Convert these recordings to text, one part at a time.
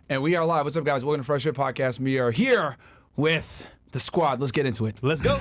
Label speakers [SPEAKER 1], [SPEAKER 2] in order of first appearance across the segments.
[SPEAKER 1] And we are live. What's up, guys? Welcome to Fresh Fit Podcast. We are here with the squad. Let's get into it.
[SPEAKER 2] Let's go.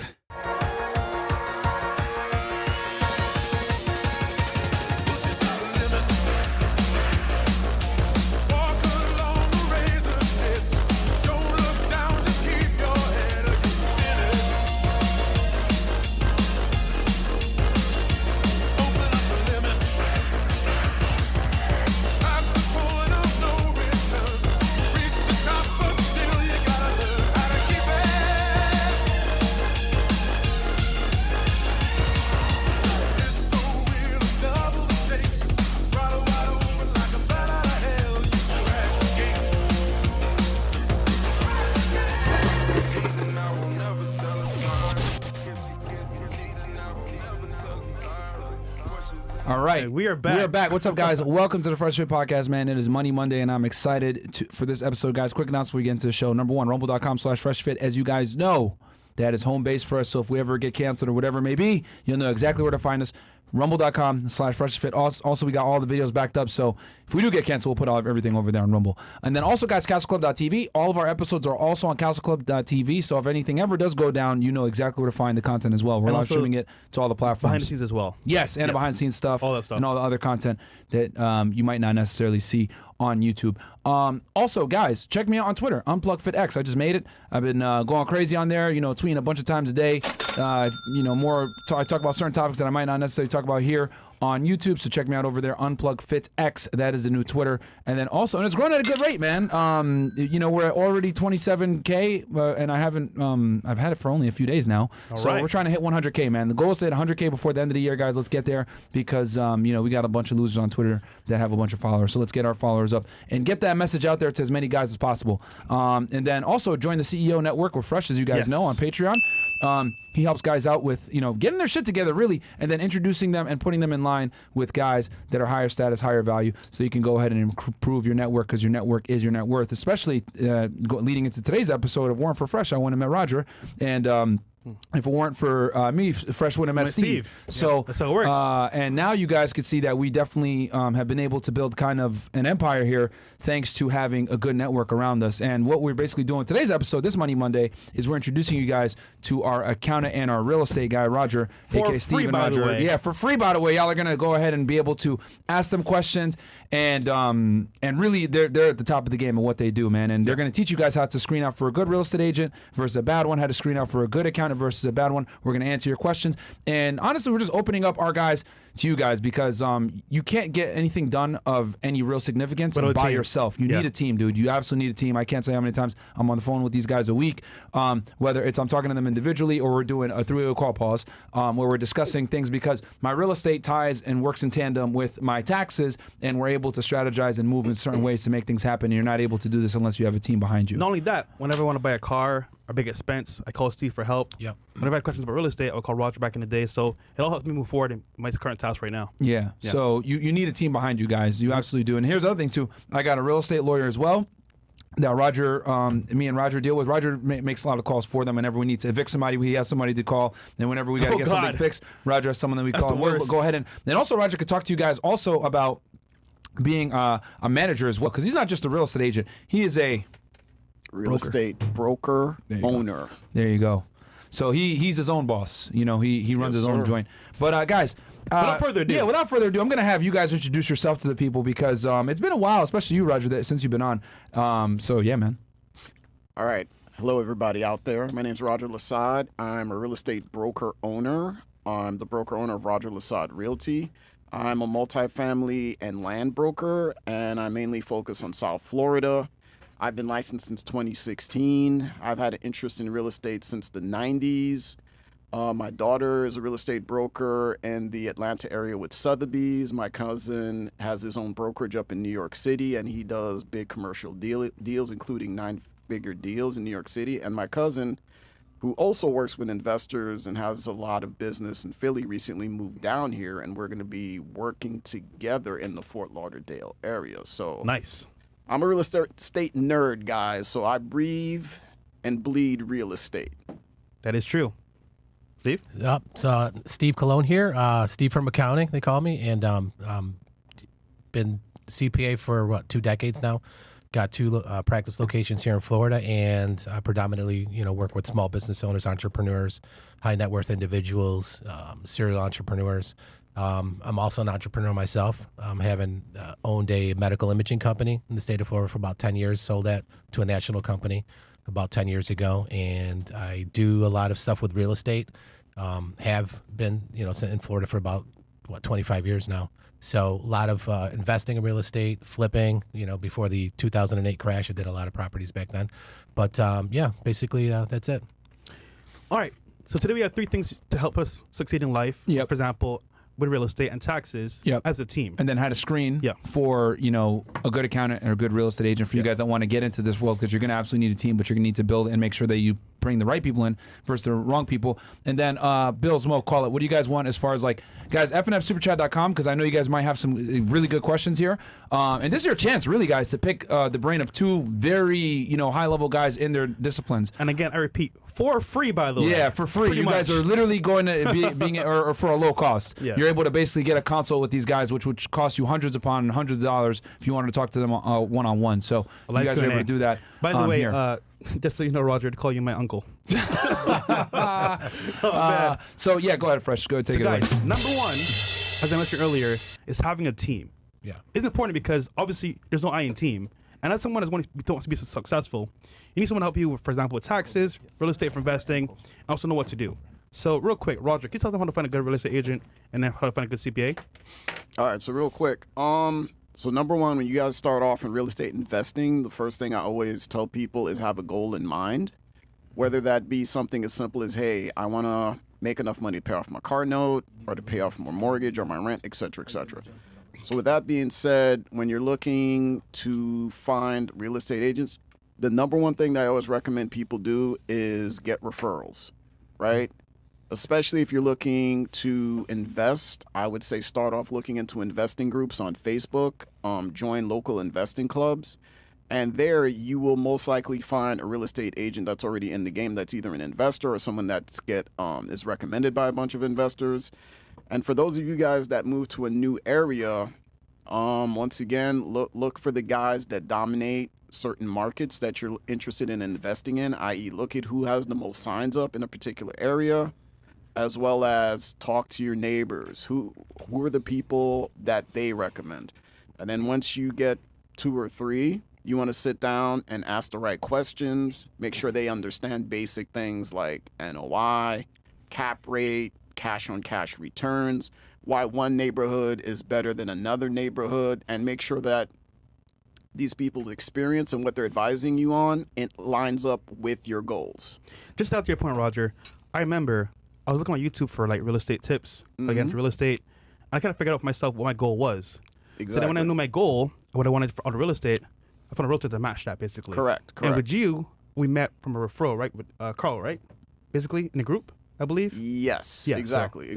[SPEAKER 1] All right.
[SPEAKER 2] We are back.
[SPEAKER 1] We are back. What's up, guys? Welcome to the Fresh Fit Podcast, man. It is Money Monday, and I'm excited for this episode, guys. Quick announcement before we get into the show. Number one, rumble.com/freshfit. As you guys know, that is home base for us. So if we ever get canceled or whatever it may be, you'll know exactly where to find us. Rumble.com/freshfit. Also, we got all the videos backed up. So if we do get canceled, we'll put everything over there on Rumble. And then also, guys, CastleClub.tv. All of our episodes are also on CastleClub.tv. So if anything ever does go down, you know exactly where to find the content as well. We're live streaming it to all the platforms.
[SPEAKER 2] Behind the scenes as well.
[SPEAKER 1] Yes, and the behind the scenes stuff.
[SPEAKER 2] All that stuff.
[SPEAKER 1] And all the other content that you might not necessarily see on YouTube. Also, guys, check me out on Twitter, UnplugFitX. I just made it. I've been going crazy on there, tweeting a bunch of times a day. I talk about certain topics that I might not necessarily talk about here on YouTube, so check me out over there, UnplugFitX. That is the new Twitter. And then also, and it's growing at a good rate, man. We're at already 27K, and I haven't, I've had it for only a few days now. We're trying to hit 100K, man. The goal is to hit 100K before the end of the year, guys. Let's get there because, we got a bunch of losers on Twitter that have a bunch of followers. So let's get our followers up and get that message out there to as many guys as possible. And then also join the CEO Network with Fresh, as you guys know, on Patreon. He helps guys out with, getting their shit together, really, and then introducing them and putting them in line with guys that are higher status, higher value, so you can go ahead and improve your network because your network is your net worth, especially leading into today's episode of Warren for Fresh. I went and met Roger, and if it weren't for me, Fresh wouldn't have met Steve. So
[SPEAKER 2] that's how it works.
[SPEAKER 1] And now you guys could see that we definitely have been able to build kind of an empire here thanks to having a good network around us. And what we're basically doing today's episode, this Money Monday, is we're introducing you guys to our accountant and our real estate guy, Roger, aka Steve and Roger. Yeah, for free, by the way. Y'all are gonna go ahead and be able to ask them questions, and really they're at the top of the game of what they do, man. And they're gonna teach you guys how to screen out for a good real estate agent versus a bad one, how to screen out for a good accountant versus a bad one. We're going to answer your questions. And honestly, we're just opening up our guys to you guys because you can't get anything done of any real significance by yourself. You need a team, dude. You absolutely need a team. I can't say how many times I'm on the phone with these guys a week, whether it's I'm talking to them individually or we're doing a three-way call pause where we're discussing things because my real estate ties and works in tandem with my taxes, and we're able to strategize and move in certain ways to make things happen. And you're not able to do this unless you have a team behind you.
[SPEAKER 2] Not only that, whenever I want to buy a car, a big expense, I call Steve for help.
[SPEAKER 1] Yep.
[SPEAKER 2] Whenever I have questions about real estate, I'll call Roger back in the day. So it all helps me move forward in my current task right now.
[SPEAKER 1] Yeah. So you need a team behind you guys. You absolutely do. And here's the other thing too. I got a real estate lawyer as well that Roger, me and Roger deal with. Roger makes a lot of calls for them whenever we need to evict somebody. We have somebody to call, and whenever we got to get something fixed, Roger has someone that we call. We'll go ahead and also Roger could talk to you guys also about being a manager as well, because he's not just a real estate agent. He is a
[SPEAKER 3] real estate broker owner.
[SPEAKER 1] There you go. So he's his own boss. He runs his own joint. But guys,
[SPEAKER 2] without further ado,
[SPEAKER 1] I'm gonna have you guys introduce yourself to the people because it's been a while, especially you, Roger, since you've been on. So yeah, man.
[SPEAKER 3] All right. Hello, everybody out there. My name's Roger Lasad. I'm a real estate broker owner. I'm the broker owner of Roger Lasad Realty. I'm a multifamily and land broker, and I mainly focus on South Florida. I've been licensed since 2016. I've had an interest in real estate since the 90s. My daughter is a real estate broker in the Atlanta area with Sotheby's. My cousin has his own brokerage up in New York City, and he does big commercial deals, including 9-figure deals in New York City. And my cousin, who also works with investors and has a lot of business in Philly, recently moved down here, and we're going to be working together in the Fort Lauderdale area. So
[SPEAKER 2] nice.
[SPEAKER 3] I'm a real estate nerd, guys, so I breathe and bleed real estate.
[SPEAKER 2] That is true. Steve?
[SPEAKER 4] Yep. So Steve Colon here. Steve from accounting, they call me, and been CPA for 2 decades now. got two practice locations here in Florida, and predominantly, work with small business owners, entrepreneurs, high net worth individuals, serial entrepreneurs. I'm also an entrepreneur myself. Having owned a medical imaging company in the state of Florida for about 10 years, sold that to a national company about 10 years ago, and I do a lot of stuff with real estate. Have been, in Florida for about 25 years now. So a lot of investing in real estate, flipping. Before the 2008 crash, I did a lot of properties back then. But basically that's it.
[SPEAKER 2] All right. So today we have 3 things to help us succeed in life.
[SPEAKER 1] Yep.
[SPEAKER 2] For example, with real estate and taxes as a team.
[SPEAKER 1] And then had a screen for, a good accountant or a good real estate agent for you guys that want to get into this world, because you're going to absolutely need a team, but you're going to need to build and make sure that you bring the right people in versus the wrong people. And then Bill, Smo, call it. What do you guys want as far as guys, fnfsuperchat.com, because I know you guys might have some really good questions here. And this is your chance, really, guys, to pick the brain of 2 very, high-level guys in their disciplines.
[SPEAKER 2] And again, I repeat, for free, by the way.
[SPEAKER 1] Yeah, for free. You guys are literally going to being or for a low cost. Yeah. You're able to basically get a consult with these guys, which would cost you hundreds upon hundreds of dollars if you wanted to talk to them one-on-one. So you guys are able to do that. By the way,
[SPEAKER 2] just so you know, Roger, to call you my uncle.
[SPEAKER 1] So yeah, go ahead, Fresh. Go ahead, take it away.
[SPEAKER 2] Guys, number 1, as I mentioned earlier, is having a team.
[SPEAKER 4] Yeah,
[SPEAKER 2] it's important because obviously there's no I in team, and as someone that wants to be successful, you need someone to help you, for example, with taxes, real estate for investing, and also know what to do. So real quick, Roger, can you tell them how to find a good real estate agent and then how to find a good CPA?
[SPEAKER 3] All right, so real quick. So number 1, when you guys start off in real estate investing, the first thing I always tell people is have a goal in mind, whether that be something as simple as, hey, I want to make enough money to pay off my car note or to pay off my mortgage or my rent, et cetera, et cetera. So with that being said, when you're looking to find real estate agents, the number 1 thing that I always recommend people do is get referrals, right? Especially if you're looking to invest, I would say start off looking into investing groups on Facebook, join local investing clubs, and there you will most likely find a real estate agent that's already in the game, that's either an investor or someone that's is recommended by a bunch of investors. And for those of you guys that move to a new area, once again, look for the guys that dominate certain markets that you're interested in investing in, i.e. look at who has the most signs up in a particular area, as well as talk to your neighbors. Who are the people that they recommend? And then once you get 2 or 3, you want to sit down and ask the right questions, make sure they understand basic things like NOI, cap rate, cash on cash returns, why one neighborhood is better than another neighborhood, and make sure that these people's experience and what they're advising you on, it lines up with your goals.
[SPEAKER 2] Just out to your point, Roger, I remember I was looking on YouTube for real estate tips, again, to real estate. And I kind of figured out for myself what my goal was.
[SPEAKER 3] Exactly.
[SPEAKER 2] So then when I knew my goal, what I wanted for auto real estate, I found a realtor to match that, basically.
[SPEAKER 3] Correct.
[SPEAKER 2] And with you, we met from a referral, right? With Carl, right? Basically, in a group, I believe.
[SPEAKER 3] Yes,
[SPEAKER 2] yeah,
[SPEAKER 3] exactly.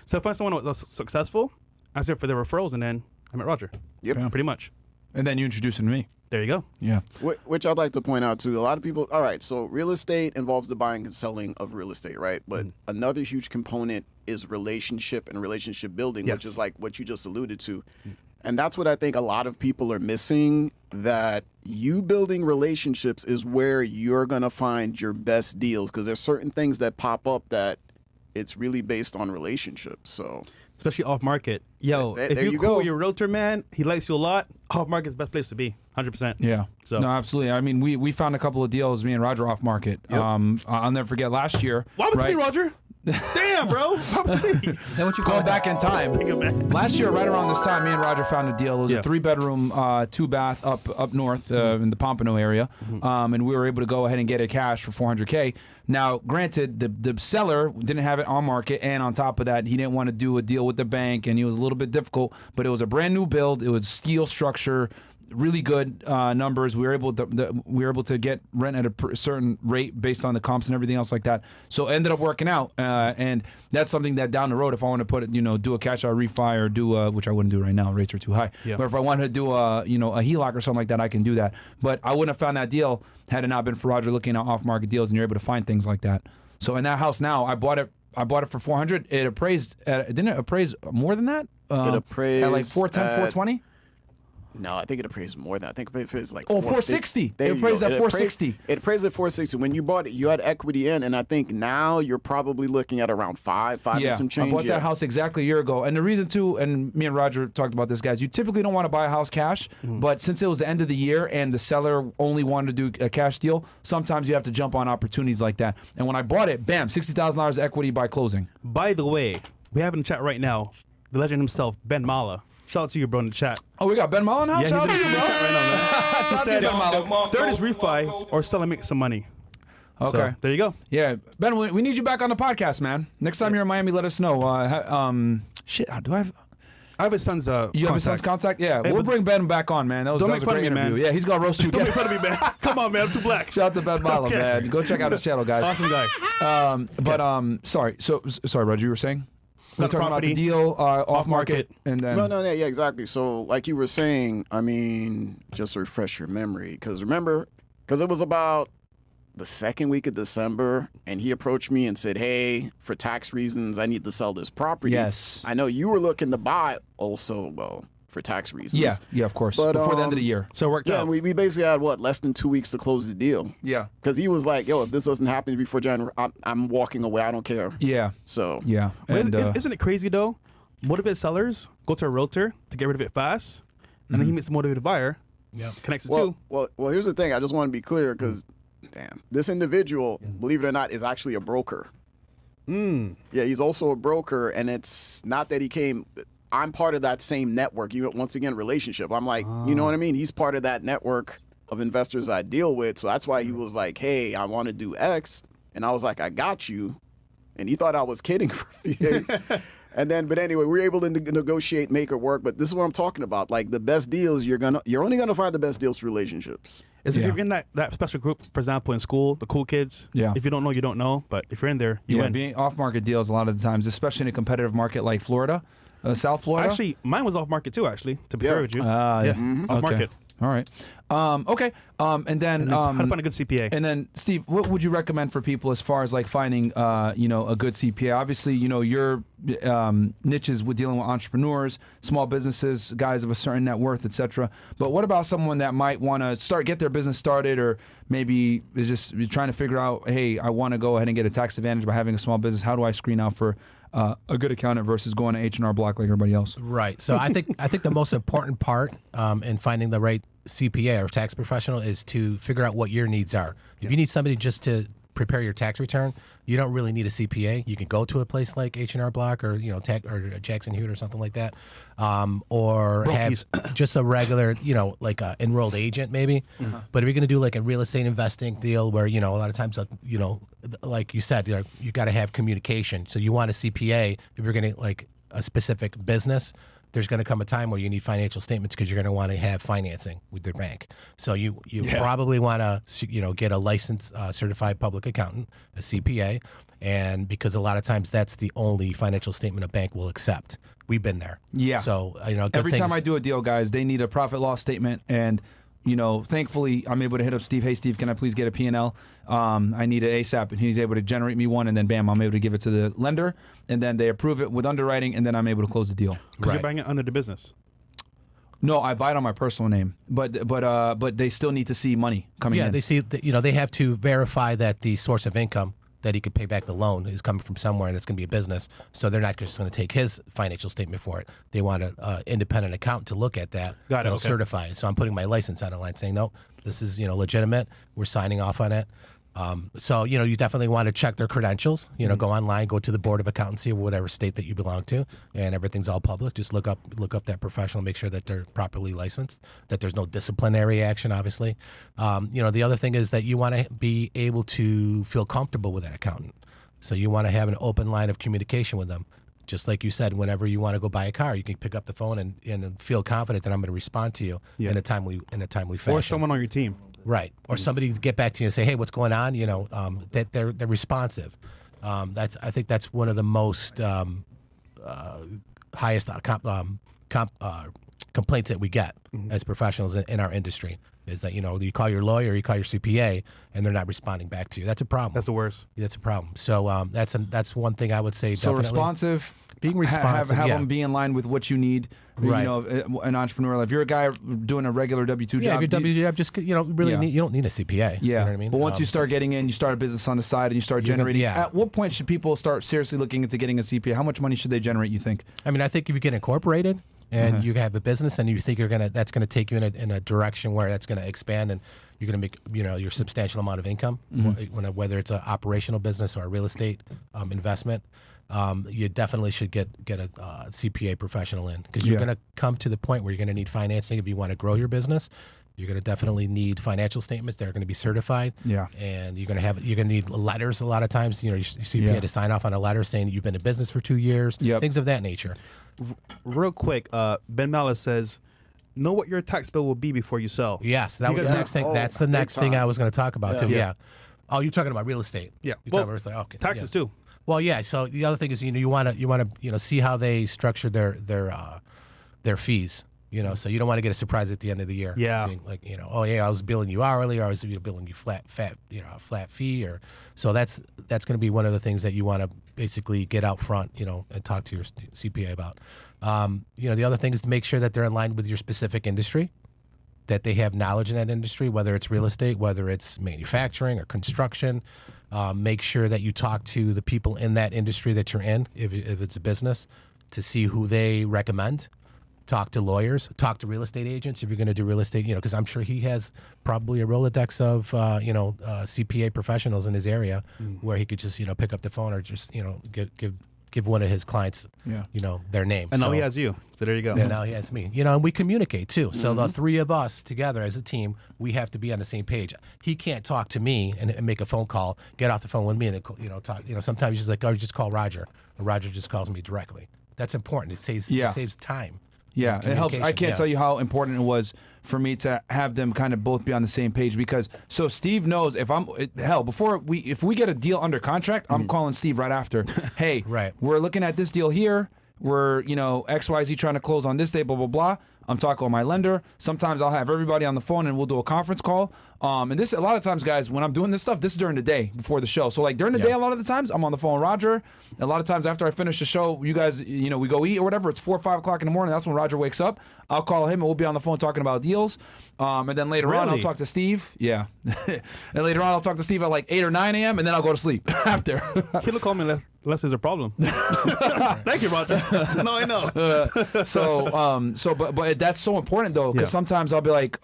[SPEAKER 2] So I found someone that was successful, I asked for the referrals, and then I met Roger.
[SPEAKER 3] Yep.
[SPEAKER 1] Yeah.
[SPEAKER 2] Pretty much.
[SPEAKER 1] And then you introduced him to me.
[SPEAKER 2] There you go.
[SPEAKER 1] Yeah.
[SPEAKER 3] Which I'd like to point out too. A lot of people. All right. So real estate involves the buying and selling of real estate, right? But another huge component is relationship and relationship building, which is like what you just alluded to. And that's what I think a lot of people are missing, that you building relationships is where you're going to find your best deals, because there's certain things that pop up that it's really based on relationships. So
[SPEAKER 2] especially off market. Yo, if you're cool with your realtor, man, he likes you a lot, off market is the best place to be. 100%.
[SPEAKER 1] Yeah.
[SPEAKER 2] So
[SPEAKER 1] no, absolutely. I mean, we found a couple of deals, me and Roger, off market.
[SPEAKER 3] Yep.
[SPEAKER 1] I'll never forget last year.
[SPEAKER 2] What happened to me, Roger? Damn, bro. What happened to me?
[SPEAKER 1] Then what you call back in time? Last year, right around this time, me and Roger found a deal. It was a 3-bedroom, 2-bath up north in the Pompano area, and we were able to go ahead and get it cash for $400K. Now, granted, the seller didn't have it on market, and on top of that, he didn't want to do a deal with the bank, and he was a little bit difficult. But it was a brand new build. It was steel structure. Really good numbers. We were able to get rent at a certain rate based on the comps and everything else like that. So it ended up working out, and that's something that down the road, if I want to put it, do a cash out refi or do which I wouldn't do right now, rates are too high. Yeah. But if I wanted to do a HELOC or something like that, I can do that. But I wouldn't have found that deal had it not been for Roger looking at off market deals, and you're able to find things like that. So in that house now, I bought it for $400. It appraised. Didn't it appraise more than that?
[SPEAKER 3] It appraised
[SPEAKER 1] at like 410, 420.
[SPEAKER 3] No, I think it appraised more than. I think it appraised like.
[SPEAKER 1] 460.
[SPEAKER 3] There
[SPEAKER 1] It
[SPEAKER 3] you go.
[SPEAKER 1] appraised at 460.
[SPEAKER 3] It appraised at 460. When you bought it, you had equity in, and I think now you're probably looking at around five and some change.
[SPEAKER 1] I bought that house exactly a year ago. And the reason too, and me and Roger talked about this, guys, you typically don't want to buy a house cash, but since it was the end of the year and the seller only wanted to do a cash deal, sometimes you have to jump on opportunities like that. And when I bought it, bam, $60,000 equity by closing.
[SPEAKER 2] By the way, we have in the chat right now the legend himself, Ben Mallah. Shout out to you, bro, in the chat.
[SPEAKER 1] Oh, we got Ben Mallah now?
[SPEAKER 2] Yeah,
[SPEAKER 1] Shout out
[SPEAKER 2] he's
[SPEAKER 1] to
[SPEAKER 2] in
[SPEAKER 1] you,
[SPEAKER 2] the
[SPEAKER 1] bro.
[SPEAKER 2] chat right now, man.
[SPEAKER 1] Shout out to you, Ben Mallah.
[SPEAKER 2] Third is refi or sell and make some money.
[SPEAKER 1] Okay.
[SPEAKER 2] So, there you go.
[SPEAKER 1] Yeah, Ben, we need you back on the podcast, man. Next time you're in Miami, let us know. Do I have...
[SPEAKER 2] I have his son's
[SPEAKER 1] You have his son's contact? Yeah,
[SPEAKER 2] Hey,
[SPEAKER 1] we'll
[SPEAKER 2] but-
[SPEAKER 1] bring Ben back on, man. That was
[SPEAKER 2] Don't
[SPEAKER 1] a
[SPEAKER 2] make fun
[SPEAKER 1] great
[SPEAKER 2] of me,
[SPEAKER 1] interview.
[SPEAKER 2] man.
[SPEAKER 1] Yeah, he's gonna roast you.
[SPEAKER 2] Don't make fun of me, man. Come on, man. I'm too black.
[SPEAKER 1] Shout out to Ben Mallah,
[SPEAKER 2] Okay.
[SPEAKER 1] man. Go check out his channel, guys.
[SPEAKER 2] Awesome guy.
[SPEAKER 1] Sorry. Sorry, Roger. You were saying we're
[SPEAKER 2] Got
[SPEAKER 1] talking about the
[SPEAKER 2] property,
[SPEAKER 1] deal off market, and then
[SPEAKER 3] No, yeah, exactly. So, like you were saying, I mean, just to refresh your memory, because remember, because it was about the second week of December, and he approached me and said, "Hey, for tax reasons, I need to sell this property."
[SPEAKER 1] Yes.
[SPEAKER 3] I know you were looking to buy also, well, for tax reasons.
[SPEAKER 1] yeah, of course,
[SPEAKER 3] But,
[SPEAKER 1] before the end of the year.
[SPEAKER 2] So it worked
[SPEAKER 3] Yeah,
[SPEAKER 2] out.
[SPEAKER 3] and we basically had less than 2 weeks to close the deal.
[SPEAKER 1] Yeah,
[SPEAKER 3] Because he was like, "Yo, if this doesn't happen before January, I'm walking away. I don't care."
[SPEAKER 1] yeah,
[SPEAKER 3] So
[SPEAKER 1] yeah.
[SPEAKER 2] But
[SPEAKER 1] And
[SPEAKER 2] isn't it crazy though? Motivated sellers go to a realtor to get rid of it fast, and then he meets a motivated buyer,
[SPEAKER 4] Yeah.
[SPEAKER 2] connects the
[SPEAKER 3] Well,
[SPEAKER 2] two.
[SPEAKER 3] well, here's the thing. I just want to be clear because, damn, this individual, believe it or not, is actually a broker. Yeah, he's also a broker, and it's not that he came. I'm part of that same network. Once again, relationship. I'm like, you know what I mean? He's part of that network of investors I deal with. So that's why he was like, "Hey, I want to do X," and I was like, "I got you," and he thought I was kidding for a few days. But anyway, we were able to negotiate, make it work. But this is what I'm talking about. Like the best deals, you're only gonna find the best deals through relationships.
[SPEAKER 2] Is if
[SPEAKER 1] Yeah.
[SPEAKER 2] you're in that special group, for example, in school, the cool kids.
[SPEAKER 1] Yeah.
[SPEAKER 2] If you don't know, you don't know. But if you're in there, you
[SPEAKER 1] yeah.
[SPEAKER 2] win.
[SPEAKER 1] Being off market deals a lot of the times, especially in a competitive market like Florida, South Florida.
[SPEAKER 2] Actually, mine was off market too. Actually, to be
[SPEAKER 3] Yeah.
[SPEAKER 2] fair with you.
[SPEAKER 1] Yeah.
[SPEAKER 2] Off
[SPEAKER 1] Okay.
[SPEAKER 2] market.
[SPEAKER 1] All right. Okay. And then
[SPEAKER 2] How to find a good CPA.
[SPEAKER 1] And then, Steve, what would you recommend for people as far as like finding, a good CPA? Obviously, your niches with dealing with entrepreneurs, small businesses, guys of a certain net worth, etc. But what about someone that might want to get their business started, or maybe is just trying to figure out, hey, I want to go ahead and get a tax advantage by having a small business. How do I screen out for a good accountant versus going to H&R Block like everybody else?
[SPEAKER 4] Right. So I think the most important part in finding the right CPA or tax professional is to figure out what your needs are. If you need somebody just to prepare your tax return, you don't really need a CPA. You can go to a place like H&R Block or or Jackson Hewitt or something like that, or have just a regular like a enrolled agent maybe. But if you're going to do like a real estate investing deal where a lot of times like you said you got to have communication. So you want a CPA if you're going to like a specific business. There's going to come a time where you need financial statements because you're going to want to have financing with their bank. So you probably want to get a licensed certified public accountant, a CPA, and because a lot of times that's the only financial statement a bank will accept. We've been there.
[SPEAKER 1] Yeah.
[SPEAKER 4] So
[SPEAKER 1] Every time I do a deal, guys, they need a profit loss statement, and thankfully I'm able to hit up Steve. Hey, Steve, can I please get a P&L? I need it ASAP, and he's able to generate me one, and then bam, I'm able to give it to the lender, and then they approve it with underwriting, and then I'm able to close the deal.
[SPEAKER 2] Because you're buying it under the business.
[SPEAKER 1] No, I buy it on my personal name, but they still need to see money coming in.
[SPEAKER 4] they see they have to verify that the source of income that he could pay back the loan is coming from somewhere, and that's going to be a business. So they're not just going to take his financial statement for it. They want an independent accountant to look at that.
[SPEAKER 2] Got it,
[SPEAKER 4] That'll
[SPEAKER 2] okay.
[SPEAKER 4] certify it. So I'm putting my license on the line saying, no, this is legitimate. We're signing off on it. So you definitely want to check their credentials. Go online, go to the Board of Accountancy or whatever state that you belong to, and everything's all public. Just look up that professional, make sure that they're properly licensed, that there's no disciplinary action. Obviously, the other thing is that you want to be able to feel comfortable with that accountant. So you want to have an open line of communication with them. Just like you said, whenever you want to go buy a car, you can pick up the phone and feel confident that I'm going to respond to you in a timely fashion.
[SPEAKER 2] Or someone on your team.
[SPEAKER 4] Right, or somebody to get back to you and say, "Hey, what's going on?" That they're responsive. I think that's one of the most highest complaints that we get as professionals in our industry is that you call your lawyer, you call your CPA, and they're not responding back to you. That's a problem.
[SPEAKER 2] That's the worst.
[SPEAKER 4] That's a problem. So that's one thing I would say.
[SPEAKER 1] So
[SPEAKER 4] definitely.
[SPEAKER 1] responsive,
[SPEAKER 4] being responsive.
[SPEAKER 1] have
[SPEAKER 4] yeah.
[SPEAKER 1] them be in line with what you need.
[SPEAKER 4] Right.
[SPEAKER 1] You know, an entrepreneur. If you're a guy doing a regular W-2
[SPEAKER 4] Yeah,
[SPEAKER 1] job,
[SPEAKER 4] if you're WGF, just really
[SPEAKER 1] Yeah.
[SPEAKER 4] you don't need a CPA.
[SPEAKER 1] yeah.
[SPEAKER 4] You know what I mean?
[SPEAKER 1] But once you start getting in, you start a business on the side, and you start
[SPEAKER 4] You're gonna-
[SPEAKER 1] generating.
[SPEAKER 4] yeah.
[SPEAKER 1] At what point should people start seriously looking into getting a CPA? How much money should they generate? You think?
[SPEAKER 4] I mean, I think if you get incorporated and
[SPEAKER 1] Uh-huh.
[SPEAKER 4] you have a business and you think that's gonna take you in a direction where that's gonna expand and you're gonna make your substantial amount of income, whether it's an operational business or a real estate investment. You definitely should get a CPA professional in because you're
[SPEAKER 1] Yeah.
[SPEAKER 4] going to come to the point where you're going to need financing if you want to grow your business. You're going to definitely need financial statements that are going to be certified.
[SPEAKER 1] Yeah.
[SPEAKER 4] And you're going to need letters a lot of times. Your CPA
[SPEAKER 1] Yeah.
[SPEAKER 4] to sign off on a letter saying that you've been in business for 2 years.
[SPEAKER 1] Yep.
[SPEAKER 4] Things of that nature.
[SPEAKER 2] Real quick, Ben Mallah says, know what your tax bill will be before you sell.
[SPEAKER 4] Yes, that was the
[SPEAKER 3] guys-
[SPEAKER 4] next thing.
[SPEAKER 3] Oh,
[SPEAKER 4] That's the
[SPEAKER 3] big
[SPEAKER 4] next thing
[SPEAKER 3] time.
[SPEAKER 4] I was going to talk about too.
[SPEAKER 2] Yeah.
[SPEAKER 4] Yeah. Oh, you're talking about real estate.
[SPEAKER 2] Yeah.
[SPEAKER 4] You're
[SPEAKER 2] Well,
[SPEAKER 4] talking about real estate. Okay.
[SPEAKER 2] Taxes
[SPEAKER 4] yeah.
[SPEAKER 2] too.
[SPEAKER 4] Well, yeah. So the other thing is, you want to see how they structure their fees. So you don't want to get a surprise at the end of the year.
[SPEAKER 2] Yeah.
[SPEAKER 4] Being like, oh yeah, I was billing you hourly, or I was billing you flat fee, or so that's going to be one of the things that you want to basically get out front, and talk to your CPA about. The other thing is to make sure that they're in line with your specific industry, that they have knowledge in that industry, whether it's real estate, whether it's manufacturing or construction. Make sure that you talk to the people in that industry that you're in, if it's a business, to see who they recommend. Talk to lawyers, talk to real estate agents if you're going to do real estate, because I'm sure he has probably a Rolodex of, CPA professionals in his area where he could just, pick up the phone or just, give one of his clients, their name.
[SPEAKER 2] And now
[SPEAKER 4] So-
[SPEAKER 2] he has you. So there you go.
[SPEAKER 4] and now he has me. And we communicate too. So the three of us together as a team, we have to be on the same page. He can't talk to me and make a phone call, get off the phone with me, and then, talk. Sometimes he's like, "Oh, just call Roger," or Roger just calls me directly. That's important. It saves time.
[SPEAKER 1] Yeah, it helps. I
[SPEAKER 4] Communication,
[SPEAKER 1] can't
[SPEAKER 4] yeah.
[SPEAKER 1] tell you how important it was for me to have them kind of both be on the same page because so Steve knows if we get a deal under contract, I'm calling Steve right after. Hey,
[SPEAKER 4] Right.
[SPEAKER 1] we're looking at this deal here. We're XYZ trying to close on this day, blah blah blah. I'm talking with my lender. Sometimes I'll have everybody on the phone and we'll do a conference call. And this a lot of times, guys, when I'm doing this stuff, this is during the day before the show. So like during the day, a lot of the times I'm on the phone with Roger. A lot of times after I finish the show, you guys, we go eat or whatever. It's 4 or 5 o'clock in the morning. That's when Roger wakes up. I'll call him and we'll be on the phone talking about deals. And then later on, I'll
[SPEAKER 2] Really?
[SPEAKER 1] talk to Steve. Yeah. And later on, I'll talk to Steve at like 8 or 9 a.m. and then I'll go to sleep after.
[SPEAKER 2] He'll call me unless there's a problem. Thank you, Roger. No, I know.
[SPEAKER 1] But that's so important though, because
[SPEAKER 2] Yeah.
[SPEAKER 1] sometimes I'll be like,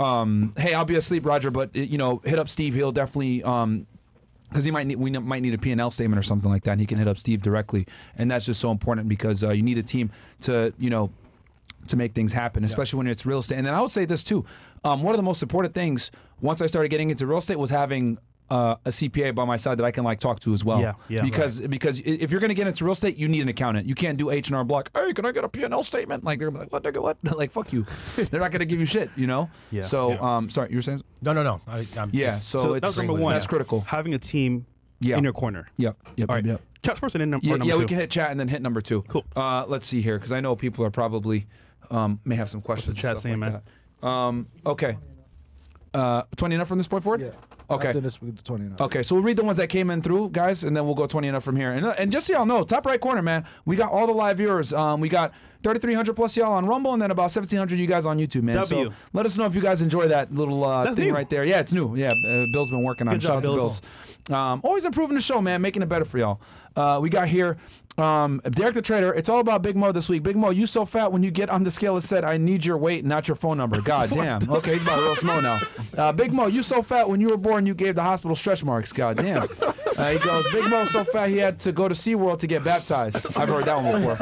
[SPEAKER 1] hey, I'll be asleep, Roger, but hit up Steve. He'll definitely, because we might need a P&L statement or something like that, and he can hit up Steve directly, and that's just so important because you need a team to make things happen, especially when it's real estate. And then I would say this too, one of the most important things once I started getting into real estate was having a CPA by my side that I can talk to as well.
[SPEAKER 2] Yeah,
[SPEAKER 1] Because if you're going to get into real estate, you need an accountant. You can't do H&R Block. Hey, can I get a P&L statement? Like they're like, what? Nigga, what? Like fuck you. They're not going to give you shit.
[SPEAKER 2] Yeah.
[SPEAKER 1] So sorry, you were saying?
[SPEAKER 4] No. I'm
[SPEAKER 1] Yeah.
[SPEAKER 4] just-
[SPEAKER 1] So it's
[SPEAKER 2] that's number one.
[SPEAKER 1] That's critical.
[SPEAKER 2] Having a team
[SPEAKER 1] Yeah.
[SPEAKER 2] in your corner.
[SPEAKER 1] Yep.
[SPEAKER 2] All right.
[SPEAKER 1] Yep.
[SPEAKER 2] Chat first and then
[SPEAKER 1] Yeah,
[SPEAKER 2] number
[SPEAKER 1] yeah,
[SPEAKER 2] two.
[SPEAKER 1] we can hit chat and then hit number 2.
[SPEAKER 2] Cool.
[SPEAKER 1] Let's see here because I know people are probably may have some questions.
[SPEAKER 2] the chat
[SPEAKER 1] and stuff
[SPEAKER 2] saying,
[SPEAKER 1] like
[SPEAKER 2] man?
[SPEAKER 1] that. Okay. 20 enough from this point forward?
[SPEAKER 5] Yeah.
[SPEAKER 1] Okay.
[SPEAKER 5] After this, we get to 29.
[SPEAKER 1] Okay, so we'll read the ones that came in through, guys, and then we'll go 20 and up from here. And just so y'all know, top right corner, man, we got all the live viewers. We got 3,300 plus y'all on Rumble, and then about 1,700 you guys on YouTube, man.
[SPEAKER 2] W.
[SPEAKER 1] So let us know if you guys enjoy that little
[SPEAKER 2] That's
[SPEAKER 1] thing
[SPEAKER 2] new.
[SPEAKER 1] right there. Yeah, it's new. Yeah, Bill's been working on it.
[SPEAKER 2] Good job,
[SPEAKER 1] Shout out to
[SPEAKER 2] Bills.
[SPEAKER 1] Bills. Always improving the show, man, making it better for y'all. We got here Derek the Trader. It's all about Big Mo this week. Big Mo, you so fat when you get on the scale, it said, I need your weight, not your phone number. God damn. Okay, he's about to roast Mo now. Big Mo, you so fat when you were born, you gave the hospital stretch marks. God damn. He goes, Big Mo so fat he had to go to SeaWorld to get baptized. I've heard that one before.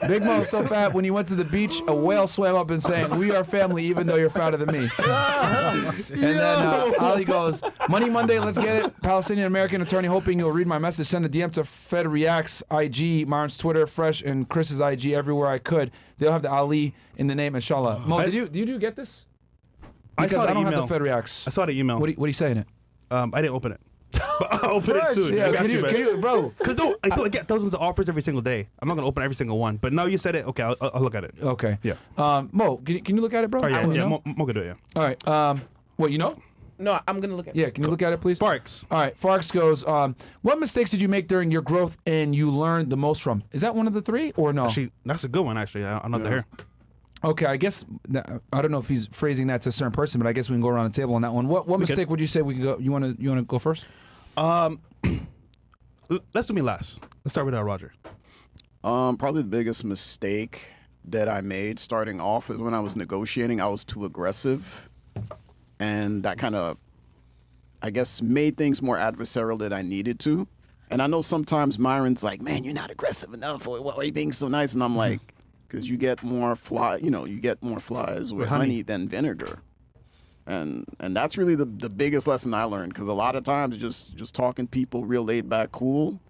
[SPEAKER 1] Big Mo so fat when he went to the beach, a whale swam up and saying, we are family even though you're fatter than me. And then Ali goes, Money Monday, let's get it. Palestinian American attorney hoping you'll read my message. Send a DM to Fed Reacts IG, Myron's Twitter, Fresh, and Chris's IG everywhere I could. They'll have the Ali in the name, inshallah. Mo, did you get this?
[SPEAKER 2] I
[SPEAKER 1] Because
[SPEAKER 2] saw
[SPEAKER 1] I
[SPEAKER 2] the
[SPEAKER 1] don't
[SPEAKER 2] email.
[SPEAKER 1] have the Fed Reacts.
[SPEAKER 2] I saw the email.
[SPEAKER 1] What do you say in it?
[SPEAKER 2] I didn't open it. But I'll open it soon.
[SPEAKER 1] Yeah,
[SPEAKER 2] I got
[SPEAKER 1] can you, bro?
[SPEAKER 2] Because I get thousands of offers every single day. I'm not gonna open every single one. But now you said it. Okay, I'll look at it.
[SPEAKER 1] Okay.
[SPEAKER 2] Yeah.
[SPEAKER 1] Mo, can you look at it, bro?
[SPEAKER 2] Oh yeah,
[SPEAKER 1] I don't
[SPEAKER 2] yeah.
[SPEAKER 1] know.
[SPEAKER 2] Mo can do it. Yeah.
[SPEAKER 1] All right. What you know?
[SPEAKER 4] No, I'm gonna look at.
[SPEAKER 1] Yeah, can you look at it, please?
[SPEAKER 2] Sparks.
[SPEAKER 1] All right, Farks goes, what mistakes did you make during your growth and you learned the most from? Is that one of the three or no?
[SPEAKER 2] Actually, that's a good one. Actually, I'm not there.
[SPEAKER 1] Okay, I guess, I don't know if he's phrasing that to a certain person, but I guess we can go around the table on that one. What mistake would you say we could go? You wanna go first?
[SPEAKER 2] Let's do me last. Let's start with Roger.
[SPEAKER 3] Probably the biggest mistake that I made starting off is when I was negotiating. I was too aggressive, and that kind of, I guess, made things more adversarial than I needed to. And I know sometimes Myron's like, "Man, you're not aggressive enough. Why are you being so nice?" And I'm like, "Because you get more you get more flies with honey than vinegar." And that's really the biggest lesson I learned, because a lot of times just talking people real laid back, cool.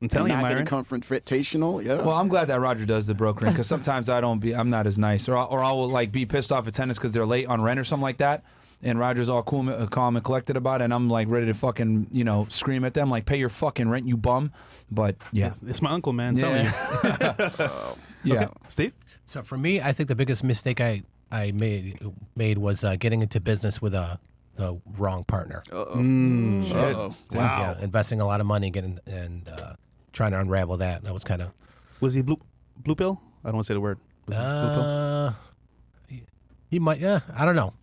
[SPEAKER 2] I'm telling you,
[SPEAKER 3] not
[SPEAKER 2] Myron.
[SPEAKER 3] getting confrontational. Yeah.
[SPEAKER 1] Well, I'm glad that Roger does the brokering, because sometimes I'm not as nice, or I will like be pissed off at tenants because they're late on rent or something like that, and Roger's all cool, calm and collected about it, and I'm like ready to fucking scream at them like, pay your fucking rent, you bum. But yeah,
[SPEAKER 2] It's my uncle, man. I'm telling you.
[SPEAKER 1] yeah.
[SPEAKER 2] Okay. Steve?
[SPEAKER 4] So for me, I think the biggest mistake I made was getting into business with the wrong partner.
[SPEAKER 3] Uh-oh.
[SPEAKER 4] Yeah, investing a lot of money trying to unravel that. That was kind of.
[SPEAKER 2] Was he blue pill? I don't want to say the word. Was he blue pill?
[SPEAKER 4] He might. Yeah, I don't know.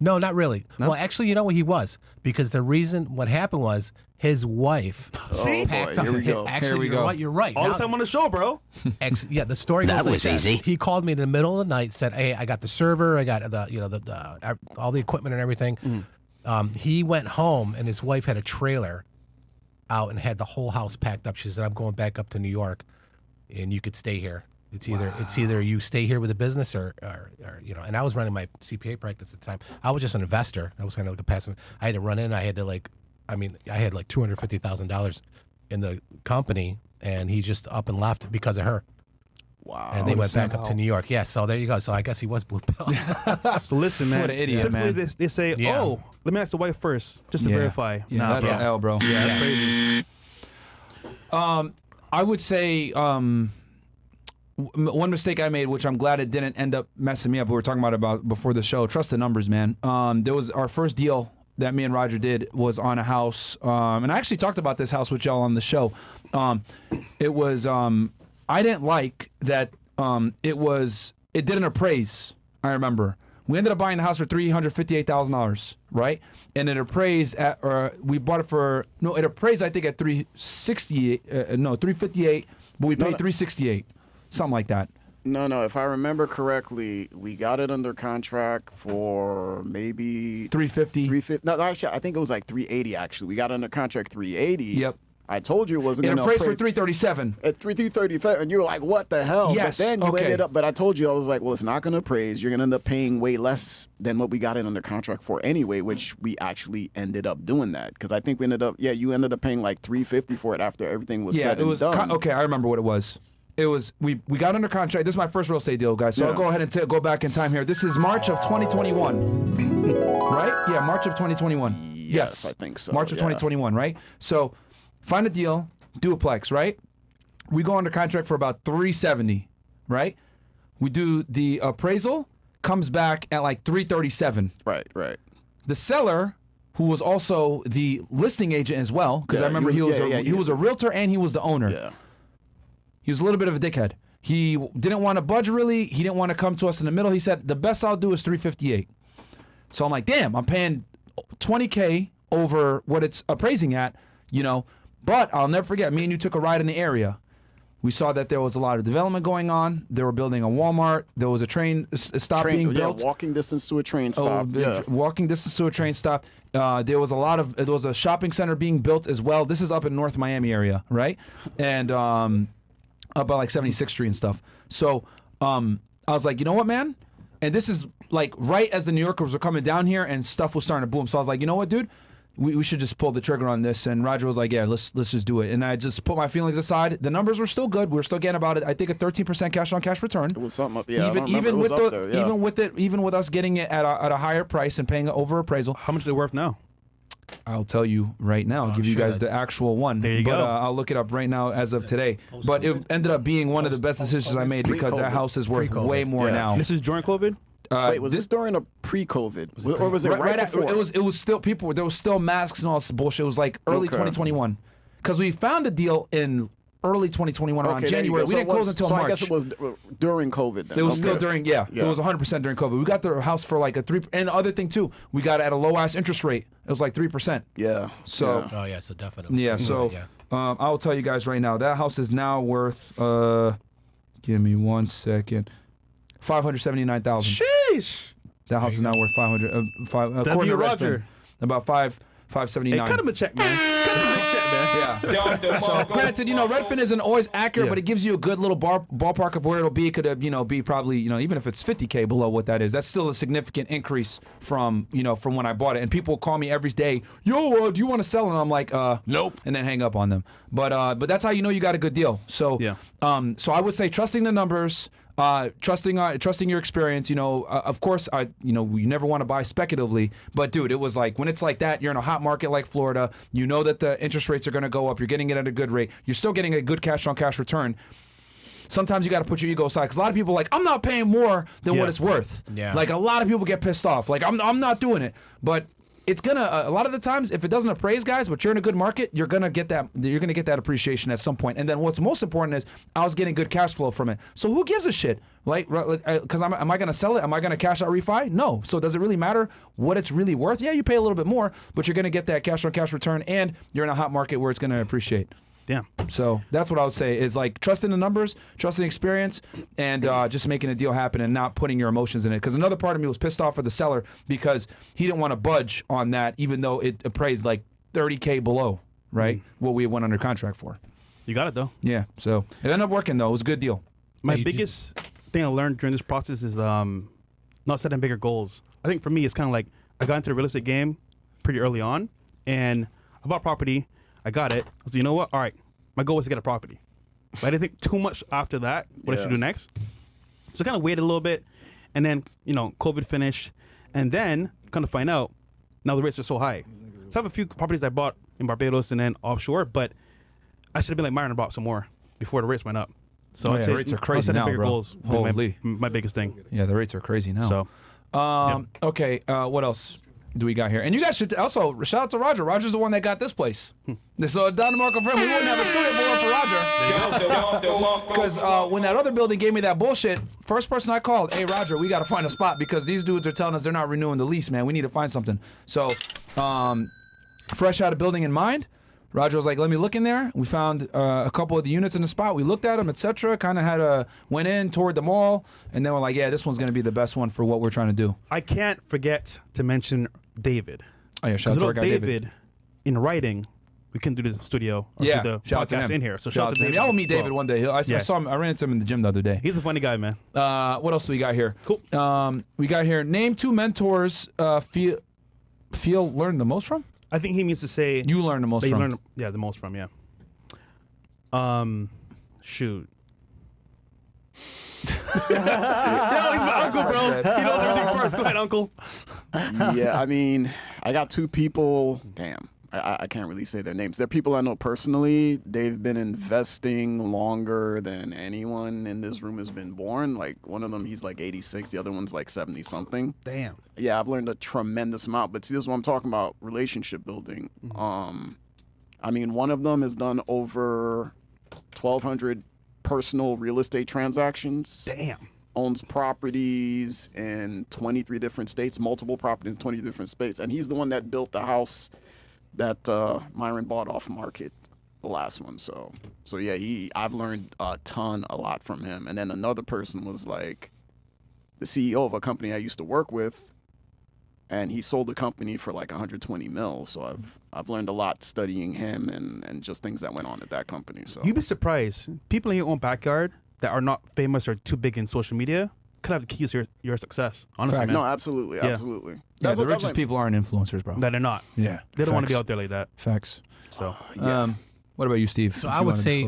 [SPEAKER 4] No, not really.
[SPEAKER 2] No?
[SPEAKER 4] Well, actually, you know what he was, because what happened was his wife.
[SPEAKER 2] See?
[SPEAKER 3] Boy, here we go.
[SPEAKER 4] Actually,
[SPEAKER 1] Here we
[SPEAKER 4] you're
[SPEAKER 1] go.
[SPEAKER 4] right. You're right.
[SPEAKER 2] All
[SPEAKER 4] Now-
[SPEAKER 2] the time on the show, bro.
[SPEAKER 4] Yeah, the story goes
[SPEAKER 5] That
[SPEAKER 4] like
[SPEAKER 5] was
[SPEAKER 4] this.
[SPEAKER 5] easy.
[SPEAKER 4] He called me in the middle of the night, said, "Hey, I got the server, I got the all the equipment and everything." He went home, and his wife had a trailer out and had the whole house packed up. She said, "I'm going back up to New York, and you could stay here. It's either you stay here with the business or And I was running my CPA practice at the time. I was just an investor. I was kind of like a passive. I had to run in. I had like $250,000 in the company, and he just up and left because of her.
[SPEAKER 3] Wow.
[SPEAKER 4] And they went back up to New York. Yeah, so there you go. So I guess he was blue pill.
[SPEAKER 2] So listen, man.
[SPEAKER 1] What an idiot,
[SPEAKER 2] Typically,
[SPEAKER 1] man.
[SPEAKER 2] they say,
[SPEAKER 4] Yeah.
[SPEAKER 2] "Oh, let me ask the wife first, just to
[SPEAKER 1] Yeah.
[SPEAKER 2] verify."
[SPEAKER 1] Yeah,
[SPEAKER 2] Nah,
[SPEAKER 1] that's
[SPEAKER 2] bro.
[SPEAKER 1] an L, bro.
[SPEAKER 2] Yeah, that's crazy.
[SPEAKER 1] I would say one mistake I made, which I'm glad it didn't end up messing me up. We were talking about before the show. Trust the numbers, man. There was our first deal that me and Roger did was on a house, and I actually talked about this house with y'all on the show. It was I didn't like that. It didn't appraise. I remember we ended up buying the house for $358,000, right? And it appraised at, or we bought it for it appraised I think at 358, but we paid 368, something like that.
[SPEAKER 3] No. If I remember correctly, we got it under contract for maybe
[SPEAKER 1] 350.
[SPEAKER 3] 350. No, actually, I think it was like 380. Actually, we got under contract 380.
[SPEAKER 1] Yep.
[SPEAKER 3] I told you it wasn't
[SPEAKER 1] It
[SPEAKER 3] going to
[SPEAKER 1] appraised for 337.
[SPEAKER 3] at 335, and you were like, "What the hell?"
[SPEAKER 1] Yes,
[SPEAKER 3] But then you
[SPEAKER 1] okay.
[SPEAKER 3] ended up. But I told you, I was like, "Well, it's not going to appraise. You're going to end up paying way less than what we got it under contract for anyway." Which we actually ended up doing that, because I think we ended up. Yeah, you ended up paying like 350 for it after everything was said
[SPEAKER 1] it was
[SPEAKER 3] and done.
[SPEAKER 1] okay. I remember what it was. It was we got under contract. This is my first real estate deal, guys. So I'll
[SPEAKER 3] Yeah.
[SPEAKER 1] go ahead and go back in time here. This is March of 2021, right? Yeah, March of 2021.
[SPEAKER 3] Yes, I think so,
[SPEAKER 1] March of
[SPEAKER 3] yeah.
[SPEAKER 1] 2021, right? So find a deal, Duplex, right? We go under contract for about 370, right? We do the appraisal, comes back at like 337.
[SPEAKER 3] Right.
[SPEAKER 1] The seller, who was also the listing agent as well, because
[SPEAKER 3] Yeah,
[SPEAKER 1] I remember he was a realtor and he was the owner.
[SPEAKER 3] Yeah.
[SPEAKER 1] He was a little bit of a dickhead. He didn't want to budge really. He didn't want to come to us in the middle. He said, the best I'll do is 358. So I'm like, damn, I'm paying $20K over what it's appraising at, But I'll never forget, me and you took a ride in the area. We saw that there was a lot of development going on. They were building a Walmart. There was a train stop being built.
[SPEAKER 3] Walking distance to a train stop.
[SPEAKER 1] Walking distance to a train stop. There was a shopping center being built as well. This is up in North Miami area, right? And up by like 76th Street and stuff. So I was like, you know what, man? And this is like right as the New Yorkers were coming down here and stuff was starting to boom. So I was like, you know what, dude? We should just pull the trigger on this. And Roger was like, yeah, let's just do it. And I just put my feelings aside. The numbers were still good. We were still getting about it. I think a 13% cash on cash return.
[SPEAKER 3] It was something up. Yeah,
[SPEAKER 1] Even with us getting it at a higher price and paying over appraisal.
[SPEAKER 2] How much is it worth now?
[SPEAKER 1] I'll tell you right now. I'll give you guys the actual one.
[SPEAKER 2] There you
[SPEAKER 1] but,
[SPEAKER 2] go.
[SPEAKER 1] I'll look it up right now as of today. But it ended up being one of the best decisions I made because that house is worth way more now.
[SPEAKER 2] This is during COVID?
[SPEAKER 3] Wait, was this during a pre-COVID, or was it right before?
[SPEAKER 1] It was still people. There was still masks and all this bullshit. It was like early 2021, because we found a deal in early 2021 around January. We didn't close until March.
[SPEAKER 3] I guess it was during COVID then.
[SPEAKER 1] It was still during, it was 100% during COVID. We got the house for like a 3%, and the other thing too, we got it at a low ass interest rate. It was like 3%.
[SPEAKER 3] Yeah.
[SPEAKER 1] So.
[SPEAKER 4] Oh yeah, so definitely.
[SPEAKER 1] Yeah. So, I will tell you guys right now, that house is now worth. Give me 1 second. $579,000.
[SPEAKER 2] Sheesh.
[SPEAKER 1] That house is now worth 500. According to
[SPEAKER 2] Roger.
[SPEAKER 1] Redfin, about 579.
[SPEAKER 2] Hey, cut him a check, man. Cut him a check, man.
[SPEAKER 1] Yeah. So granted, Redfin isn't always accurate, but it gives you a good little ballpark of where it'll be. It could be probably, even if it's 50K below what that is, that's still a significant increase from when I bought it. And people call me every day, yo, do you want to sell? And I'm like,
[SPEAKER 3] nope.
[SPEAKER 1] And then hang up on them. But that's how you know you got a good deal. So so I would say trusting the numbers. Trusting your experience, of course, we never want to buy speculatively, but dude, it was like when it's like that, you're in a hot market like Florida, you know that the interest rates are going to go up, you're getting it at a good rate, you're still getting a good cash on cash return. Sometimes you got to put your ego aside, because a lot of people are like, I'm not paying more than what it's worth. Yeah. Like a lot of people get pissed off, like I'm not doing it, but it's gonna a lot of the times, if it doesn't appraise, guys, but you're in a good market, you're gonna get that appreciation at some point. And then what's most important is I was getting good cash flow from it. So who gives a shit? Like, because am I gonna sell it? Am I gonna cash out refi? No. So does it really matter what it's really worth? Yeah, you pay a little bit more, but you're gonna get that cash on cash return, and you're in a hot market where it's gonna appreciate.
[SPEAKER 2] Damn.
[SPEAKER 1] So that's what I would say is like trusting the numbers, trusting the experience, and just making a deal happen and not putting your emotions in it. Because another part of me was pissed off for the seller because he didn't want to budge on that, even though it appraised like 30K below, right? What we went under contract for.
[SPEAKER 2] You got it though.
[SPEAKER 1] Yeah. So it ended up working though. It was a good deal.
[SPEAKER 2] My biggest thing I learned during this process is not setting bigger goals. I think for me, it's kind of like I got into the real estate game pretty early on, and I bought property. I got it. So you know what? All right, my goal was to get a property. But I didn't think too much after that what I should do next. So I kind of waited a little bit, and then COVID finished, and then kind of find out now the rates are so high. So I have a few properties I bought in Barbados and then offshore, but I should have been like Myron and bought some more before the rates went up. So I'd say
[SPEAKER 1] rates are crazy now,
[SPEAKER 2] bigger
[SPEAKER 1] bro.
[SPEAKER 2] goals.
[SPEAKER 1] Holy.
[SPEAKER 2] My biggest thing.
[SPEAKER 1] Yeah, the rates are crazy now.
[SPEAKER 2] So,
[SPEAKER 1] okay, what else do we got here? And you guys should also shout out to Roger. Roger's the one that got this place. So down the Marco Friend, we wouldn't have a studio for Roger. Because when that other building gave me that bullshit, first person I called, hey Roger, we got to find a spot because these dudes are telling us they're not renewing the lease, man. We need to find something. So, fresh had a building in mind. Roger was like, let me look in there. We found a couple of the units in the spot. We looked at them, etc. Kind of went in, toured them all, and then we're like, yeah, this one's going to be the best one for what we're trying to do.
[SPEAKER 2] I can't forget to mention David.
[SPEAKER 1] Oh yeah, shout out to our guy David.
[SPEAKER 2] In writing, we couldn't do the studio or
[SPEAKER 1] do
[SPEAKER 2] the
[SPEAKER 1] shout
[SPEAKER 2] podcast in here. So shout out to David.
[SPEAKER 1] Y'all will meet David one day. I saw him. I ran into him in the gym the other day.
[SPEAKER 2] He's a funny guy, man.
[SPEAKER 1] What else do we got here?
[SPEAKER 2] Cool.
[SPEAKER 1] We got here. Name 2 mentors learn the most from.
[SPEAKER 2] I think he means to say
[SPEAKER 1] you learn the most from.
[SPEAKER 2] The most from. Yeah. Shoot. No, he's my uncle, bro. He knows everything first. Go ahead, uncle.
[SPEAKER 3] Yeah, I mean, I got 2 people. Damn, I can't really say their names. They're people I know personally. They've been investing longer than anyone in this room has been born. Like one of them, he's like 86. The other one's like 70 something.
[SPEAKER 2] Damn.
[SPEAKER 3] Yeah, I've learned a tremendous amount. But see, this is what I'm talking about: relationship building. I mean, one of them has done over 1,200 personal real estate transactions.
[SPEAKER 2] Damn.
[SPEAKER 3] Owns properties in 23 different states, multiple properties in 20 different states. And he's the one that built the house that Myron bought off market, the last one. So yeah, I've learned a lot from him. And then another person was like the CEO of a company I used to work with, and he sold the company for like 120 mil. So I've learned a lot studying him and just things that went on at that company. So
[SPEAKER 2] you'd be surprised. People in your own backyard that are not famous or too big in social media could have the keys to your success. Honestly, man.
[SPEAKER 3] No, absolutely.
[SPEAKER 1] Yeah, the richest people aren't influencers, bro.
[SPEAKER 2] That they're not.
[SPEAKER 1] Yeah,
[SPEAKER 2] they don't want to be out there like that.
[SPEAKER 1] Facts.
[SPEAKER 2] So,
[SPEAKER 1] what about you, Steve?
[SPEAKER 4] So I would say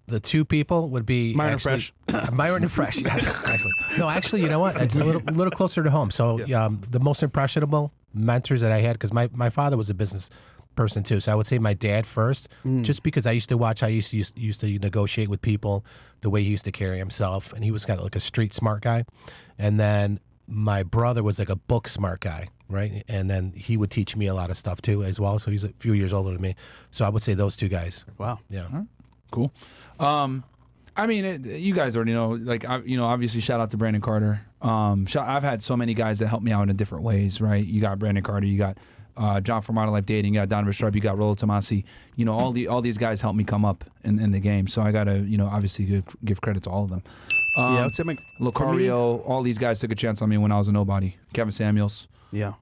[SPEAKER 4] the 2 people would be
[SPEAKER 2] Myron and Fresh.
[SPEAKER 4] Myron and Fresh, yes, actually. No, actually, you know what? It's a little closer to home. So the most impressionable mentors that I had, because my father was a business person too. So I would say my dad first, just because I used to watch how he used to negotiate with people, the way he used to carry himself, and he was kind of like a street smart guy. And then my brother was like a book smart guy, right? And then he would teach me a lot of stuff too as well. So he's a few years older than me. So I would say those two guys.
[SPEAKER 2] Wow.
[SPEAKER 4] Yeah.
[SPEAKER 1] Cool. I mean, you guys already know, like, obviously shout out to Brandon Carter. I've had so many guys that help me out in different ways, right? You got Brandon Carter, you got John from Modern Life Dating, you got Donovan Sharp, you got Rolo Tomasi. All these guys helped me come up in the game. So I got to, obviously give credit to all of them.
[SPEAKER 2] Yeah, I would say
[SPEAKER 1] Lucario, all these guys took a chance on me when I was a nobody. Kevin Samuels.
[SPEAKER 2] Yeah.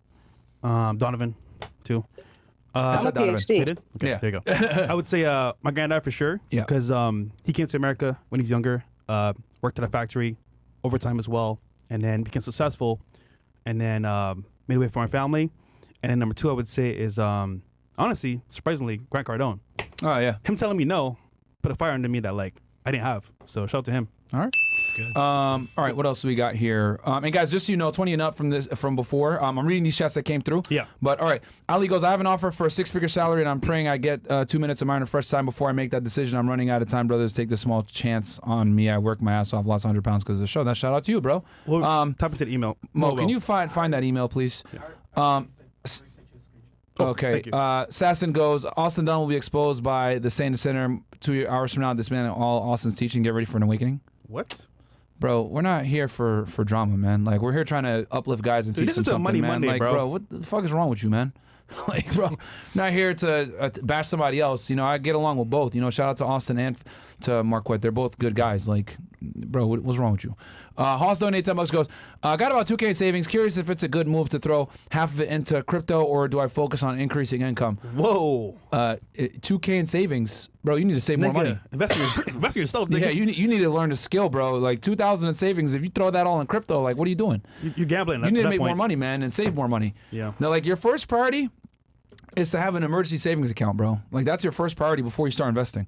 [SPEAKER 2] Donovan, too.
[SPEAKER 1] I said Donovan.
[SPEAKER 2] You did? Okay,
[SPEAKER 1] Yeah.
[SPEAKER 2] there you go. I would say my granddad for sure.
[SPEAKER 1] Yeah.
[SPEAKER 2] Because he came to America when he's younger, worked at a factory, overtime as well, and then became successful, and then made a way for my family. And then number 2, I would say is, honestly, surprisingly, Grant Cardone.
[SPEAKER 1] Oh, yeah.
[SPEAKER 2] Him telling me no put a fire under me that, like, I didn't have. So shout out to him.
[SPEAKER 1] All right.
[SPEAKER 4] Good.
[SPEAKER 1] All right, what else do we got here? And guys, just so you know, 20 and up from before. I'm reading these chats that came through.
[SPEAKER 2] Yeah.
[SPEAKER 1] But all right, Ali goes, I have an offer for a 6-figure salary, and I'm praying I get 2 minutes of Myron fresh time before I make that decision. I'm running out of time, brothers. Take this small chance on me. I work my ass off, lost 100 pounds because of the show. That shout out to you, bro.
[SPEAKER 2] Well, tap into the email.
[SPEAKER 1] Mo, can you find that email, please? Okay.
[SPEAKER 2] thank you.
[SPEAKER 1] Sasson goes, Austin Dunn will be exposed by the Santa Center 2 hours from now. This man, all Austin's teaching, get ready for an awakening.
[SPEAKER 2] What?
[SPEAKER 1] Bro, we're not here for drama, man. Like, we're here trying to uplift guys and
[SPEAKER 2] Dude,
[SPEAKER 1] teach
[SPEAKER 2] this
[SPEAKER 1] them
[SPEAKER 2] is a
[SPEAKER 1] something,
[SPEAKER 2] Money
[SPEAKER 1] man.
[SPEAKER 2] Monday,
[SPEAKER 1] Like,
[SPEAKER 2] bro.
[SPEAKER 1] what the fuck is wrong with you, man? Like, bro, not here to bash somebody else. I get along with both. Shout out to Austin and to Marquette. They're both good guys. Like, bro, what's wrong with you? Hoss donate $10 goes, got about $2K in savings. Curious if it's a good move to throw half of it into crypto or do I focus on increasing income?
[SPEAKER 2] Whoa.
[SPEAKER 1] $2K in savings, bro. You need to save more money.
[SPEAKER 2] Invest in yourself, nigga.
[SPEAKER 1] Yeah, you need to learn a skill, bro. Like $2,000 in savings. If you throw that all in crypto, like, what are you doing?
[SPEAKER 2] You're gambling.
[SPEAKER 1] You need to make more money, man, and save more money.
[SPEAKER 2] Yeah.
[SPEAKER 1] Now, like, your first priority is to have an emergency savings account, bro. Like, that's your first priority before you start investing.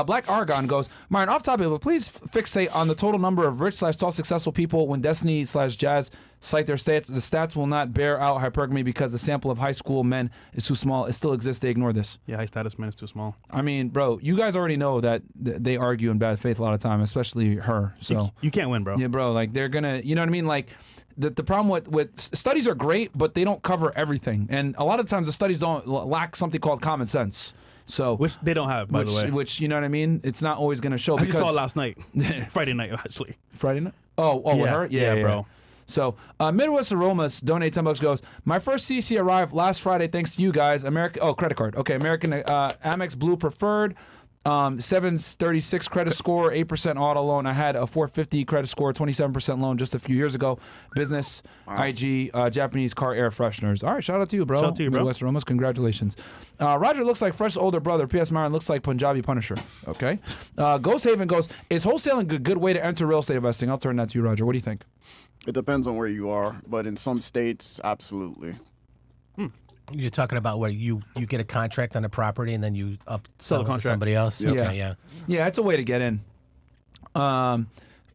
[SPEAKER 1] Black Argon goes, Myron, off topic, but please fixate on the total number of rich/tall successful people when Destiny/Jazz cite their stats. The stats will not bear out hypergamy because the sample of high school men is too small. It still exists. They ignore this.
[SPEAKER 2] Yeah, high status man is too small.
[SPEAKER 1] I mean, bro, you guys already know that they argue in bad faith a lot of time, especially her. So
[SPEAKER 2] You can't win, bro.
[SPEAKER 1] yeah, bro, like, they're gonna, you know what I mean? Like, the problem with studies are great, but they don't cover everything. And a lot of times the studies don't lack something called common sense. So
[SPEAKER 2] Which they don't have, by the way.
[SPEAKER 1] which, you know what I mean? It's not always going to show.
[SPEAKER 2] I just saw it last night. Friday night, actually.
[SPEAKER 1] Friday night? Oh, with
[SPEAKER 2] Yeah,
[SPEAKER 1] her?
[SPEAKER 2] yeah, bro.
[SPEAKER 1] So, Midwest Aromas, donate $10 goes, my first CC arrived last Friday thanks to you guys. Credit card. Okay, American Amex Blue Preferred. 736 credit score, 8% auto loan. I had a 450 credit score, 27% loan just a few years ago. Business, IG, Japanese car air fresheners. All right, shout out to you, bro.
[SPEAKER 2] Shout out to you, bro.
[SPEAKER 1] Midwest Aromas, congratulations. Roger looks like Fresh's older brother. P.S. Myron looks like Punjabi Punisher. Okay. Ghost Haven goes, is wholesaling a good way to enter real estate investing? I'll turn that to you, Roger. What do you think?
[SPEAKER 3] It depends on where you are, but in some states, absolutely.
[SPEAKER 4] You're talking about where you get a contract on a property and then you
[SPEAKER 2] Sell
[SPEAKER 4] sell
[SPEAKER 2] the
[SPEAKER 4] it to
[SPEAKER 2] contract.
[SPEAKER 4] somebody else?
[SPEAKER 3] Yep.
[SPEAKER 4] Okay, yeah.
[SPEAKER 1] Yeah, it's a way to get in.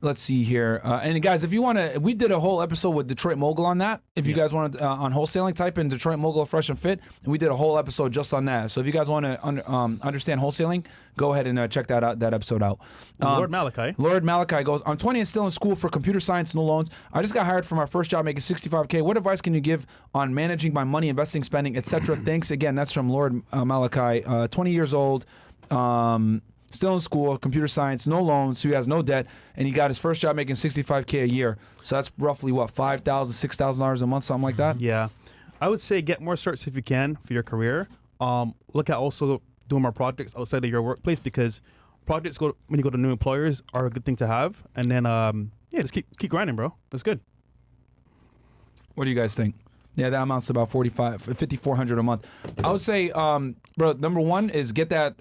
[SPEAKER 1] Let's see here. And guys, if you want to, we did a whole episode with Detroit Mogul on that. If you guys want to, on wholesaling, type in Detroit Mogul Fresh and Fit. And we did a whole episode just on that. So if you guys want to understand wholesaling, go ahead and check that episode out.
[SPEAKER 2] Lord Malachi.
[SPEAKER 1] Lord Malachi goes, I'm 20 and still in school for computer science, no loans. I just got hired for my first job making $65K. What advice can you give on managing my money, investing, spending, etc.? Thanks again. That's from Lord Malachi, 20 years old. Still in school, computer science, no loans, so he has no debt, and he got his first job making $65K a year. So that's roughly what, $5,000, $6,000 a month, something like that.
[SPEAKER 2] Yeah. I would say get more certs if you can for your career. Look at also doing more projects outside of your workplace because projects when you go to new employers are a good thing to have. And then just keep grinding, bro. That's good.
[SPEAKER 1] What do you guys think? Yeah, that amounts to about $5,400 a month. I would say, bro, number one is get that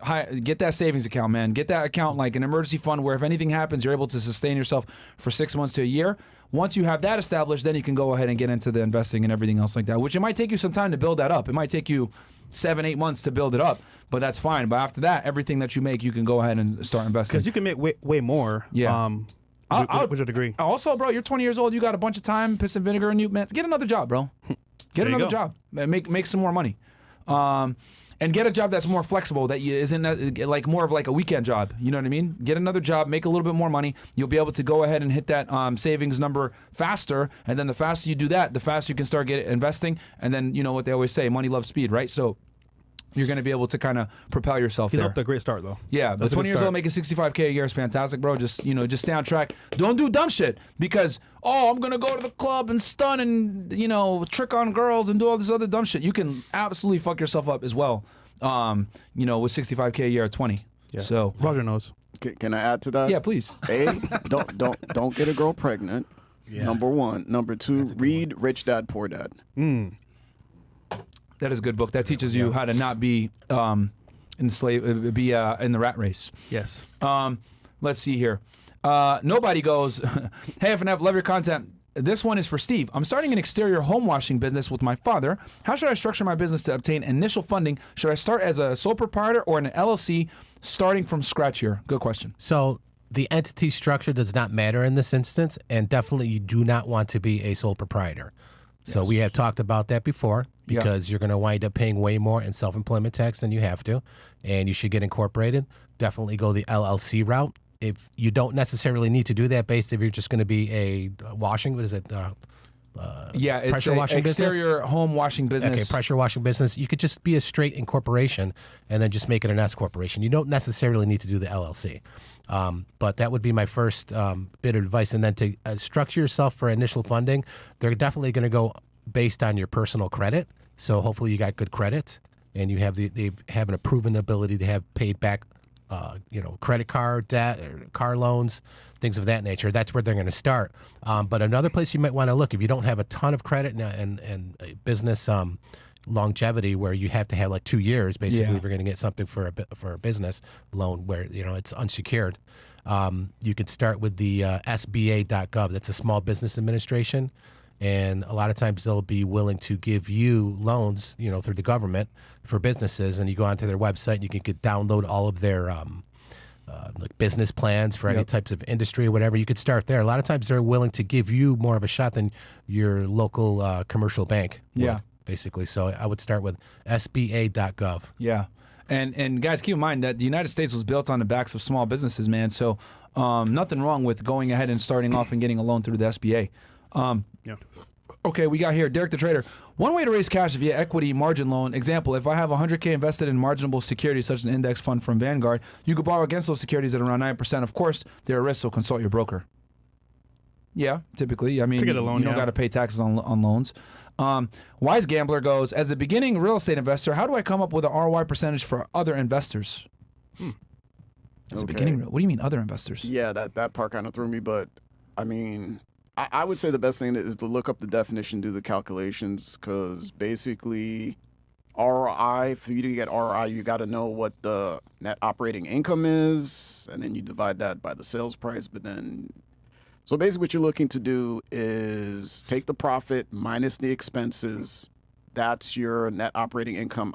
[SPEAKER 1] savings account, man. Get that account like an emergency fund where if anything happens, you're able to sustain yourself for 6 months to a year. Once you have that established, then you can go ahead and get into the investing and everything else like that, which it might take you some time to build that up. It might take you 7-8 months to build it up, but that's fine. But after that, everything that you make, you can go ahead and start investing.
[SPEAKER 2] Because you can make way more.
[SPEAKER 1] Yeah.
[SPEAKER 2] With your degree.
[SPEAKER 1] Also, bro, you're 20 years old. You got a bunch of time, piss and vinegar in you, man. Get another job, bro. Get
[SPEAKER 2] There you
[SPEAKER 1] another
[SPEAKER 2] go.
[SPEAKER 1] job. Make some more money. and get a job that's more flexible, that isn't like more of like a weekend job. You know what I mean? Get another job, make a little bit more money. You'll be able to go ahead and hit that savings number faster. And then the faster you do that, the faster you can start investing. And then, you know what they always say, money loves speed, right? So you're going to be able to kind of propel yourself
[SPEAKER 2] He's
[SPEAKER 1] there.
[SPEAKER 2] up to a great start, though.
[SPEAKER 1] Yeah, but
[SPEAKER 2] That's a
[SPEAKER 1] 20
[SPEAKER 2] good
[SPEAKER 1] years
[SPEAKER 2] start.
[SPEAKER 1] old making $65K a year is fantastic, bro. Just stay on track. Don't do dumb shit because, I'm going to go to the club and stun and, trick on girls and do all this other dumb shit. You can absolutely fuck yourself up as well, with $65K a year at 20.
[SPEAKER 2] Yeah.
[SPEAKER 1] So,
[SPEAKER 2] Roger knows.
[SPEAKER 3] Can I add to that?
[SPEAKER 1] yeah, please.
[SPEAKER 3] A, don't get a girl pregnant.
[SPEAKER 4] Yeah.
[SPEAKER 3] Number one. Number two, read Rich Dad Poor Dad.
[SPEAKER 1] That is a good book. That teaches you how to not be enslaved, be in the rat race.
[SPEAKER 2] Yes.
[SPEAKER 1] Let's see here. Nobody goes, hey, FNF, love your content. This one is for Steve. I'm starting an exterior home washing business with my father. How should I structure my business to obtain initial funding? Should I start as a sole proprietor or an LLC starting from scratch here? Good question.
[SPEAKER 4] So the entity structure does not matter in this instance, and definitely you do not want to be a sole proprietor. So we have talked about that before because you're going to wind up paying way more in self-employment tax than you have to, and you should get incorporated. Definitely go the LLC route. If you don't necessarily need to do that, based if you're just going to be a washing, what is it?
[SPEAKER 1] It's
[SPEAKER 4] pressure
[SPEAKER 1] an
[SPEAKER 4] washing business?
[SPEAKER 1] exterior home washing business.
[SPEAKER 4] Okay, pressure washing business. You could just be a straight incorporation and then just make it an S corporation. You don't necessarily need to do the LLC. But that would be my first bit of advice. And then to structure yourself for initial funding, they're definitely going to go based on your personal credit. So hopefully you got good credit and you have they have a proven ability to have paid back, credit card debt or car loans, things of that nature. That's where they're going to start. But another place you might want to look, if you don't have a ton of credit and a business longevity where you have to have like 2 years basically if you're going to get something for a business loan where it's unsecured, you could start with the SBA.gov. That's a Small Business Administration, and a lot of times they'll be willing to give you loans through the government for businesses, and you go onto their website and you can download all of their like business plans for any types of industry or whatever. You could start there. A lot of times they're willing to give you more of a shot than your local commercial bank would, basically. So I would start with SBA.gov.
[SPEAKER 1] Yeah. And guys, keep in mind that the United States was built on the backs of small businesses, man. So nothing wrong with going ahead and starting off and getting a loan through the SBA. Okay, we got here Derek the Trader. One way to raise cash via equity margin loan. Example, if I have $100K invested in marginable securities such as an index fund from Vanguard, you could borrow against those securities at around 9%. Of course, they're a risk, so consult your broker. Yeah, typically. I mean,
[SPEAKER 2] Get a loan,
[SPEAKER 1] you don't got to pay taxes on loans. Wise Gambler goes, as a beginning real estate investor, how do I come up with an ROI percentage for other investors? As a beginning, what do you mean other investors?
[SPEAKER 3] Yeah, that part kind of threw me, but I mean, I would say the best thing is to look up the definition, do the calculations, because basically ROI, for you to get ROI, you got to know what the net operating income is, and then you divide that by the sales price. But then, so basically what you're looking to do is take the profit minus the expenses. That's your net operating income.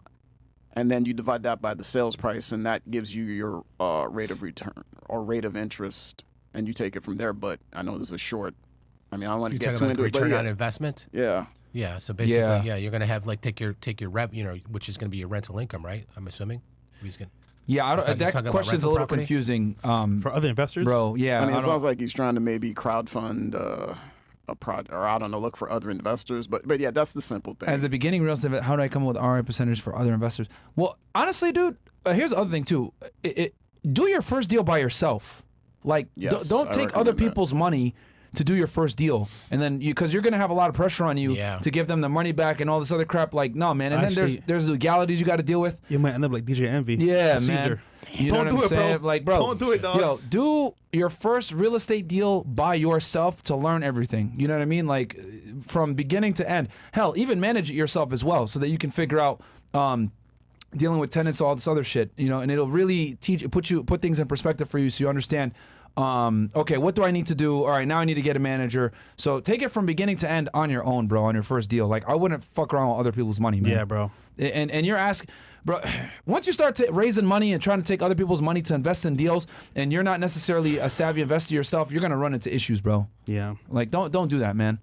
[SPEAKER 3] And then you divide that by the sales price, and that gives you your rate of return or rate of interest, and you take it from there. But I know this is short. I mean, I don't want to get too into it.
[SPEAKER 4] Return on investment.
[SPEAKER 3] Yeah.
[SPEAKER 4] Yeah. So basically, you're going to have like take your rev, which is going to be your rental income, right? I'm assuming.
[SPEAKER 1] Yeah, that question's a little confusing.
[SPEAKER 2] For other investors,
[SPEAKER 1] bro. Yeah,
[SPEAKER 3] I mean, it sounds like he's trying to maybe crowdfund a project, or I don't know, look for other investors. But yeah, that's the simple thing.
[SPEAKER 1] As a beginning real estate, how do I come up with ROI percentage for other investors? Well, honestly, dude, here's the other thing too. Do your first deal by yourself. Like,
[SPEAKER 3] Yes,
[SPEAKER 1] don't
[SPEAKER 3] I
[SPEAKER 1] take other
[SPEAKER 3] recommend that.
[SPEAKER 1] people's money to do your first deal, and then because you're gonna have a lot of pressure on you to give them the money back and all this other crap. Like, no, man. And
[SPEAKER 2] Actually,
[SPEAKER 1] then there's legalities you got to deal with.
[SPEAKER 2] you might end up like DJ Envy.
[SPEAKER 1] Yeah,
[SPEAKER 2] Caesar.
[SPEAKER 1] man. You
[SPEAKER 2] Don't
[SPEAKER 1] know
[SPEAKER 2] do
[SPEAKER 1] what I'm
[SPEAKER 2] it,
[SPEAKER 1] saying?
[SPEAKER 2] bro.
[SPEAKER 1] Like, bro,
[SPEAKER 2] Don't do it, dog.
[SPEAKER 1] Yo, do your first real estate deal by yourself to learn everything. You know what I mean? Like, from beginning to end. Hell, even manage it yourself as well, so that you can figure out dealing with tenants, all this other shit. And it'll really put things in perspective for you, so you understand. Okay, what do I need to do? All right, now I need to get a manager. So take it from beginning to end on your own, bro, on your first deal. Like, I wouldn't fuck around with other people's money, man.
[SPEAKER 2] Yeah, bro.
[SPEAKER 1] And you're asking, bro, once you start raising money and trying to take other people's money to invest in deals, and you're not necessarily a savvy investor yourself, you're gonna run into issues, bro.
[SPEAKER 2] Yeah.
[SPEAKER 1] Like, don't do that, man.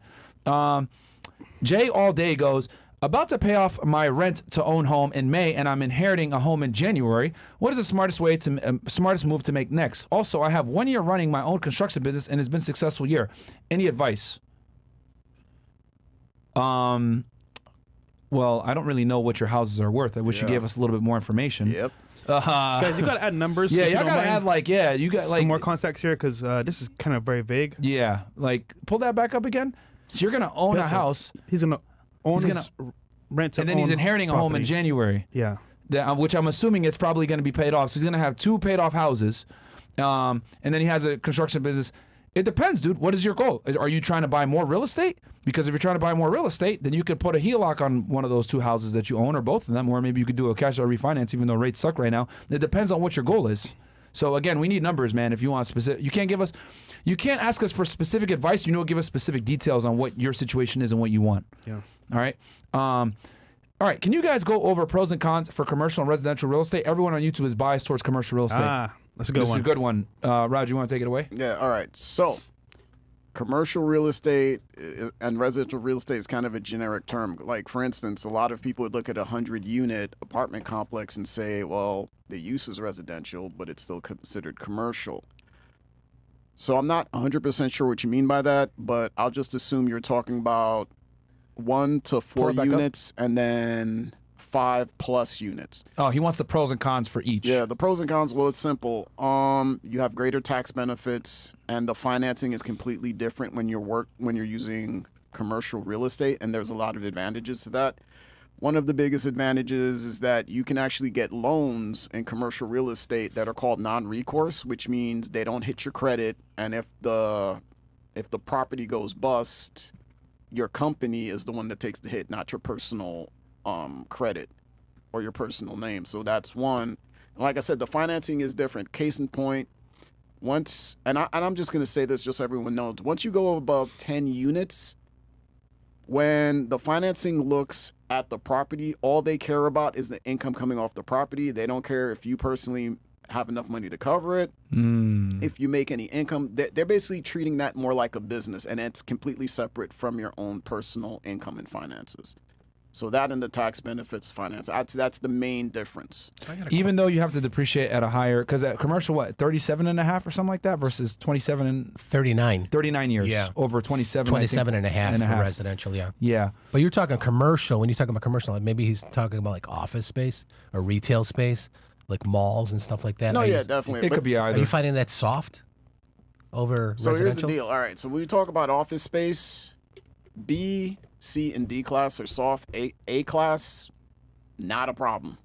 [SPEAKER 1] Jay all day goes, About to pay off my rent-to-own home in May, and I'm inheriting a home in January. What is the smartest move to make next? Also, I have 1 year running my own construction business, and it's been a successful year. Any advice? Well, I don't really know what your houses are worth. I wish you gave us a little bit more information.
[SPEAKER 3] Yep.
[SPEAKER 2] Guys, you gotta add numbers.
[SPEAKER 1] Yeah,
[SPEAKER 2] if you
[SPEAKER 1] y'all
[SPEAKER 2] don't
[SPEAKER 1] gotta
[SPEAKER 2] mind.
[SPEAKER 1] add you got
[SPEAKER 2] Some more context here because this is kind of very vague.
[SPEAKER 1] Yeah, pull that back up again. So you're gonna own a house,
[SPEAKER 2] He's gonna own
[SPEAKER 1] He's
[SPEAKER 2] his rent to
[SPEAKER 1] and then he's
[SPEAKER 2] own
[SPEAKER 1] inheriting a home in
[SPEAKER 2] property.
[SPEAKER 1] January.
[SPEAKER 2] Yeah.
[SPEAKER 1] Which I'm assuming it's probably going to be paid off. So he's going to have 2 paid off houses, and then he has a construction business. It depends, dude. What is your goal? Are you trying to buy more real estate? Because if you're trying to buy more real estate, then you could put a HELOC on one of those 2 houses that you own, or both of them, or maybe you could do a cash out refinance, even though rates suck right now. It depends on what your goal is. So again, we need numbers, man. If you want specific, you can't ask us for specific advice. Give us specific details on what your situation is and what you want.
[SPEAKER 2] Yeah.
[SPEAKER 1] All right. All right, can you guys go over pros and cons for commercial and residential real estate? Everyone on YouTube is biased towards commercial real estate.
[SPEAKER 2] That's a good
[SPEAKER 1] This
[SPEAKER 2] one.
[SPEAKER 1] is a good one. Roger, you want to take it away?
[SPEAKER 3] Yeah, all right. So, commercial real estate and residential real estate is kind of a generic term. Like, for instance, a lot of people would look at a 100-unit apartment complex and say, well, the use is residential, but it's still considered commercial. So I'm not 100% sure what you mean by that, but I'll just assume you're talking about 1 to 4 units and then 5+ units.
[SPEAKER 1] Oh, he wants the pros and cons for each.
[SPEAKER 3] Yeah, the pros and cons, well, it's simple. You have greater tax benefits, and the financing is completely different when you're using commercial real estate, and there's a lot of advantages to that. One of the biggest advantages is that you can actually get loans in commercial real estate that are called non-recourse, which means they don't hit your credit, and if the property goes bust, your company is the one that takes the hit, not your personal credit or your personal name. So that's one. And like I said, the financing is different. Case in point, I'm just going to say this just so everyone knows, once you go above 10 units, when the financing looks at the property, all they care about is the income coming off the property. They don't care if you personally have enough money to cover it. If you make any income, they're basically treating that more like a business, and it's completely separate from your own personal income and finances. So that and the tax benefits finance, that's the main difference.
[SPEAKER 1] Even though you have to depreciate at a higher, because at commercial, 37 and a half or something like that versus 27 and
[SPEAKER 4] 39
[SPEAKER 1] years.
[SPEAKER 4] Yeah.
[SPEAKER 1] Over 27.
[SPEAKER 4] 27
[SPEAKER 1] I
[SPEAKER 4] and a
[SPEAKER 1] think,
[SPEAKER 4] half for residential, yeah.
[SPEAKER 1] Yeah.
[SPEAKER 4] But you're talking commercial. When you're talking about commercial, like maybe he's talking about like office space or retail space, like malls and stuff like that.
[SPEAKER 3] No,
[SPEAKER 4] Are
[SPEAKER 3] yeah,
[SPEAKER 4] you,
[SPEAKER 3] definitely.
[SPEAKER 1] It could be
[SPEAKER 4] Are
[SPEAKER 1] either.
[SPEAKER 4] you finding that soft over
[SPEAKER 3] So
[SPEAKER 4] residential?
[SPEAKER 3] here's the deal. All right, so when we talk about office space, B, C, and D class are soft. A class, not a problem.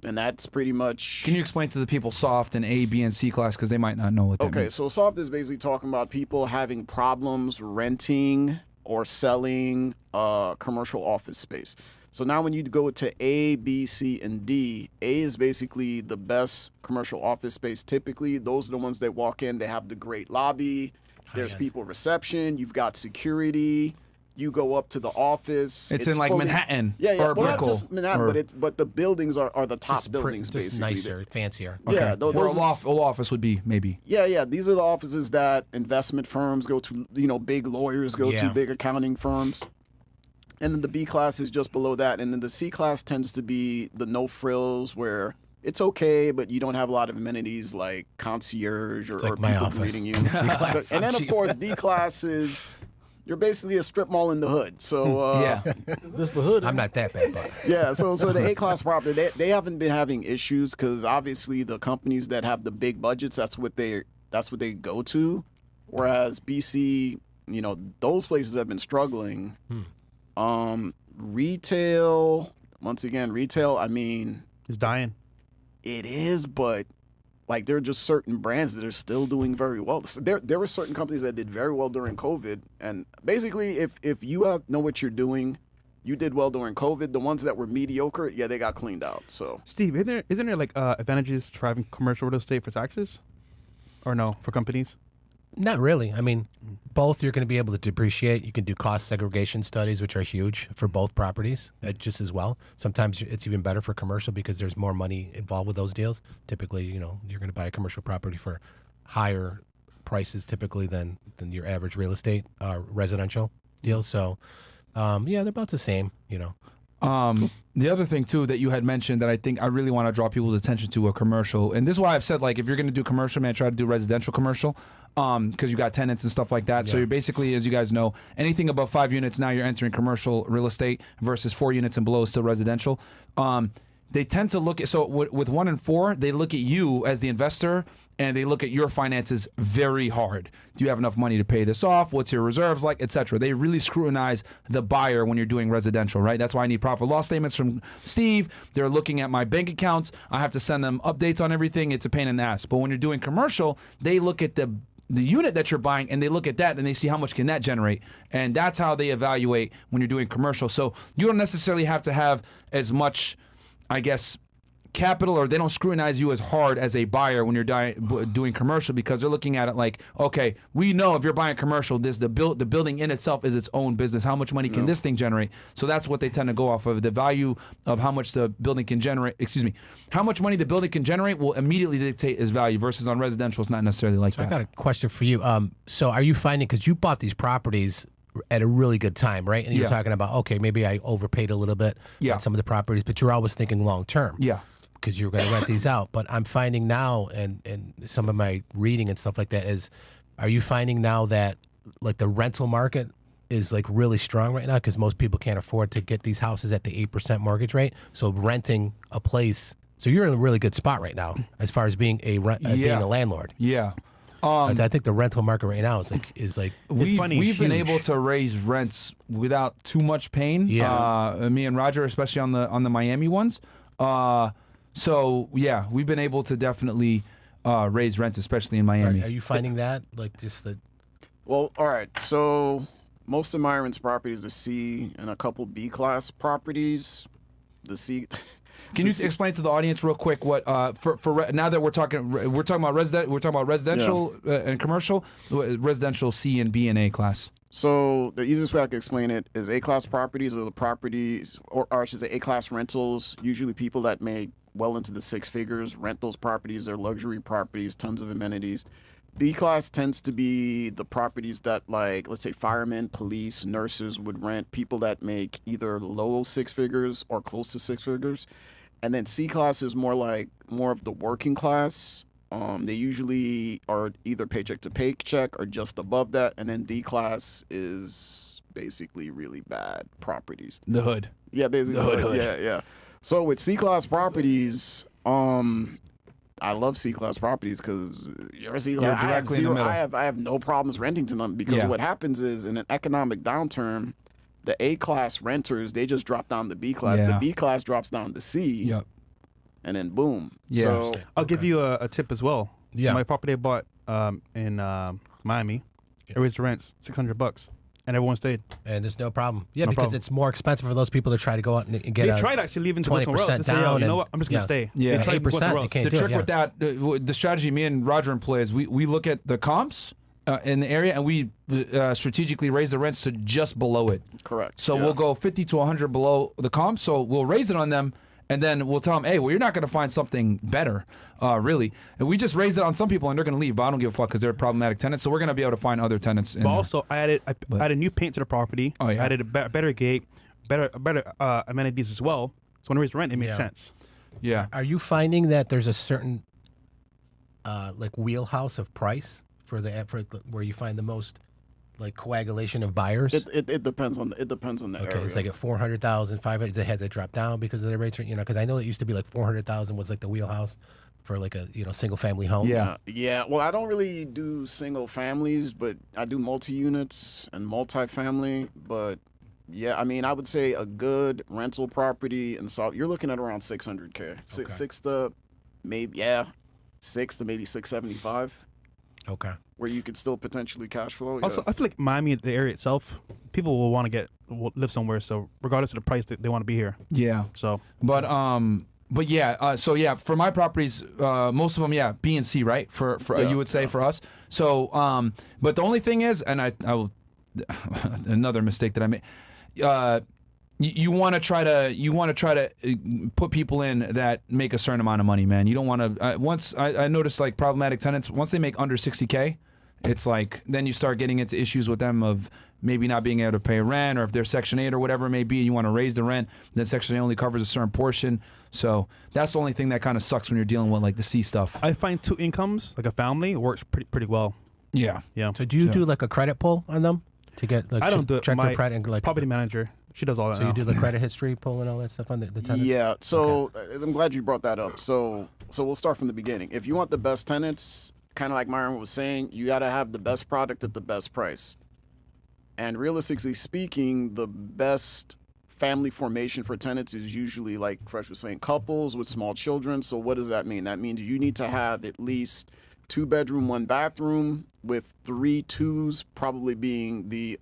[SPEAKER 3] And that's pretty much...
[SPEAKER 1] Can you explain to the people soft and A, B, and C class, because they might not know what that
[SPEAKER 3] Okay,
[SPEAKER 1] means?
[SPEAKER 3] so soft is basically talking about people having problems renting or selling commercial office space. So now when you go to A, B, C, and D, A is basically the best commercial office space. Typically, those are the ones that walk in. They have the great lobby. There's people reception. You've got security. You go up to the office.
[SPEAKER 1] It's in like
[SPEAKER 3] fully-
[SPEAKER 1] Manhattan.
[SPEAKER 3] Yeah, yeah.
[SPEAKER 1] Or
[SPEAKER 3] Well, not
[SPEAKER 1] Brickell,
[SPEAKER 3] just Manhattan,
[SPEAKER 1] or-
[SPEAKER 3] but the buildings are the top
[SPEAKER 4] Just
[SPEAKER 3] buildings,
[SPEAKER 4] just
[SPEAKER 3] basically.
[SPEAKER 4] nicer, fancier.
[SPEAKER 3] Yeah,
[SPEAKER 1] Or
[SPEAKER 3] those
[SPEAKER 1] a law office would be, maybe.
[SPEAKER 3] yeah. These are the offices that investment firms go to, big lawyers go to,
[SPEAKER 4] Yeah.
[SPEAKER 3] big accounting firms. And then the B class is just below that. And then the C class tends to be the no frills, where it's okay, but you don't have a lot of amenities like concierge or
[SPEAKER 4] like my
[SPEAKER 3] people
[SPEAKER 4] office.
[SPEAKER 3] greeting you.
[SPEAKER 4] C-class.
[SPEAKER 3] So- and then, of course, D class is you're basically a strip mall in the hood. So
[SPEAKER 1] Yeah.
[SPEAKER 2] This is the hood.
[SPEAKER 4] I'm not that bad, but
[SPEAKER 3] yeah, so the A class property, they haven't been having issues because obviously the companies that have the big budgets, that's what they go to, whereas BC, those places have been struggling. Retail, once again, I mean,
[SPEAKER 2] It's dying.
[SPEAKER 3] it is, but like there are just certain brands that are still doing very well. There were certain companies that did very well during COVID, and basically, if you know what you're doing, you did well during COVID. The ones that were mediocre, yeah, they got cleaned out. So
[SPEAKER 2] Steve, isn't there like advantages to having commercial real estate for taxes? Or no, for companies?
[SPEAKER 4] not really. I mean, both you're going to be able to depreciate. You can do cost segregation studies, which are huge for both properties, just as well. Sometimes it's even better for commercial because there's more money involved with those deals. Typically, you're going to buy a commercial property for higher prices typically than your average real estate residential deal. So, yeah, they're about the same.
[SPEAKER 1] The other thing too that you had mentioned that I think I really want to draw people's attention to a commercial, and this is why I've said, like, if you're going to do commercial, man, try to do residential commercial, because you got tenants and stuff like that. So you're basically, as you guys know, anything above 5 units, now you're entering commercial real estate, versus 4 units and below is still residential. They tend to look at, so with 1 and 4, they look at you as the investor, and they look at your finances very hard. Do you have enough money to pay this off? What's your reserves like, etc.? They really scrutinize the buyer when you're doing residential, right? That's why I need profit loss statements from Steve. They're looking at my bank accounts. I have to send them updates on everything. It's a pain in the ass. But when you're doing commercial, they look at the unit that you're buying, and they look at that and they see how much can that generate, and that's how they evaluate when you're doing commercial. So you don't necessarily have to have as much, I guess, capital, or they don't scrutinize you as hard as a buyer when you're doing commercial, because they're looking at it like, okay, we know if you're buying commercial, the building in itself is its own business. How much money can this thing generate? So that's what they tend to go off of. The value of how much the building can generate, how much money the building can generate will immediately dictate its value, versus on residential, it's not necessarily like that.
[SPEAKER 4] I got a question for you. So are you finding, because you bought these properties at a really good time, right? And you're talking about, okay, maybe I overpaid a little bit on some of the properties, but you're always thinking long term. Yeah. Because you're going to rent these out. But I'm finding now, and some of my reading and stuff like that is, are you finding now that like the rental market is like really strong right now, because most people can't afford to get these houses at the 8% mortgage rate? So renting a place, so you're in a really good spot right now as far as being a landlord. Yeah. I think the rental market right now is like
[SPEAKER 1] we've been able to raise rents without too much pain. Yeah. Me and Roger, especially on the Miami ones. So yeah, we've been able to definitely raise rents, especially in Miami.
[SPEAKER 4] Are you finding that
[SPEAKER 3] Well, all right. So most of Myron's properties are C and a couple B class properties. The C.
[SPEAKER 1] Can you explain to the audience real quick what for now that we're talking about residential and commercial, residential C and B and A class.
[SPEAKER 3] So the easiest way I can explain it is A-class properties are the properties, or I should say A-class rentals, usually people that make well into the 6 figures rent those properties. They're luxury properties, tons of amenities. B-class tends to be the properties that, like, let's say firemen, police, nurses would rent, people that make either low 6 figures or close to 6 figures. And then C-class is more of the working class. They usually are either paycheck to paycheck or just above that. And then D-class is basically really bad properties.
[SPEAKER 1] The hood.
[SPEAKER 3] Yeah, basically. The hood. Yeah. So with C-class properties, I love C-class properties because you're C-class. I have no problems renting to them, because what happens is, in an economic downturn, the A-class renters, they just drop down to B-class. The B-class drops down to C. Yep. And then boom.
[SPEAKER 1] Yeah.
[SPEAKER 3] So
[SPEAKER 2] I'll give you a tip as well.
[SPEAKER 4] Yeah.
[SPEAKER 2] So my property I bought in Miami, it raised the rents $600, and everyone stayed.
[SPEAKER 4] And there's no problem. Yeah, because it's more expensive for those people to try to go out and get.
[SPEAKER 2] They tried actually leaving to go somewhere else. They say, you know what? I'm just gonna stay.
[SPEAKER 1] Yeah,
[SPEAKER 2] they tried 8%.
[SPEAKER 1] The trick with that, the strategy me and Roger employ is we look at the comps in the area, and we strategically raise the rents to just below it.
[SPEAKER 3] Correct.
[SPEAKER 1] So we'll go 50 to 100 below the comp. So we'll raise it on them. And then we'll tell them, hey, well, you're not going to find something better, really. And we just raise it on some people, and they're going to leave. But I don't give a fuck, because they're problematic tenants. So we're going to be able to find other tenants.
[SPEAKER 2] But also, I added new paint to the property. Oh, yeah. I added a better gate, better amenities as well. So when I raised the rent, it made sense.
[SPEAKER 1] Yeah.
[SPEAKER 4] Are you finding that there's a certain like wheelhouse of price for where you find the most like coagulation of buyers?
[SPEAKER 3] It depends on the area.
[SPEAKER 4] Okay, it's like at 400,000, 500. Has it dropped down because of the rates? Because I know it used to be like 400,000 was like the wheelhouse for like a single family home.
[SPEAKER 3] Yeah. Well, I don't really do single families, but I do multi-units and multi-family. But yeah, I mean, I would say a good rental property in South, you're looking at around 600K,
[SPEAKER 4] okay.
[SPEAKER 3] 6 to maybe 675.
[SPEAKER 4] Okay.
[SPEAKER 3] Where you could still potentially cash flow.
[SPEAKER 2] Also, I feel like Miami, the area itself, people will want to live somewhere. So regardless of the price, they want to be here. Yeah. So,
[SPEAKER 1] but yeah. So yeah, for my properties, most of them, B and C, right? For you would say for us. So, but the only thing is, and I will another mistake that I made. You want to try to put people in that make a certain amount of money, man. You don't want to. Once I noticed, like, problematic tenants, once they make under 60K, it's like then you start getting into issues with them of maybe not being able to pay rent, or if they're Section 8 or whatever it may be, and you want to raise the rent, then Section 8 only covers a certain portion. So that's the only thing that kind of sucks when you're dealing with like the C stuff.
[SPEAKER 2] I find 2 incomes, like a family, works pretty well.
[SPEAKER 1] Yeah.
[SPEAKER 2] Yeah.
[SPEAKER 4] So do you do like a credit pull on them to get like
[SPEAKER 2] I don't do it.
[SPEAKER 4] check
[SPEAKER 2] My
[SPEAKER 4] their credit and like
[SPEAKER 2] property manager, she does all that
[SPEAKER 4] So
[SPEAKER 2] now.
[SPEAKER 4] you do the credit history pull and all that stuff on the tenants?
[SPEAKER 3] Yeah, so I'm glad you brought that up. So we'll start from the beginning. If you want the best tenants, kind of like Myron was saying, you got to have the best product at the best price. And realistically speaking, the best family formation for tenants is usually, like Fresh was saying, couples with small children. So what does that mean? That means you need to have at least 2-bedroom, 1-bathroom with 3 twos, probably being the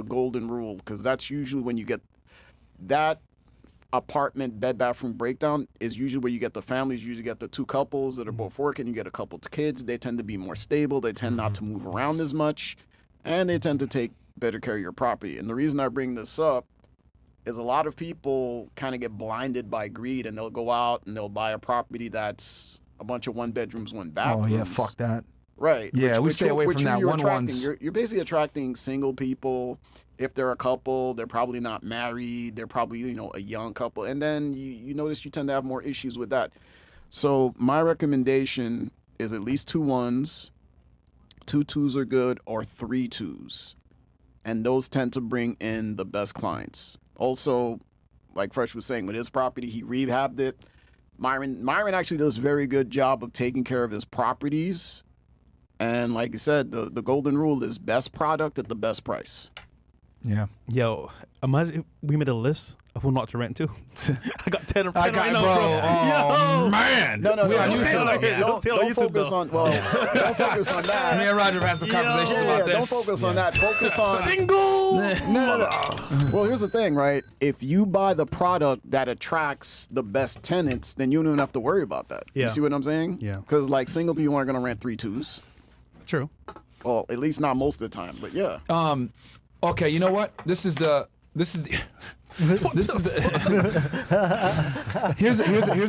[SPEAKER 3] golden rule, because that's usually when you get that apartment bed bathroom breakdown is usually where you get the families. You usually get the 2 couples that are both working. You get a couple of kids. They tend to be more stable. They tend not to move around as much, and they tend to take better care of your property. And the reason I bring this up is a lot of people kind of get blinded by greed, and they'll go out and they'll buy a property that's a bunch of 1-bedrooms, 1-bathrooms.
[SPEAKER 1] Oh yeah, fuck that.
[SPEAKER 3] Right.
[SPEAKER 1] Yeah, we stay away from that
[SPEAKER 3] you're
[SPEAKER 1] one
[SPEAKER 3] attracting.
[SPEAKER 1] ones.
[SPEAKER 3] You're basically attracting single people. If they're a couple, they're probably not married. They're probably, a young couple. And then you notice you tend to have more issues with that. So my recommendation is at least 2 1s, 2 2s are good, or 3 2s. And those tend to bring in the best clients. Also, like Fresh was saying, with his property, he rehabbed it. Myron actually does a very good job of taking care of his properties. And like I said, the golden rule is best product at the best price.
[SPEAKER 1] Yeah.
[SPEAKER 2] Yo, imagine if we made a list of who not to rent to. I got 10
[SPEAKER 1] I
[SPEAKER 2] right
[SPEAKER 1] got,
[SPEAKER 2] now,
[SPEAKER 1] bro.
[SPEAKER 2] bro.
[SPEAKER 1] Oh,
[SPEAKER 2] Yo.
[SPEAKER 1] man.
[SPEAKER 3] No.
[SPEAKER 2] on
[SPEAKER 3] Don't
[SPEAKER 2] YouTube.
[SPEAKER 3] don't focus on. Well, don't focus on
[SPEAKER 1] Me
[SPEAKER 3] that.
[SPEAKER 1] and Roger have had some conversations about
[SPEAKER 3] Don't
[SPEAKER 1] this.
[SPEAKER 3] focus on that. Focus on.
[SPEAKER 2] Single.
[SPEAKER 3] No. Well, here's the thing, right? If you buy the product that attracts the best tenants, then you don't even have to worry about that.
[SPEAKER 2] Yeah.
[SPEAKER 3] You see what I'm saying?
[SPEAKER 2] Yeah.
[SPEAKER 3] Because like single people aren't going to rent 3 2s.
[SPEAKER 2] True.
[SPEAKER 3] Well, at least not most of the time. But yeah.
[SPEAKER 1] Okay, you know what? This is the here's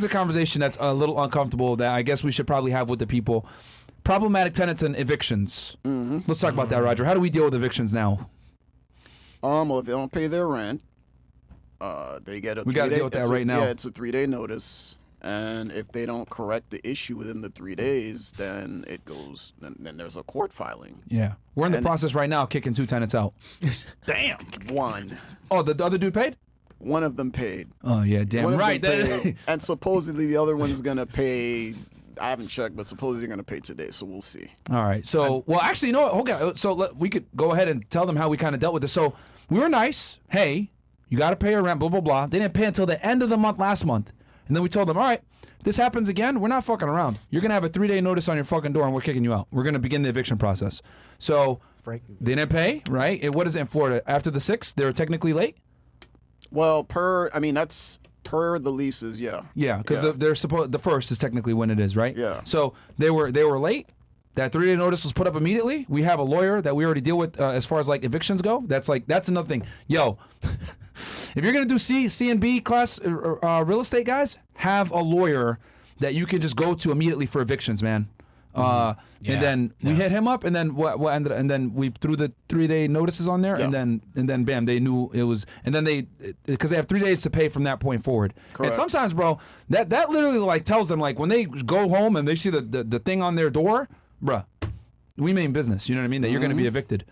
[SPEAKER 1] a conversation that's a little uncomfortable that I guess we should probably have with the people. Problematic tenants and evictions. Let's talk about that, Roger. How do we deal with evictions now?
[SPEAKER 3] Well, if they don't pay their rent, they get a.
[SPEAKER 1] We gotta
[SPEAKER 3] 3-day
[SPEAKER 1] deal with that right now.
[SPEAKER 3] Yeah, it's a 3-day notice, and if they don't correct the issue within the 3 days, then it goes. Then there's a court filing.
[SPEAKER 1] Yeah, we're in the
[SPEAKER 3] And-
[SPEAKER 1] process right now, kicking 2 tenants out.
[SPEAKER 2] Damn.
[SPEAKER 3] One
[SPEAKER 1] Oh, the other dude paid?
[SPEAKER 3] of them paid.
[SPEAKER 1] Oh yeah, damn
[SPEAKER 3] One of
[SPEAKER 1] right.
[SPEAKER 3] them paid, and supposedly the other one's gonna pay. I haven't checked, but supposedly they're gonna pay today, so we'll see.
[SPEAKER 1] All right. So, well, actually, you know what? Okay. So we could go ahead and tell them how we kind of dealt with this. So we were nice. Hey, you got to pay your rent, blah, blah, blah. They didn't pay until the end of the month last month. And then we told them, all right, this happens again. We're not fucking around. You're going to have a 3-day notice on your fucking door and we're kicking you out. We're going to begin the eviction process. So they didn't pay, right? What is it in Florida? After the 6th, they're technically late?
[SPEAKER 3] Well, that's per the leases, yeah.
[SPEAKER 1] Yeah, because they're supposed the 1st is technically when it is, right?
[SPEAKER 3] Yeah.
[SPEAKER 1] So they were late. That 3-day notice was put up immediately. We have a lawyer that we already deal with as far as like evictions go. That's another thing. Yo, if you're gonna do C and B class real estate, guys, have a lawyer that you can just go to immediately for evictions, man. And then we hit him up, and then what ended, and then we threw the 3-day notices on there, and then bam, they knew it was, and then because they have 3 days to pay from that point forward.
[SPEAKER 3] Correct.
[SPEAKER 1] And sometimes, bro, that literally like tells them like when they go home and they see the thing on their door, bruh, we mean business. You know what I mean? That you're gonna be evicted.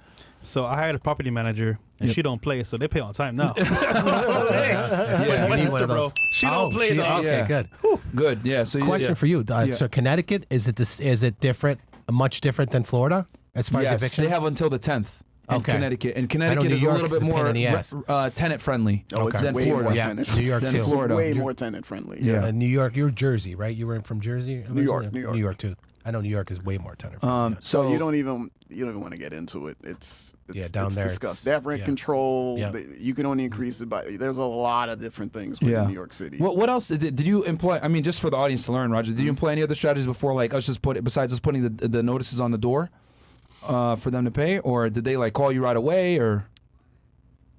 [SPEAKER 2] So I hired a property manager, and she don't play, so they pay on time now.
[SPEAKER 1] Yeah,
[SPEAKER 2] My
[SPEAKER 4] need one
[SPEAKER 2] sister,
[SPEAKER 4] of
[SPEAKER 2] bro.
[SPEAKER 4] those.
[SPEAKER 2] She don't play though.
[SPEAKER 4] Okay,
[SPEAKER 1] Yeah.
[SPEAKER 4] good.
[SPEAKER 1] Good. Yeah. So
[SPEAKER 4] Question for you. So Connecticut, is it different, much different than Florida as far as
[SPEAKER 1] Yes,
[SPEAKER 4] eviction?
[SPEAKER 1] they have until the 10th. In
[SPEAKER 4] Okay.
[SPEAKER 1] Connecticut, and
[SPEAKER 4] New
[SPEAKER 1] Connecticut is a
[SPEAKER 4] York
[SPEAKER 1] little
[SPEAKER 4] is
[SPEAKER 1] bit
[SPEAKER 4] a pain
[SPEAKER 1] more
[SPEAKER 4] in the ass.
[SPEAKER 1] tenant friendly
[SPEAKER 3] Oh, it's
[SPEAKER 1] than
[SPEAKER 3] way
[SPEAKER 1] Florida.
[SPEAKER 3] more
[SPEAKER 4] Yeah,
[SPEAKER 3] tenant.
[SPEAKER 4] New York
[SPEAKER 1] Than
[SPEAKER 4] too.
[SPEAKER 1] Florida.
[SPEAKER 3] Way
[SPEAKER 1] You're-
[SPEAKER 3] more tenant friendly.
[SPEAKER 1] Yeah.
[SPEAKER 4] New York, you're Jersey, right? You were from Jersey?
[SPEAKER 3] New York.
[SPEAKER 4] New York too. I know New York is way more tenant.
[SPEAKER 1] So
[SPEAKER 3] So you don't even want to get into it. It's
[SPEAKER 4] down there
[SPEAKER 3] disgusting.
[SPEAKER 4] it's-
[SPEAKER 3] They have rent
[SPEAKER 4] yeah.
[SPEAKER 3] control.
[SPEAKER 4] Yeah.
[SPEAKER 3] You can only increase it by. There's a lot of different things within New York City.
[SPEAKER 1] What else did you employ? I mean, just for the audience to learn, Roger. Did you employ any other strategies before, like us just besides us putting the notices on the door, for them to pay, or did they like call you right away, or?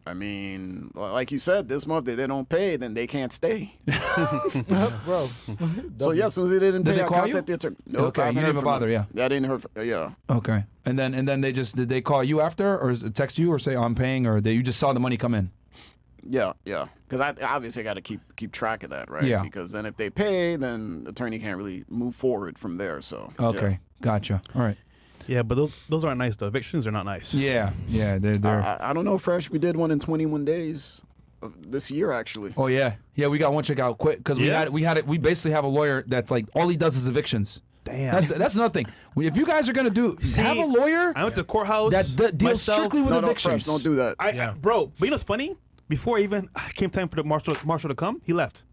[SPEAKER 3] I mean, like you said, this month if they don't pay, then they can't stay.
[SPEAKER 5] Bro.
[SPEAKER 3] So yeah, as soon as they didn't
[SPEAKER 1] Did
[SPEAKER 3] pay,
[SPEAKER 1] they
[SPEAKER 3] I
[SPEAKER 1] call you?
[SPEAKER 3] contacted the attorney. Nope,
[SPEAKER 1] Okay,
[SPEAKER 3] I haven't
[SPEAKER 1] you
[SPEAKER 3] heard
[SPEAKER 1] didn't even
[SPEAKER 3] from
[SPEAKER 1] bother,
[SPEAKER 3] them.
[SPEAKER 1] yeah.
[SPEAKER 3] I didn't hear. Yeah.
[SPEAKER 1] Okay. And then they did they call you after, or text you, or say I'm paying, or you just saw the money come in?
[SPEAKER 3] Yeah. Because I obviously got to keep track of that, right?
[SPEAKER 1] Yeah.
[SPEAKER 3] Because then if they pay, then the attorney can't really move forward from there. So.
[SPEAKER 1] Okay, gotcha. All right.
[SPEAKER 2] Yeah, but those aren't nice though. Evictions are not nice.
[SPEAKER 1] Yeah, they're.
[SPEAKER 3] I don't know, Fresh. We did one in 21 days of this year, actually.
[SPEAKER 1] Oh yeah, we got one check out quick because we basically have a lawyer that's like all he does is evictions.
[SPEAKER 2] Damn.
[SPEAKER 1] That's another thing. If you guys are gonna have a lawyer
[SPEAKER 2] I went to the courthouse.
[SPEAKER 1] that deals
[SPEAKER 2] myself.
[SPEAKER 1] strictly with
[SPEAKER 3] No, Fresh,
[SPEAKER 1] evictions.
[SPEAKER 3] don't do that.
[SPEAKER 2] Bro, but you know what's funny? Before even came time for the marshal to come, he left.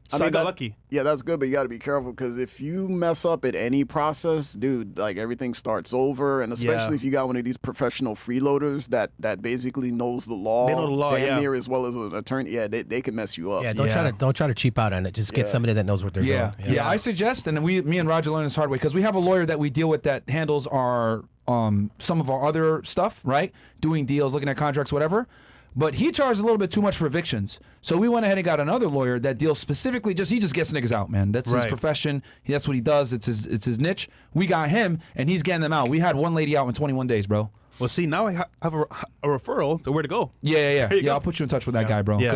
[SPEAKER 2] So I got lucky.
[SPEAKER 3] Yeah, that's good, but you got to be careful because if you mess up at any process, dude, like everything starts over, and especially if you got one of these professional freeloaders that basically knows the law,
[SPEAKER 2] They know the law,
[SPEAKER 3] damn near as well as an attorney. Yeah, they can mess you up.
[SPEAKER 4] Yeah, don't try to cheap out on it. Just get somebody that knows what they're
[SPEAKER 1] Yeah.
[SPEAKER 4] doing.
[SPEAKER 1] I suggest, and me and Roger learned this hard way because we have a lawyer that we deal with that handles our some of our other stuff, right? Doing deals, looking at contracts, whatever. But he charged a little bit too much for evictions. So we went ahead and got another lawyer that deals specifically he just gets niggas out, man. That's his profession. That's what he does. It's his niche. We got him and he's getting them out. We had one lady out in 21 days, bro.
[SPEAKER 2] Well, see, now I have a referral to where to go.
[SPEAKER 1] Yeah.
[SPEAKER 2] There you go.
[SPEAKER 1] I'll put you in touch with that guy, bro.
[SPEAKER 2] Yeah.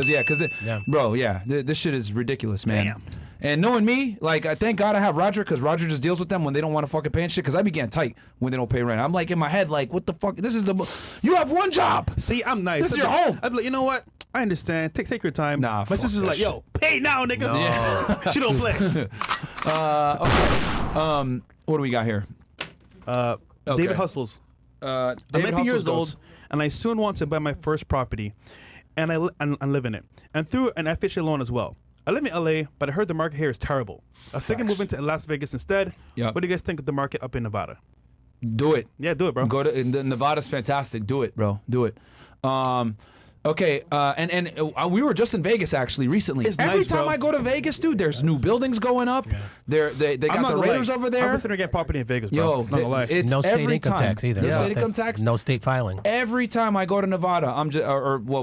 [SPEAKER 1] This shit is ridiculous, man.
[SPEAKER 2] Damn.
[SPEAKER 1] And knowing me, like, I thank God I have Roger because Roger just deals with them when they don't want to fucking pay and shit. Because I be getting tight when they don't pay rent. I'm like in my head, like, what the fuck? You have one job.
[SPEAKER 2] See, I'm nice.
[SPEAKER 1] This is your home.
[SPEAKER 2] I'd be like, you know what? I understand. Take your time.
[SPEAKER 1] Nah,
[SPEAKER 2] my
[SPEAKER 1] fuck
[SPEAKER 2] sister's
[SPEAKER 1] that
[SPEAKER 2] like, yo, pay now, nigga.
[SPEAKER 4] No.
[SPEAKER 2] Yeah. She don't play.
[SPEAKER 1] Okay. What do we got here?
[SPEAKER 2] David hustles.
[SPEAKER 1] David
[SPEAKER 2] I'm 19
[SPEAKER 1] Hustles
[SPEAKER 2] years
[SPEAKER 1] goes.
[SPEAKER 2] old, and I soon want to buy my first property, and I live in it, and through an FHA loan as well. I live in LA, but I heard the market here is terrible. I was thinking moving to Las Vegas instead.
[SPEAKER 1] Yep.
[SPEAKER 2] What do you guys think of the market up in Nevada?
[SPEAKER 1] Do it.
[SPEAKER 2] Yeah, do it, bro.
[SPEAKER 1] Go to Nevada's fantastic. Do it, bro. Do it. Okay, and we were just in Vegas actually recently.
[SPEAKER 2] It's
[SPEAKER 1] Every
[SPEAKER 2] nice,
[SPEAKER 1] time
[SPEAKER 2] bro.
[SPEAKER 1] I go to Vegas, dude, there's new buildings going up. They got the Raiders over there.
[SPEAKER 2] I'm considering getting property in Vegas, bro.
[SPEAKER 1] Yo,
[SPEAKER 2] Not gonna lie.
[SPEAKER 1] it's
[SPEAKER 4] No state
[SPEAKER 1] every
[SPEAKER 4] income
[SPEAKER 1] time.
[SPEAKER 4] tax either.
[SPEAKER 1] No
[SPEAKER 2] Yeah.
[SPEAKER 1] state income tax.
[SPEAKER 4] No state filing.
[SPEAKER 1] Every time I go to Nevada, I'm just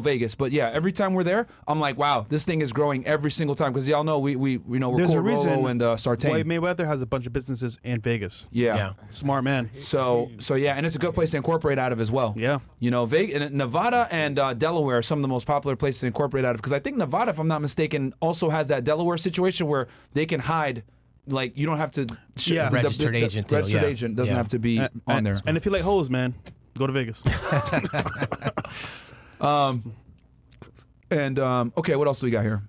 [SPEAKER 1] Vegas, but yeah, every time we're there, I'm like, wow, this thing is growing every single time because y'all know we know we're
[SPEAKER 2] There's a
[SPEAKER 1] Cool
[SPEAKER 2] reason
[SPEAKER 1] Rolo and Sartain.
[SPEAKER 2] Floyd Mayweather has a bunch of businesses in Vegas.
[SPEAKER 1] Yeah.
[SPEAKER 2] Smart man.
[SPEAKER 1] So yeah, and it's a good place to incorporate out of as well.
[SPEAKER 2] Yeah.
[SPEAKER 1] You know, Nevada and Delaware are some of the most popular places to incorporate out of because I think Nevada, if I'm not mistaken, also has that Delaware situation where they can hide. Like you don't have to.
[SPEAKER 2] Yeah.
[SPEAKER 4] Registered agent deal,
[SPEAKER 1] Registered
[SPEAKER 4] yeah.
[SPEAKER 1] agent doesn't
[SPEAKER 4] Yeah.
[SPEAKER 1] have to be on there.
[SPEAKER 2] And if you like hoes, man, go to Vegas.
[SPEAKER 1] Okay, what else do we got here?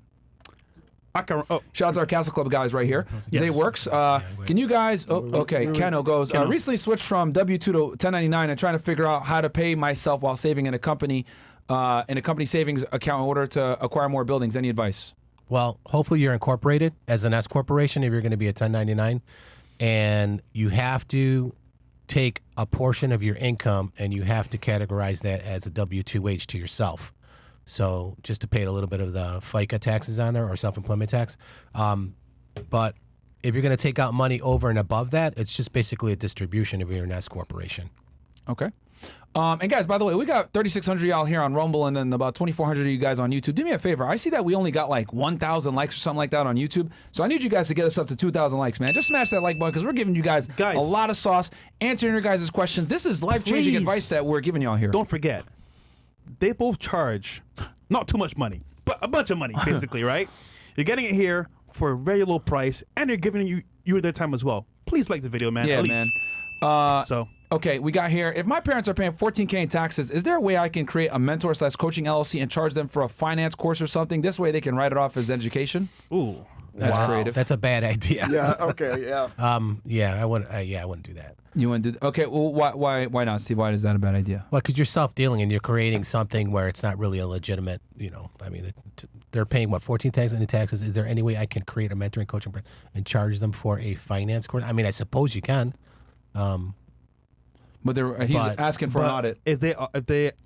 [SPEAKER 1] Shout out to our Castle Club guys right here.
[SPEAKER 2] Yes.
[SPEAKER 1] Zay Works. Can you guys? Okay. Keno goes.
[SPEAKER 2] Keno.
[SPEAKER 1] Recently switched from W-2 to 1099 and trying to figure out how to pay myself while saving in a company savings account in order to acquire more buildings. Any advice?
[SPEAKER 4] Well, hopefully you're incorporated as an S corporation if you're going to be a 1099, and you have to take a portion of your income and you have to categorize that as a W-2H to yourself. So just to pay a little bit of the FICA taxes on there or self-employment tax. But if you're going to take out money over and above that, it's just basically a distribution if you're an S corporation.
[SPEAKER 1] Okay. And guys, by the way, we got 3,600 y'all here on Rumble and then about 2,400 of you guys on YouTube. Do me a favor. I see that we only got like 1,000 likes or something like that on YouTube. So I need you guys to get us up to 2,000 likes, man. Just smash that like button because we're giving you guys a lot of sauce, answering your guys' questions. This is life-changing
[SPEAKER 2] Please.
[SPEAKER 1] advice that we're giving y'all here.
[SPEAKER 2] Don't forget, they both charge not too much money, but a bunch of money, basically, right? You're getting it here for a very low price, and they're giving you their time as well. Please like the video, man.
[SPEAKER 1] Yeah,
[SPEAKER 2] at
[SPEAKER 1] man.
[SPEAKER 2] least.
[SPEAKER 1] Okay, we got here. If my parents are paying $14K in taxes, is there a way I can create a mentor/coaching LLC and charge them for a finance course or something? This way they can write it off as education.
[SPEAKER 2] Ooh.
[SPEAKER 1] That's creative.
[SPEAKER 4] That's a bad idea.
[SPEAKER 3] Yeah. Okay. Yeah.
[SPEAKER 4] Yeah, I wouldn't do that.
[SPEAKER 1] You want to do? Okay. Well, why not, Steve? Why is that a bad idea?
[SPEAKER 4] Well, because you're self-dealing and you're creating something where it's not really a legitimate, I mean, they're paying, what, 14,000 in taxes. Is there any way I can create a mentoring coaching and charge them for a finance course? I mean, I suppose you can.
[SPEAKER 1] But he's asking for an audit.
[SPEAKER 2] If they,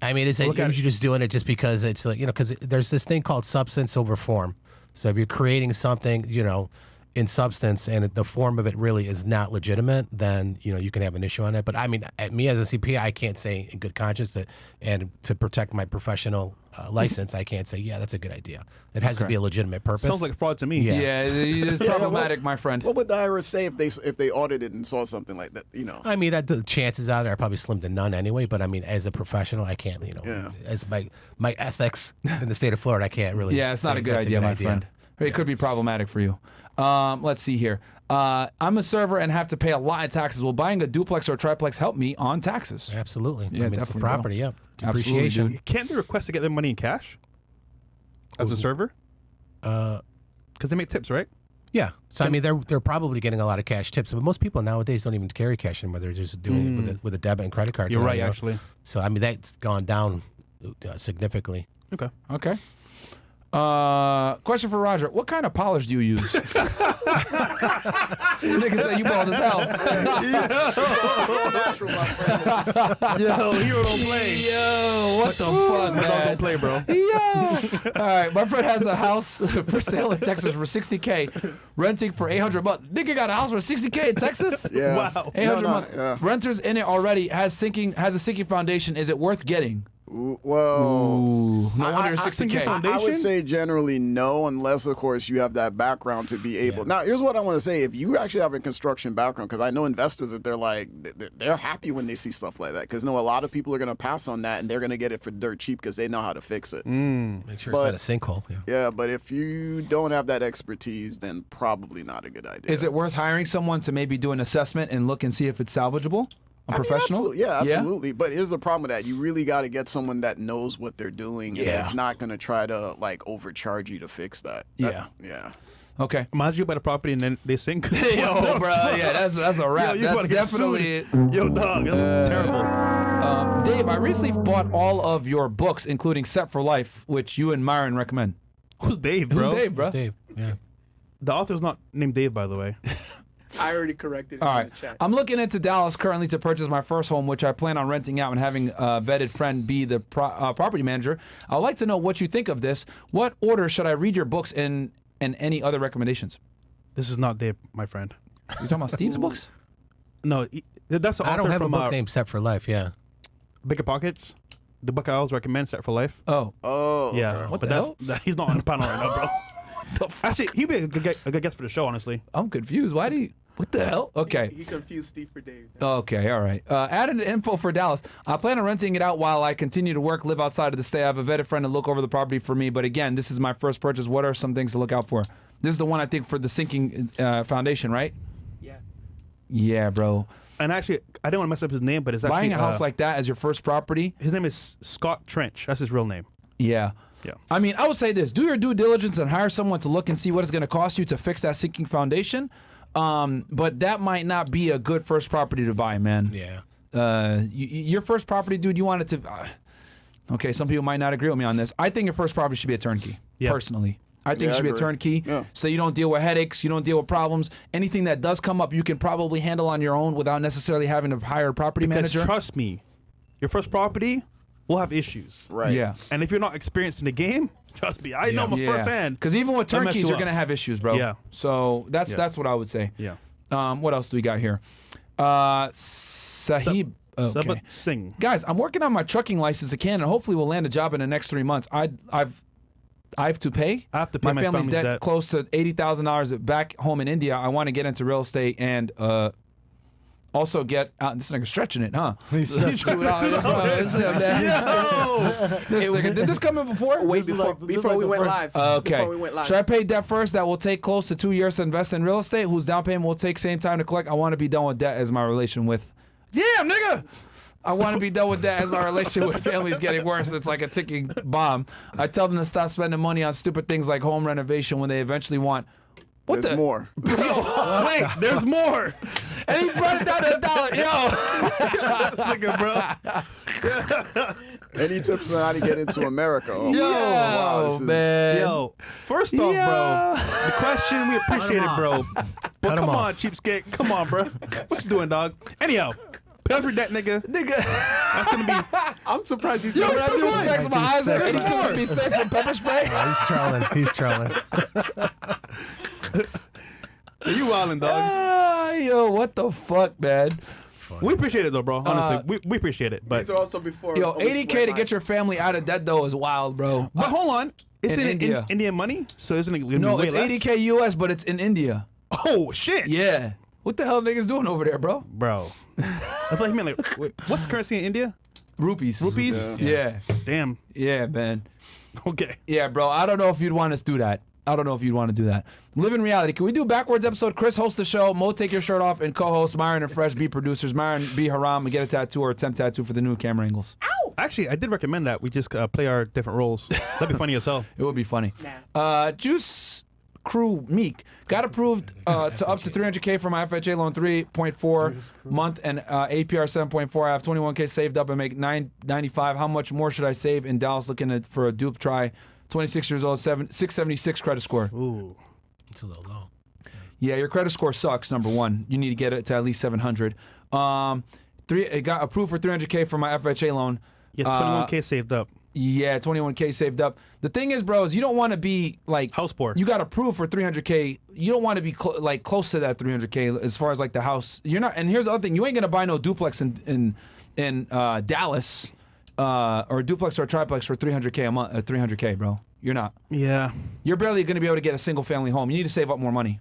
[SPEAKER 4] I mean, is it you're just doing it just because it's like, because there's this thing called substance over form. So if you're creating something, in substance and the form of it really is not legitimate, then you can have an issue on it. But I mean, at me as a CPA, I can't say in good conscience that, and to protect my professional license, I can't say that's a good idea. It has to be a legitimate purpose.
[SPEAKER 2] Sounds like fraud to me.
[SPEAKER 1] Yeah, it's problematic, my friend.
[SPEAKER 3] What would the IRS say if they audited and saw something like that?
[SPEAKER 4] I mean, the chances out there are probably slim to none anyway. But I mean, as a professional, I can't. As my ethics in the state of Florida, I can't really.
[SPEAKER 1] Yeah, it's not
[SPEAKER 4] say
[SPEAKER 1] a good
[SPEAKER 4] that's
[SPEAKER 1] idea, my friend. It could be problematic for you. Let's see here. I'm a server and have to pay a lot of taxes. Will buying a duplex or a triplex help me on taxes?
[SPEAKER 4] Absolutely.
[SPEAKER 1] Yeah,
[SPEAKER 4] I mean, it's a
[SPEAKER 1] definitely,
[SPEAKER 4] property.
[SPEAKER 1] bro.
[SPEAKER 4] Yeah,
[SPEAKER 1] Absolutely,
[SPEAKER 4] depreciation.
[SPEAKER 1] dude.
[SPEAKER 2] Can't they request to get their money in cash as a server? Because they make tips, right?
[SPEAKER 4] Yeah. So I mean, they're probably getting a lot of cash tips, but most people nowadays don't even carry cash anymore. They're just doing it with a debit and credit cards.
[SPEAKER 2] You're
[SPEAKER 4] now,
[SPEAKER 2] right, actually.
[SPEAKER 4] So I mean, that's gone down significantly.
[SPEAKER 2] Okay.
[SPEAKER 1] Okay. Question for Roger. What kind of polish do you use? Nigga said you bald as hell.
[SPEAKER 2] Yo, hero don't play.
[SPEAKER 1] Yo, what the fuck, man?
[SPEAKER 2] Don't play, bro.
[SPEAKER 1] Yo. All right, my friend has a house for sale in Texas for $60K, renting for $800 a month. Nigga got a house for $60K in Texas?
[SPEAKER 3] Yeah.
[SPEAKER 2] Wow.
[SPEAKER 1] $800 a
[SPEAKER 3] No,
[SPEAKER 1] month.
[SPEAKER 3] yeah.
[SPEAKER 1] Renters in it already has a sinking foundation. Is it worth getting?
[SPEAKER 3] Well,
[SPEAKER 1] Ooh, no
[SPEAKER 3] I-
[SPEAKER 1] wonder
[SPEAKER 3] I-
[SPEAKER 1] it's
[SPEAKER 3] I think
[SPEAKER 1] 60K.
[SPEAKER 3] I would say generally no, unless of course you have that background to be able. Now, here's what I want to say: if you actually have a construction background, because I know investors that they're happy when they see stuff like that, because a lot of people are going to pass on that and they're going to get it for dirt cheap because they know how to fix it.
[SPEAKER 4] Make sure
[SPEAKER 3] But-
[SPEAKER 4] it's not a sinkhole. Yeah.
[SPEAKER 3] Yeah, but if you don't have that expertise, then probably not a good idea.
[SPEAKER 1] Is it worth hiring someone to maybe do an assessment and look and see if it's salvageable? A professional?
[SPEAKER 3] Absolutely. Yeah, absolutely. But here's the problem with that: you really got to get someone that knows what they're doing, and that's not going to try to overcharge you to fix that.
[SPEAKER 1] Yeah.
[SPEAKER 3] Yeah.
[SPEAKER 1] Okay.
[SPEAKER 2] Imagine you buy the property and then they sink.
[SPEAKER 1] Yo, bro, yeah, that's a wrap.
[SPEAKER 2] Yo, you
[SPEAKER 1] That's
[SPEAKER 2] wanna get
[SPEAKER 1] definitely
[SPEAKER 2] sued. Yo, dog, that's terrible.
[SPEAKER 1] Dave, I recently bought all of your books, including Set for Life, which you and Myron recommend.
[SPEAKER 2] Who's Dave, bro?
[SPEAKER 1] Who's Dave, bro?
[SPEAKER 4] Dave. Yeah.
[SPEAKER 2] The author's not named Dave, by the way.
[SPEAKER 5] I already corrected
[SPEAKER 1] All
[SPEAKER 5] it in
[SPEAKER 1] right.
[SPEAKER 5] the chat.
[SPEAKER 1] I'm looking into Dallas currently to purchase my first home, which I plan on renting out and having a vetted friend be the property manager. I'd like to know what you think of this. What order should I read your books in, and any other recommendations?
[SPEAKER 2] This is not Dave, my friend.
[SPEAKER 1] You talking about Steve's books?
[SPEAKER 2] No, that's the author
[SPEAKER 4] I don't have a
[SPEAKER 2] from
[SPEAKER 4] book named Set for Life. Yeah.
[SPEAKER 2] Bigger Pockets. The book I always recommend, Set for Life.
[SPEAKER 1] Oh.
[SPEAKER 3] Oh.
[SPEAKER 2] Yeah,
[SPEAKER 3] okay.
[SPEAKER 1] What
[SPEAKER 2] but
[SPEAKER 1] the
[SPEAKER 2] he's not on the panel right now, bro.
[SPEAKER 1] The fuck?
[SPEAKER 2] Actually, he'd be a good guest for the show, honestly.
[SPEAKER 1] I'm confused. Why do you... What the hell? Okay.
[SPEAKER 5] He confused Steve for Dave.
[SPEAKER 1] Okay, all right. Added info for Dallas. I plan on renting it out while I continue to work, live outside of the state. I have a vetted friend to look over the property for me. But again, this is my first purchase. What are some things to look out for? This is the one I think for the sinking foundation, right?
[SPEAKER 5] Yeah.
[SPEAKER 1] Yeah, bro.
[SPEAKER 2] And actually, I don't want to mess up his name, but it's actually
[SPEAKER 1] Buying a house like that as your first property.
[SPEAKER 2] his name is Scott Trench. That's his real name.
[SPEAKER 1] Yeah.
[SPEAKER 2] Yeah.
[SPEAKER 1] I mean, I would say this: do your due diligence and hire someone to look and see what it's going to cost you to fix that sinking foundation. But that might not be a good first property to buy, man.
[SPEAKER 4] Yeah.
[SPEAKER 1] Your first property, dude, you want it to. Okay, some people might not agree with me on this. I think your first property should be a turnkey.
[SPEAKER 2] Yeah.
[SPEAKER 1] Personally, I think
[SPEAKER 3] Yeah,
[SPEAKER 1] it should
[SPEAKER 3] I
[SPEAKER 1] be a
[SPEAKER 3] agree.
[SPEAKER 1] turnkey,
[SPEAKER 3] Yeah.
[SPEAKER 1] so you don't deal with headaches, you don't deal with problems. Anything that does come up, you can probably handle on your own without necessarily having to hire a property
[SPEAKER 2] Because
[SPEAKER 1] manager.
[SPEAKER 2] trust me, your first property will have issues.
[SPEAKER 3] Right.
[SPEAKER 1] Yeah.
[SPEAKER 2] And if you're not experienced in the game, trust me, I know my firsthand.
[SPEAKER 1] Because even with
[SPEAKER 2] They'll mess
[SPEAKER 1] turnkeys,
[SPEAKER 2] you
[SPEAKER 1] you're
[SPEAKER 2] up.
[SPEAKER 1] gonna have issues, bro.
[SPEAKER 2] Yeah.
[SPEAKER 1] So that's what I would say.
[SPEAKER 2] Yeah.
[SPEAKER 1] What else do we got here? Sahib. Okay.
[SPEAKER 2] Sabat Singh.
[SPEAKER 1] Guys, I'm working on my trucking license again, and hopefully we'll land a job in the next 3 months. I have to pay.
[SPEAKER 2] I have to pay my
[SPEAKER 1] family's
[SPEAKER 2] family's debt.
[SPEAKER 1] close to $80,000 back home in India. I want to get into real estate and also get out. This nigga stretching it, huh? This nigga, did this come in before?
[SPEAKER 5] Wait, before we went live.
[SPEAKER 1] Okay.
[SPEAKER 5] Before we went live.
[SPEAKER 1] Should I pay debt first? That will take close to 2 years to invest in real estate. Whose down payment will take same time to collect. I want to be done with debt as my relation with. Damn, nigga. I want to be done with that as my relationship with family is getting worse. It's like a ticking bomb. I tell them to stop spending money on stupid things like home renovation when they eventually want. What
[SPEAKER 3] There's
[SPEAKER 1] the?
[SPEAKER 3] more.
[SPEAKER 2] Wait, there's more.
[SPEAKER 1] And he brought it down to $1. Yo.
[SPEAKER 2] Nigga, bro.
[SPEAKER 3] Any tips on how to get into America? Oh,
[SPEAKER 1] Yo,
[SPEAKER 3] wow, this is-
[SPEAKER 1] man.
[SPEAKER 2] Yo, first off, bro, the question, we appreciate it, bro. But
[SPEAKER 4] Cut 'em
[SPEAKER 2] come
[SPEAKER 4] off.
[SPEAKER 2] on, cheapskate. Come on, bro. What you doing, dog? Anyhow, pay for that, nigga. That's going to be...
[SPEAKER 5] I'm surprised he's
[SPEAKER 1] Yo, when I
[SPEAKER 5] still
[SPEAKER 1] do
[SPEAKER 5] going.
[SPEAKER 1] sex with my
[SPEAKER 4] I do
[SPEAKER 1] eyes, are
[SPEAKER 4] sex
[SPEAKER 1] any
[SPEAKER 4] with-
[SPEAKER 1] tips to be safe from pepper spray?
[SPEAKER 4] He's trolling. He's trolling.
[SPEAKER 2] You wildin', dog.
[SPEAKER 1] Yo, what the fuck, man?
[SPEAKER 2] We appreciate it though, bro. Honestly, we appreciate it. But
[SPEAKER 5] These are also before.
[SPEAKER 1] Yo,
[SPEAKER 5] always
[SPEAKER 1] 80K to
[SPEAKER 5] went
[SPEAKER 1] get your family out of debt though is wild, bro.
[SPEAKER 2] but hold on, it's
[SPEAKER 1] In
[SPEAKER 2] in
[SPEAKER 1] India.
[SPEAKER 2] Indian money, so isn't it gonna
[SPEAKER 1] No,
[SPEAKER 2] be way
[SPEAKER 1] it's
[SPEAKER 2] less?
[SPEAKER 1] 80K US, but it's in India.
[SPEAKER 2] Oh shit,
[SPEAKER 1] Yeah. What the hell niggas doing over there, bro?
[SPEAKER 2] bro. I thought he meant like, wait, what's the currency in India?
[SPEAKER 1] Rupees.
[SPEAKER 2] Rupees.
[SPEAKER 1] Yeah.
[SPEAKER 2] Damn.
[SPEAKER 1] Yeah, man.
[SPEAKER 2] Okay.
[SPEAKER 1] Yeah, bro. I don't know if you'd want us to do that. I don't know if you'd want to do that. Live in reality. Can we do a backwards episode? Chris hosts the show. Mo take your shirt off and co-host. Myron and Fresh be producers. Myron be Haram and get a tattoo or attempt tattoo for the new camera angles.
[SPEAKER 2] Actually, I did recommend that we just play our different roles. That'd be funny as hell.
[SPEAKER 1] It would be funny.
[SPEAKER 5] Nah.
[SPEAKER 1] Juice Crew Meek got approved to up to 300K for my FHA loan 3.4 month and APR 7.4. I have 21K saved up and make 995. How much more should I save in Dallas looking for a dupe try? 26 years old, 676 credit score.
[SPEAKER 2] Ooh.
[SPEAKER 4] It's a little low.
[SPEAKER 1] Yeah, your credit score sucks. Number one, you need to get it to at least 700. It got approved for 300K for my FHA loan.
[SPEAKER 2] Yeah, 21K saved up.
[SPEAKER 1] Yeah, 21K saved up. The thing is, bro, is you don't want to be like
[SPEAKER 2] House poor.
[SPEAKER 1] You got approved for 300K. You don't want to be close to that 300K as far as like the house. You're not. And here's the other thing: you ain't gonna buy no duplex in Dallas or a duplex or a triplex for 300K a month. 300K, bro. You're not.
[SPEAKER 2] Yeah.
[SPEAKER 1] You're barely gonna be able to get a single family home. You need to save up more money.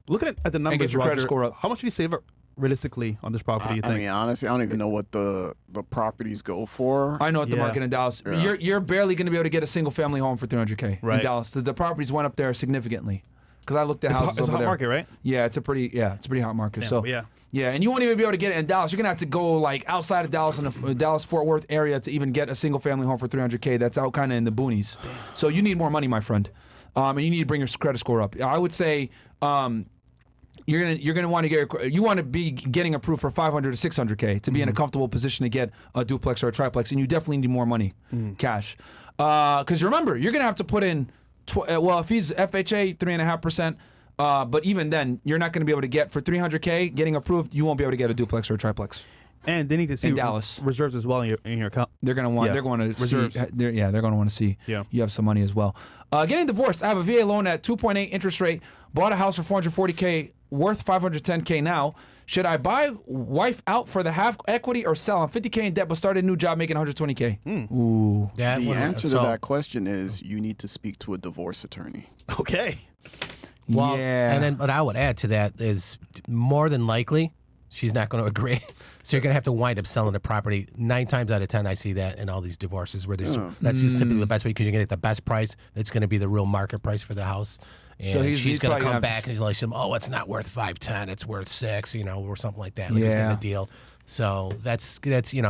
[SPEAKER 2] Looking at the numbers,
[SPEAKER 1] get your credit
[SPEAKER 2] Roger,
[SPEAKER 1] score up.
[SPEAKER 2] how much did you save up realistically on this property? You
[SPEAKER 3] I
[SPEAKER 2] think?
[SPEAKER 3] mean, honestly, I don't even know what the properties go for.
[SPEAKER 1] I know what the
[SPEAKER 2] Yeah.
[SPEAKER 1] market in Dallas.
[SPEAKER 3] Yeah.
[SPEAKER 1] You're barely gonna be able to get a single family home for 300K in
[SPEAKER 2] Right.
[SPEAKER 1] Dallas. The properties went up there significantly because I looked at houses
[SPEAKER 2] It's a
[SPEAKER 1] over
[SPEAKER 2] hot
[SPEAKER 1] there.
[SPEAKER 2] market, right?
[SPEAKER 1] Yeah, it's a pretty hot market.
[SPEAKER 2] Yeah,
[SPEAKER 1] So
[SPEAKER 2] yeah.
[SPEAKER 1] yeah, and you won't even be able to get it in Dallas. You're gonna have to go like outside of Dallas in the Dallas Fort Worth area to even get a single family home for 300K. That's out kind of in the boonies. So you need more money, my friend, and you need to bring your credit score up. I would say. You're gonna want to be getting approved for 500 to 600K to be in a comfortable position to get a duplex or a triplex, and you definitely need more money, cash. Because remember, you're gonna have to put in, if he's FHA 3.5%, but even then, you're not gonna be able to get for 300K getting approved. You won't be able to get a duplex or a triplex.
[SPEAKER 2] And they need to see
[SPEAKER 1] In Dallas.
[SPEAKER 2] reserves as well in your account.
[SPEAKER 1] They're gonna want.
[SPEAKER 2] Yeah.
[SPEAKER 1] They're going to
[SPEAKER 2] Reserves.
[SPEAKER 1] see. They're going to want to see.
[SPEAKER 2] Yeah.
[SPEAKER 1] You have some money as well. Getting divorced. I have a VA loan at 2.8 interest rate. Bought a house for 440K, worth 510K now. Should I buy wife out for the half equity or sell? I'm 50K in debt, but started a new job making 120K. Ooh.
[SPEAKER 4] That
[SPEAKER 3] The
[SPEAKER 4] one-
[SPEAKER 3] answer to
[SPEAKER 4] so-
[SPEAKER 3] that question is you need to speak to a divorce attorney.
[SPEAKER 2] Okay.
[SPEAKER 4] Well,
[SPEAKER 1] Yeah.
[SPEAKER 4] and then what I would add to that is more than likely she's not going to agree. So you're going to have to wind up selling the property. 9 times out of 10, I see that in all these divorces where there's that's just typically the best way because you're going to get the best price. It's going to be the real market price for the house. And
[SPEAKER 1] So he's
[SPEAKER 4] she's going
[SPEAKER 1] probably
[SPEAKER 4] to come
[SPEAKER 1] gonna have
[SPEAKER 4] back
[SPEAKER 1] to
[SPEAKER 4] and like, oh, it's not worth 510, it's worth 6, or something like that. Like it's
[SPEAKER 1] Yeah.
[SPEAKER 4] in the deal. So that's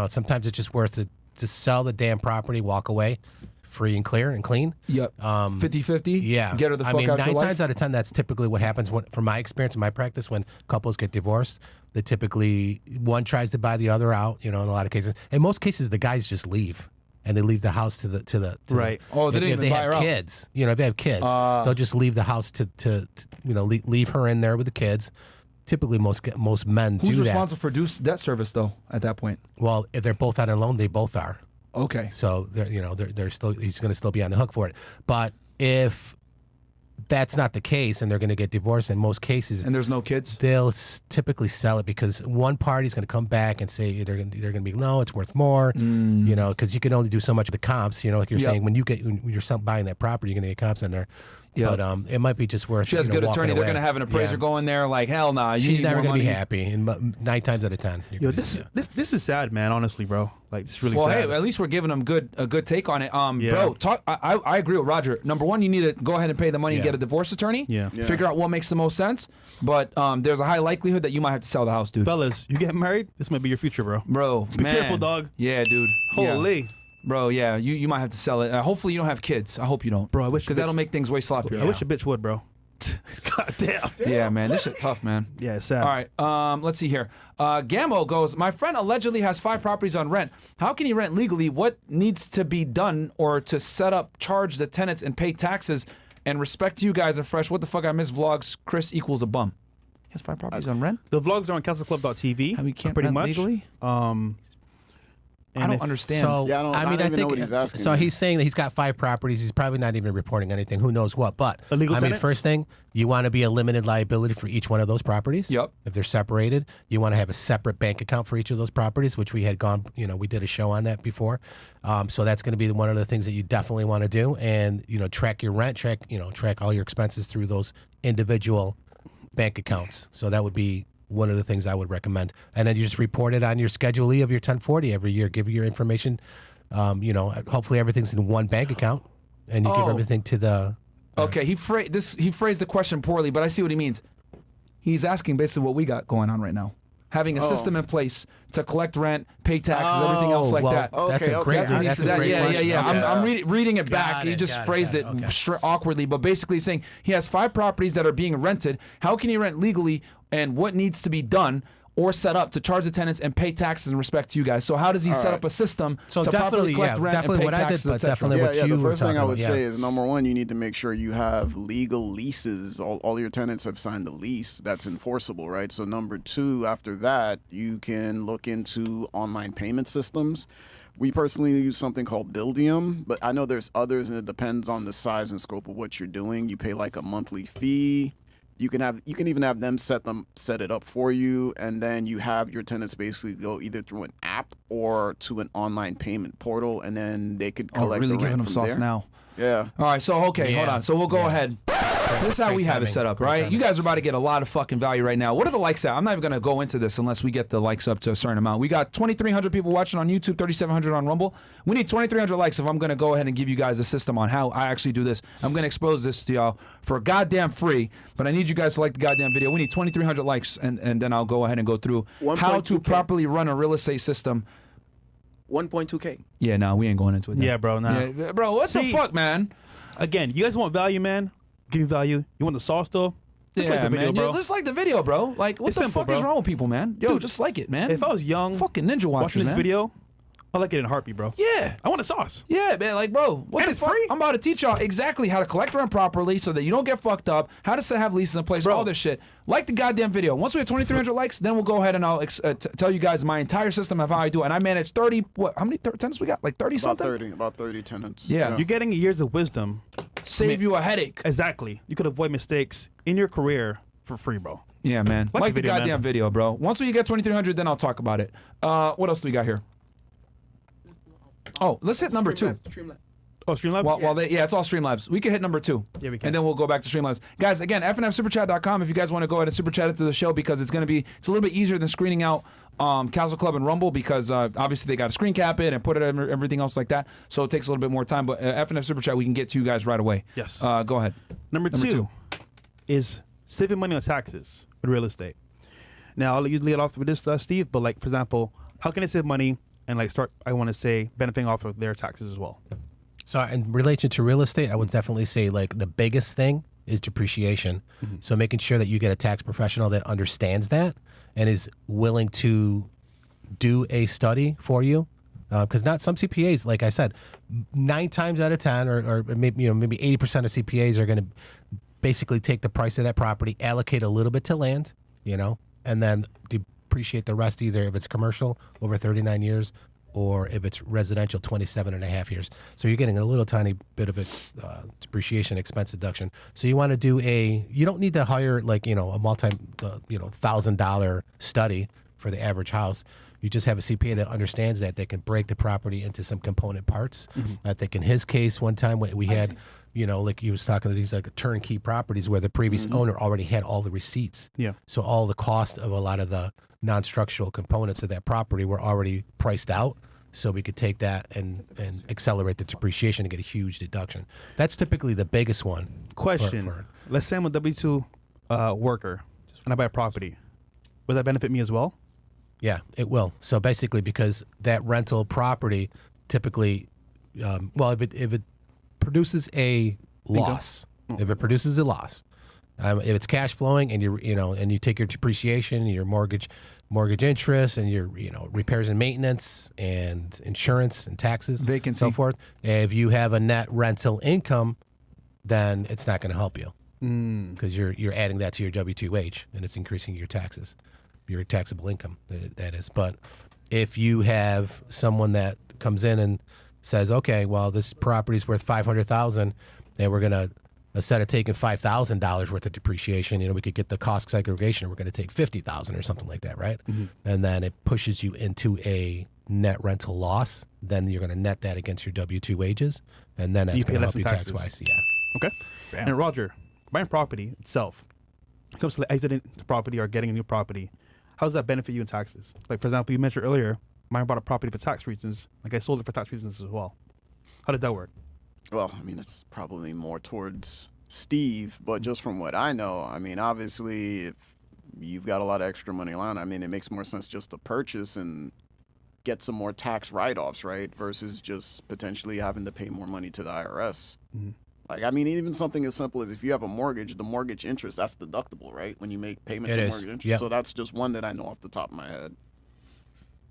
[SPEAKER 4] sometimes it's just worth it to sell the damn property, walk away, free and clear and clean.
[SPEAKER 1] Yep. 50-50.
[SPEAKER 4] Yeah.
[SPEAKER 1] Get her the fuck
[SPEAKER 4] I mean,
[SPEAKER 1] out
[SPEAKER 4] 9
[SPEAKER 1] your life.
[SPEAKER 4] times out of 10, that's typically what happens from my experience and my practice when couples get divorced. They typically, one tries to buy the other out, in a lot of cases. In most cases, the guys just leave. And they leave the house to the
[SPEAKER 2] Right.
[SPEAKER 1] Oh, they
[SPEAKER 4] if,
[SPEAKER 1] didn't
[SPEAKER 4] if
[SPEAKER 1] even
[SPEAKER 4] they
[SPEAKER 1] buy
[SPEAKER 4] have
[SPEAKER 1] her out.
[SPEAKER 4] kids, if they have kids, they'll just leave the house to leave her in there with the kids. Typically, most men
[SPEAKER 1] Who's
[SPEAKER 4] do that.
[SPEAKER 1] responsible for debt service though? At that point.
[SPEAKER 4] Well, if they're both out on loan, they both are.
[SPEAKER 1] Okay.
[SPEAKER 4] So they're still he's going to still be on the hook for it. But if that's not the case and they're going to get divorced in most cases,
[SPEAKER 1] And there's no kids.
[SPEAKER 4] they'll typically sell it because one party's going to come back and say they're going to be no, it's worth more, because you can only do so much of the comps. Like you're
[SPEAKER 1] Yep.
[SPEAKER 4] saying when you're buying that property, you're going to get comps in there.
[SPEAKER 1] Yep.
[SPEAKER 4] But it might be just worth.
[SPEAKER 1] She has a good
[SPEAKER 4] walking
[SPEAKER 1] attorney. They're
[SPEAKER 4] away.
[SPEAKER 1] going to have an appraiser
[SPEAKER 4] Yeah.
[SPEAKER 1] go in there like, hell nah. You
[SPEAKER 4] She's
[SPEAKER 1] need
[SPEAKER 4] never
[SPEAKER 1] more
[SPEAKER 4] going to be
[SPEAKER 1] money.
[SPEAKER 4] happy. And 9 times out of 10.
[SPEAKER 2] Yo, this is sad, man. Honestly, bro. Like, it's really
[SPEAKER 1] Well,
[SPEAKER 2] sad.
[SPEAKER 1] hey, at least we're giving them a good take on it.
[SPEAKER 2] Yeah.
[SPEAKER 1] Bro, I agree with Roger. Number one, you need to go ahead and pay the money and
[SPEAKER 4] Yeah.
[SPEAKER 1] get a divorce attorney.
[SPEAKER 2] Yeah.
[SPEAKER 3] Yeah.
[SPEAKER 1] Figure out what makes the most sense. But there's a high likelihood that you might have to sell the house, dude.
[SPEAKER 2] Fellas, you get married, this might be your future, bro.
[SPEAKER 1] Bro,
[SPEAKER 2] Be
[SPEAKER 1] man.
[SPEAKER 2] careful, dog.
[SPEAKER 1] Yeah, dude. Yeah.
[SPEAKER 2] Holy.
[SPEAKER 1] Bro, yeah, you might have to sell it. Hopefully you don't have kids. I hope you don't.
[SPEAKER 2] Bro, I wish
[SPEAKER 1] Because
[SPEAKER 2] a bitch-
[SPEAKER 1] that'll make things way sloppier.
[SPEAKER 2] I wish a bitch would, bro. God damn.
[SPEAKER 1] Yeah, man, this shit tough, man.
[SPEAKER 2] Yeah, it's sad.
[SPEAKER 1] All right, let's see here. Gambo goes, my friend allegedly has 5 properties on rent. How can he rent legally? What needs to be done or to set up, charge the tenants and pay taxes? And respect to you guys are fresh. What the fuck? I miss vlogs. Chris equals a bum. He has 5 properties on rent?
[SPEAKER 2] The vlogs are on castleclub.tv.
[SPEAKER 1] How we can't
[SPEAKER 2] pretty
[SPEAKER 1] rent
[SPEAKER 2] much.
[SPEAKER 1] legally? I don't understand.
[SPEAKER 4] So
[SPEAKER 3] Yeah, I don't even know what he's asking,
[SPEAKER 4] So
[SPEAKER 3] man.
[SPEAKER 4] he's saying that he's got 5 properties. He's probably not even reporting anything. Who knows what? But
[SPEAKER 2] Illegal
[SPEAKER 4] I mean,
[SPEAKER 2] tenants?
[SPEAKER 4] first thing, you want to be a limited liability for each one of those properties.
[SPEAKER 1] Yep.
[SPEAKER 4] If they're separated, you want to have a separate bank account for each of those properties, which we had gone. We did a show on that before. So that's going to be one of the things that you definitely want to do, and track your rent, track all your expenses through those individual bank accounts. So that would be one of the things I would recommend. And then you just report it on your Schedule E of your 1040 every year. Give your information. Hopefully everything's in one bank account, and you give everything to the.
[SPEAKER 1] Okay, he phrased the question poorly, but I see what he means. He's asking basically what we got going on right now. Having a system in place to collect rent, pay taxes, everything else like that.
[SPEAKER 4] That's a great.
[SPEAKER 1] That's what he
[SPEAKER 4] That's
[SPEAKER 1] said.
[SPEAKER 4] a great question.
[SPEAKER 1] Yeah. I'm reading it back.
[SPEAKER 4] Got
[SPEAKER 1] He
[SPEAKER 4] it,
[SPEAKER 1] just
[SPEAKER 4] got it,
[SPEAKER 1] phrased
[SPEAKER 4] got
[SPEAKER 1] it,
[SPEAKER 4] it. Okay.
[SPEAKER 1] awkwardly, but basically saying he has 5 properties that are being rented. How can he rent legally, and what needs to be done or set up to charge the tenants and pay taxes in respect to you guys? So how does he set up a system
[SPEAKER 4] So
[SPEAKER 1] to properly
[SPEAKER 4] definitely,
[SPEAKER 1] collect rent and
[SPEAKER 4] definitely
[SPEAKER 1] pay
[SPEAKER 4] what I did,
[SPEAKER 1] taxes,
[SPEAKER 4] but
[SPEAKER 1] etc.?
[SPEAKER 4] definitely what you
[SPEAKER 3] the
[SPEAKER 4] were
[SPEAKER 3] first thing
[SPEAKER 4] talking
[SPEAKER 3] I would
[SPEAKER 4] about,
[SPEAKER 3] say is, number one, you need to make sure you have legal leases. All your tenants have signed the lease that's enforceable, right? So number 2, after that, you can look into online payment systems. We personally use something called Buildium, but I know there's others, and it depends on the size and scope of what you're doing. You pay like a monthly fee. You can even have them set it up for you, and then you have your tenants basically go either through an app or to an online payment portal, and then they could collect
[SPEAKER 1] really
[SPEAKER 3] the rent
[SPEAKER 1] giving him
[SPEAKER 3] from
[SPEAKER 1] sauce
[SPEAKER 3] there.
[SPEAKER 1] now.
[SPEAKER 3] Yeah.
[SPEAKER 1] All right, so hold on. So we'll go ahead. This is how we have it set up, right? You guys are about to get a lot of fucking value right now. What are the likes at? I'm not even going to go into this unless we get the likes up to a certain amount. We got 2,300 people watching on YouTube, 3,700 on Rumble. We need 2,300 likes if I'm going to go ahead and give you guys a system on how I actually do this. I'm going to expose this to y'all for goddamn free, but I need you guys to like the goddamn video. We need 2,300 likes, and then I'll go ahead and go through how to
[SPEAKER 5] 1.2K.
[SPEAKER 1] properly run a real estate system.
[SPEAKER 5] 1.2K.
[SPEAKER 1] Yeah, no, we ain't going into it now.
[SPEAKER 2] Yeah, bro, nah.
[SPEAKER 1] Yeah, bro, what the
[SPEAKER 2] See,
[SPEAKER 1] fuck, man?
[SPEAKER 2] Again, you guys want value, man? Give you value. You want the sauce, though? Just like the video,
[SPEAKER 1] man.
[SPEAKER 2] bro.
[SPEAKER 1] Yeah, just like the video, bro. Like, what
[SPEAKER 2] It's
[SPEAKER 1] the
[SPEAKER 2] simple,
[SPEAKER 1] fuck is
[SPEAKER 2] bro.
[SPEAKER 1] wrong with people, man? Yo,
[SPEAKER 2] Dude,
[SPEAKER 1] just like it, man.
[SPEAKER 2] If I was young,
[SPEAKER 1] fucking ninja watchers,
[SPEAKER 2] watching this
[SPEAKER 1] man.
[SPEAKER 2] video, I like it in a heartbeat, bro.
[SPEAKER 1] Yeah.
[SPEAKER 2] I want the sauce.
[SPEAKER 1] Yeah, man, like, bro, what
[SPEAKER 2] And
[SPEAKER 1] the
[SPEAKER 2] it's
[SPEAKER 1] fuck?
[SPEAKER 2] free.
[SPEAKER 1] I'm about to teach y'all exactly how to collect rent properly so that you don't get fucked up, how to have leases in place,
[SPEAKER 2] Bro.
[SPEAKER 1] all this shit. Like the goddamn video. Once we have 2,300 likes, then we'll go ahead and I'll tell you guys my entire system of how I do it. And I manage 30, how many tenants we got? Like 30 something?
[SPEAKER 3] About 30 tenants.
[SPEAKER 1] Yeah.
[SPEAKER 2] You're getting years of wisdom.
[SPEAKER 1] Save you a headache.
[SPEAKER 2] Exactly. You could avoid mistakes in your career for free, bro.
[SPEAKER 1] Yeah, man. Like the
[SPEAKER 2] video, man.
[SPEAKER 1] goddamn video, bro. Once we get 2,300, then I'll talk about it. What else do we got here? Oh, let's hit number 2.
[SPEAKER 5] Streamlabs.
[SPEAKER 2] Oh, Streamlabs?
[SPEAKER 1] It's all Streamlabs. We can hit number 2.
[SPEAKER 2] Yeah, we can.
[SPEAKER 1] And then we'll go back to Streamlabs. Guys, again, fnfsuperchat.com if you guys want to go ahead and super chat into the show, because it's a little bit easier than screening out Castle Club and Rumble, because obviously they got to screen cap it and put it in everything else like that. So it takes a little bit more time. But FNF Super Chat, we can get to you guys right away.
[SPEAKER 2] Yes.
[SPEAKER 1] Go ahead.
[SPEAKER 2] Number two is saving money on taxes with real estate. Now, I'll usually lead off with this, Steve, but like, for example, how can I save money and like start, I want to say, benefiting off of their taxes as well?
[SPEAKER 4] So in relation to real estate, I would definitely say like the biggest thing is depreciation. So making sure that you get a tax professional that understands that and is willing to do a study for you. Because not some CPAs, like I said, 9 times out of 10, or maybe 80% of CPAs are going to basically take the price of that property, allocate a little bit to land, and then depreciate the rest, either if it's commercial over 39 years or if it's residential 27 and a half years. So you're getting a little tiny bit of a depreciation expense deduction. So you want to do you don't need to hire like, a multi, $1,000 study for the average house. You just have a CPA that understands that they can break the property into some component parts. I think in his case, one time we had, like he was talking to these like turnkey properties where the previous owner already had all the receipts.
[SPEAKER 2] Yeah.
[SPEAKER 4] So all the cost of a lot of the non-structural components of that property were already priced out. So we could take that and accelerate the depreciation and get a huge deduction. That's typically the biggest one.
[SPEAKER 2] Question. Let's say I'm a W-2 worker and I buy a property. Would that benefit me as well?
[SPEAKER 4] Yeah, it will. So basically, because that rental property typically, if it produces a loss, if it produces a loss, if it's cash flowing and and you take your depreciation, your mortgage interest, and your repairs and maintenance and insurance and taxes,
[SPEAKER 1] Vacancy.
[SPEAKER 4] so forth. If you have a net rental income, then it's not going to help you because you're adding that to your W-2 wage and it's increasing your taxes. Your taxable income, that is. But if you have someone that comes in and says, okay, well, this property's worth $500,000 and we're going to, instead of taking $5,000 worth of depreciation, we could get the cost segregation. We're going to take $50,000 or something like that, right? And then it pushes you into a net rental loss. Then you're going to net that against your W-2 wages, and then that's
[SPEAKER 2] You
[SPEAKER 4] going
[SPEAKER 2] pay
[SPEAKER 4] to
[SPEAKER 2] less
[SPEAKER 4] help you
[SPEAKER 2] in taxes.
[SPEAKER 4] tax-wise. Yeah.
[SPEAKER 2] Okay. And Roger, buying property itself, when it comes to exiting the property or getting a new property, how does that benefit you in taxes? Like, for example, you mentioned earlier, Myron bought a property for tax reasons. Like, I sold it for tax reasons as well. How did that work?
[SPEAKER 3] Well, I mean, it's probably more towards Steve, but just from what I know, I mean, obviously, if you've got a lot of extra money around, I mean, it makes more sense just to purchase and get some more tax write-offs, right? Versus just potentially having to pay more money to the IRS. Like, I mean, even something as simple as if you have a mortgage, the mortgage interest, that's deductible, right? When you make payments
[SPEAKER 4] It
[SPEAKER 3] on
[SPEAKER 4] is.
[SPEAKER 3] mortgage interest.
[SPEAKER 4] Yep.
[SPEAKER 3] So that's just one that I know off the top of my head.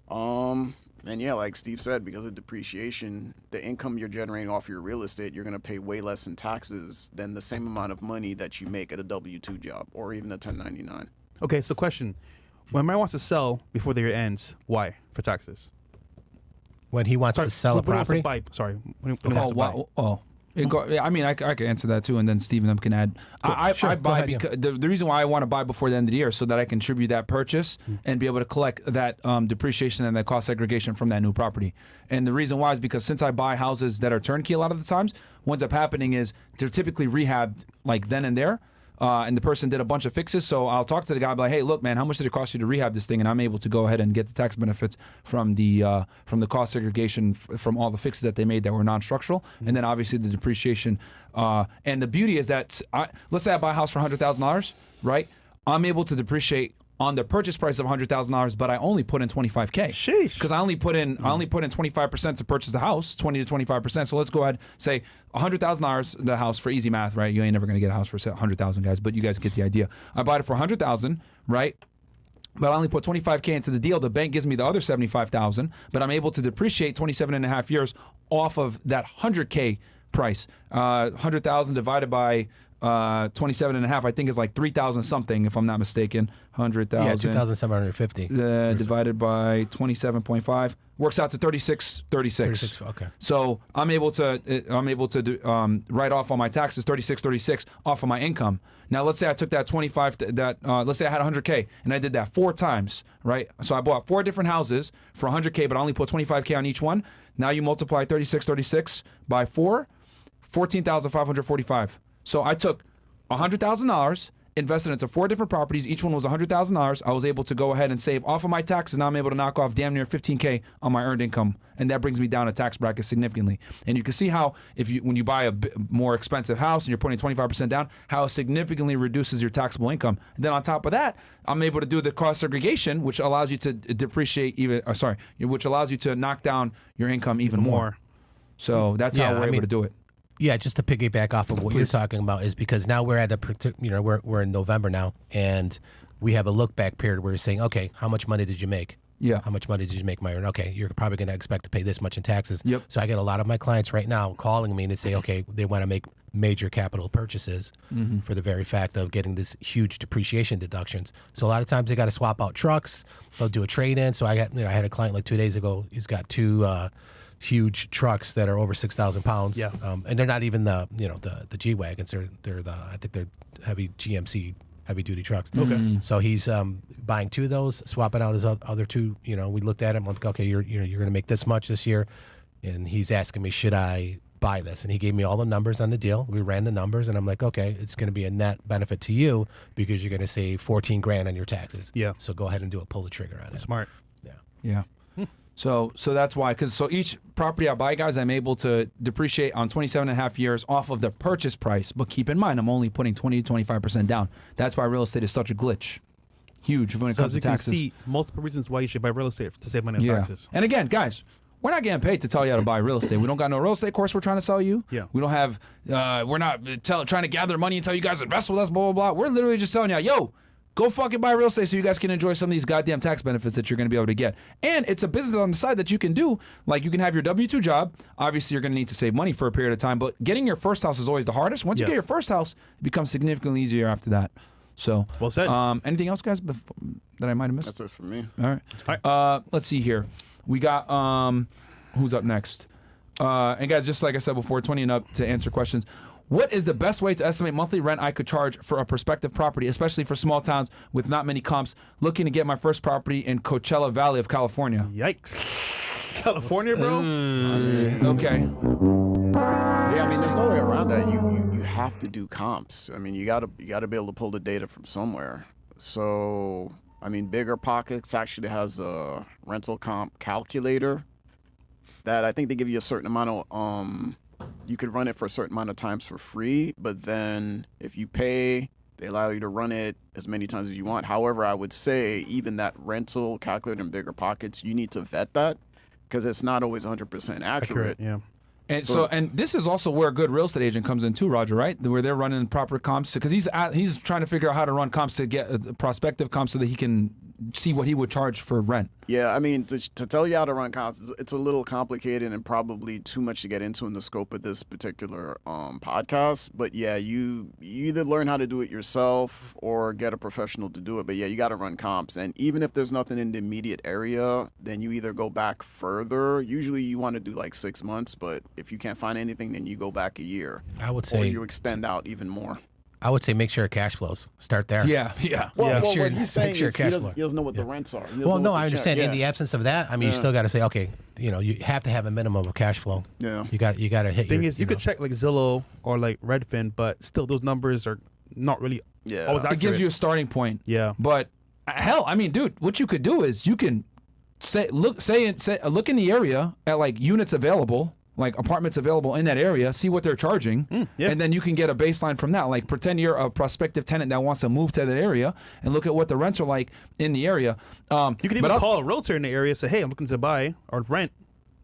[SPEAKER 3] And yeah, like Steve said, because of depreciation, the income you're generating off your real estate, you're going to pay way less in taxes than the same amount of money that you make at a W-2 job or even a 1099.
[SPEAKER 2] Okay, so question. When Myron wants to sell before the year ends, why? For taxes?
[SPEAKER 4] When he wants to sell a
[SPEAKER 2] when he wants to
[SPEAKER 4] property,
[SPEAKER 2] buy, sorry. When he wants to buy.
[SPEAKER 1] I mean, I can answer that too, and then Steve and them can add. I
[SPEAKER 4] Sure, go
[SPEAKER 1] buy
[SPEAKER 4] ahead, yeah.
[SPEAKER 1] because the reason why I want to buy before the end of the year is so that I can contribute that purchase and be able to collect that depreciation and that cost segregation from that new property. And the reason why is because since I buy houses that are turnkey a lot of the times, what ends up happening is they're typically rehabbed like then and there. And the person did a bunch of fixes, so I'll talk to the guy, be like, "Hey, look, man, how much did it cost you to rehab this thing?" And I'm able to go ahead and get the tax benefits from the cost segregation from all the fixes that they made that were non-structural, and then obviously the depreciation. And the beauty is that let's say I buy a house for $100,000, right? I'm able to depreciate on the purchase price of $100,000, but I only put in $25K.
[SPEAKER 2] Sheesh.
[SPEAKER 1] Because I only put in 25% to purchase the house, 20 to 25%. So let's go ahead say $100,000 the house for easy math, right? You ain't never gonna get a house for $100,000, guys, but you guys get the idea. I bought it for $100,000, right? But I only put $25K into the deal. The bank gives me the other $75,000, but I'm able to depreciate 27 and a half years off of that $100K price. 100,000 divided by 27 and a half, I think is like 3,000 something, if I'm not mistaken. 100,000.
[SPEAKER 4] yeah, 2,750.
[SPEAKER 1] Divided by 27.5 works out to 3636.
[SPEAKER 4] Okay.
[SPEAKER 1] So I'm able to do, write off on my taxes 3636 off of my income. Now let's say I took that 25 let's say I had 100K and I did that 4 times, right? So I bought 4 different houses for 100K, but I only put 25K on each one. Now you multiply 3636 by 4, 14,545. So I took $100,000, invested into 4 different properties. Each one was $100,000. I was able to go ahead and save off of my taxes. Now I'm able to knock off damn near 15K on my earned income, and that brings me down a tax bracket significantly. And you can see how when you buy a more expensive house and you're putting 25% down, how it significantly reduces your taxable income. And then on top of that, I'm able to do the cost segregation, which allows you to depreciate which allows you to knock down your income even more. So that's how we're able to do it.
[SPEAKER 4] Yeah, just to piggyback off of what you're talking about is because now we're at we're in November now, and we have a look back period where you're saying, okay, how much money did you make?
[SPEAKER 1] Yeah.
[SPEAKER 4] How much money did you make, Myron? Okay, you're probably going to expect to pay this much in taxes.
[SPEAKER 1] Yep.
[SPEAKER 4] So I get a lot of my clients right now calling me and they say, okay, they want to make major capital purchases for the very fact of getting this huge depreciation deductions. So a lot of times they got to swap out trucks. They'll do a trade in. So I had a client like 2 days ago. He's got 2 huge trucks that are over 6,000 pounds.
[SPEAKER 2] Yeah.
[SPEAKER 4] And they're not even the G wagons. They're I think they're heavy GMC heavy duty trucks.
[SPEAKER 2] Okay.
[SPEAKER 4] So he's buying 2 of those, swapping out his other 2. We looked at him. I'm like, okay, you're going to make this much this year, and he's asking me, should I buy this? And he gave me all the numbers on the deal. We ran the numbers, and I'm like, okay, it's going to be a net benefit to you because you're going to save 14 grand on your taxes.
[SPEAKER 2] Yeah.
[SPEAKER 4] So go ahead and do it. Pull the trigger on it.
[SPEAKER 2] Smart.
[SPEAKER 1] Yeah. So that's why, because each property I buy, guys, I'm able to depreciate on 27 and a half years off of the purchase price. But keep in mind, I'm only putting 20 to 25% down. That's why real estate is such a glitch. Huge when it comes to taxes.
[SPEAKER 2] So as you can see, multiple reasons why you should buy real estate to save money on taxes.
[SPEAKER 1] And again, guys, we're not getting paid to tell you how to buy real estate. We don't got no real estate course we're trying to sell you.
[SPEAKER 2] Yeah.
[SPEAKER 1] We don't have, we're not trying to gather money and tell you guys invest with us, blah, blah, blah. We're literally just telling you, yo, go fucking buy real estate so you guys can enjoy some of these goddamn tax benefits that you're going to be able to get. And it's a business on the side that you can do. Like, you can have your W-2 job. Obviously, you're going to need to save money for a period of time, but getting your first house is always the hardest. Once you get your first house, it becomes significantly easier after that. So,
[SPEAKER 2] Well said.
[SPEAKER 1] Anything else, guys, that I might have missed?
[SPEAKER 3] That's it for me.
[SPEAKER 1] All right. Let's see here. We got who's up next? And guys, just like I said before, 20 and up to answer questions. What is the best way to estimate monthly rent I could charge for a prospective property, especially for small towns with not many comps, looking to get my first property in Coachella Valley of California?
[SPEAKER 2] Yikes. California, bro?
[SPEAKER 1] Okay.
[SPEAKER 3] Yeah, I mean, there's no way around that. You have to do comps. I mean, you gotta be able to pull the data from somewhere. So, I mean, Bigger Pockets actually has a rental comp calculator that I think they give you a certain amount of you could run it for a certain amount of times for free, but then if you pay, they allow you to run it as many times as you want. However, I would say even that rental calculator in Bigger Pockets, you need to vet that because it's not always 100% accurate.
[SPEAKER 2] Yeah.
[SPEAKER 1] And so, and this is also where a good real estate agent comes in too, Roger, right? Where they're running proper comps because he's trying to figure out how to run comps to get prospective comps so that he can see what he would charge for rent.
[SPEAKER 3] Yeah, I mean, to tell you how to run comps, it's a little complicated and probably too much to get into in the scope of this particular podcast. But yeah, you either learn how to do it yourself or get a professional to do it. But yeah, you got to run comps. And even if there's nothing in the immediate area, then you either go back further. Usually you want to do like 6 months, but if you can't find anything, then you go back a year.
[SPEAKER 4] I would
[SPEAKER 3] Or
[SPEAKER 4] say
[SPEAKER 3] you extend out even more.
[SPEAKER 4] I would say make sure it cash flows. Start there.
[SPEAKER 1] Yeah.
[SPEAKER 3] Well,
[SPEAKER 4] Make
[SPEAKER 3] what
[SPEAKER 4] sure-
[SPEAKER 3] he's saying
[SPEAKER 4] make sure
[SPEAKER 3] is
[SPEAKER 4] cash
[SPEAKER 3] he
[SPEAKER 4] flow.
[SPEAKER 3] doesn't know what the rents are. He doesn't
[SPEAKER 4] Well,
[SPEAKER 3] know
[SPEAKER 4] no,
[SPEAKER 3] what
[SPEAKER 4] I
[SPEAKER 3] the
[SPEAKER 4] understand.
[SPEAKER 3] check-
[SPEAKER 4] In the absence of that, I mean, you still got to say, okay, you have to have a minimum of cash flow.
[SPEAKER 3] Yeah.
[SPEAKER 4] You got to hit.
[SPEAKER 2] Thing
[SPEAKER 4] your,
[SPEAKER 2] is, you could check like Zillow or like Redfin, but still those numbers are not really
[SPEAKER 3] Yeah.
[SPEAKER 2] always
[SPEAKER 1] It
[SPEAKER 2] accurate.
[SPEAKER 1] gives you a starting point.
[SPEAKER 2] Yeah.
[SPEAKER 1] But hell, I mean, dude, what you could do is you can look in the area at like units available, like apartments available in that area, see what they're charging,
[SPEAKER 2] yeah.
[SPEAKER 1] and then you can get a baseline from that. Like pretend you're a prospective tenant that wants to move to that area and look at what the rents are like in the area.
[SPEAKER 2] You can even call a realtor in the area and say, hey, I'm looking to buy or rent.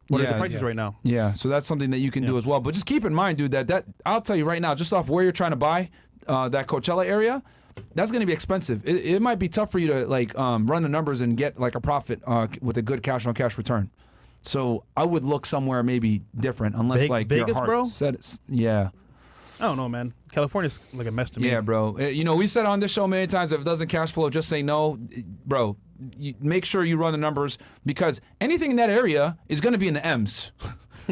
[SPEAKER 2] What are the prices right now?
[SPEAKER 1] Yeah, so that's something that you can do as well. But just keep in mind, dude, that I'll tell you right now, just off where you're trying to buy that Coachella area, that's going to be expensive. It might be tough for you to like run the numbers and get like a profit with a good cash on cash return. So I would look somewhere maybe different, unless like
[SPEAKER 2] Vegas,
[SPEAKER 1] your heart
[SPEAKER 2] bro?
[SPEAKER 1] said it. Yeah.
[SPEAKER 2] I don't know, man. California's like a mess to me.
[SPEAKER 1] Yeah, bro. You know, we said on this show many times, if it doesn't cash flow, just say no. Bro, you make sure you run the numbers because anything in that area is going to be in the M's.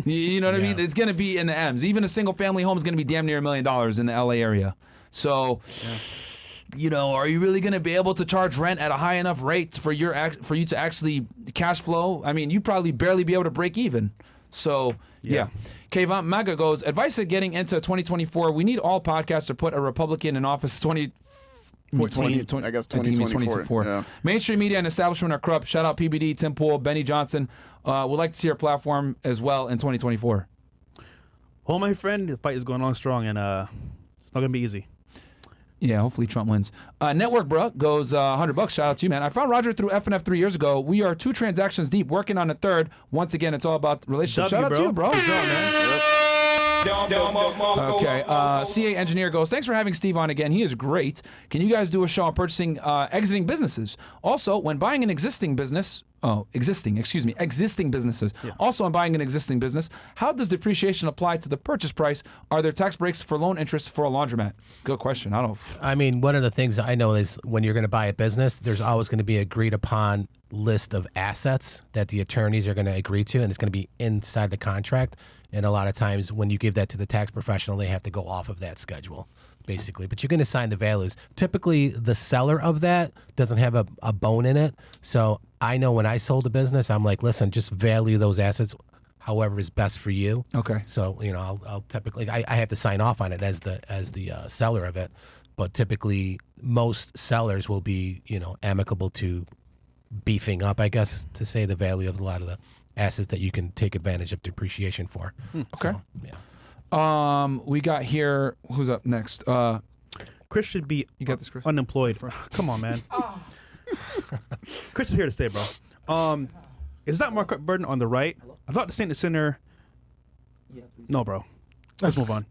[SPEAKER 1] You know what I mean? It's going to be in the M's. Even a single family home is going to be damn near $1 million in the LA area. So, you know, are you really going to be able to charge rent at a high enough rate for you to actually cash flow? I mean, you'd probably barely be able to break even. So, yeah. Kayvon Maga goes, advice at getting into 2024. We need all podcasts to put a Republican in office 2014.
[SPEAKER 3] I guess
[SPEAKER 1] think he means
[SPEAKER 3] 2024. Yeah.
[SPEAKER 1] Mainstream media and establishment are corrupt. Shout out PBD, Tim Pool, Benny Johnson. Would like to see our platform as well in 2024.
[SPEAKER 2] Well, my friend, the fight is going on strong, and it's not going to be easy.
[SPEAKER 1] Yeah, hopefully Trump wins. Network Bro goes $100. Shout out to you, man. I found Roger through FNF 3 years ago. We are 2 transactions deep, working on a third. Once again, it's all about relationships. Shout out to you, bro.
[SPEAKER 2] Good job, man.
[SPEAKER 1] Okay. CA Engineer goes, thanks for having Steve on again. He is great. Can you guys do a show on purchasing, exiting businesses? Also, when buying an existing business, existing businesses. Yeah. Also, when buying an existing business, how does depreciation apply to the purchase price? Are there tax breaks for loan interest for a laundromat? Good question. I mean,
[SPEAKER 4] one of the things I know is when you're going to buy a business, there's always going to be agreed upon list of assets that the attorneys are going to agree to, and it's going to be inside the contract. And a lot of times when you give that to the tax professional, they have to go off of that schedule, basically. But you can assign the values. Typically, the seller of that doesn't have a bone in it. So I know when I sold a business, I'm like, listen, just value those assets however is best for you.
[SPEAKER 1] Okay.
[SPEAKER 4] So, you know, I'll typically, I have to sign off on it as the seller of it. But typically, most sellers will be, you know, amicable to beefing up, I guess, to say the value of a lot of the assets that you can take advantage of depreciation for.
[SPEAKER 1] Okay.
[SPEAKER 4] So, yeah.
[SPEAKER 1] We got here. Who's up next?
[SPEAKER 2] Chris should be
[SPEAKER 1] You got this, Chris?
[SPEAKER 2] unemployed. Come on, man. Chris is here to stay, bro. Is that markup burden on the right? I thought the Saint Center. No, bro. Let's move on.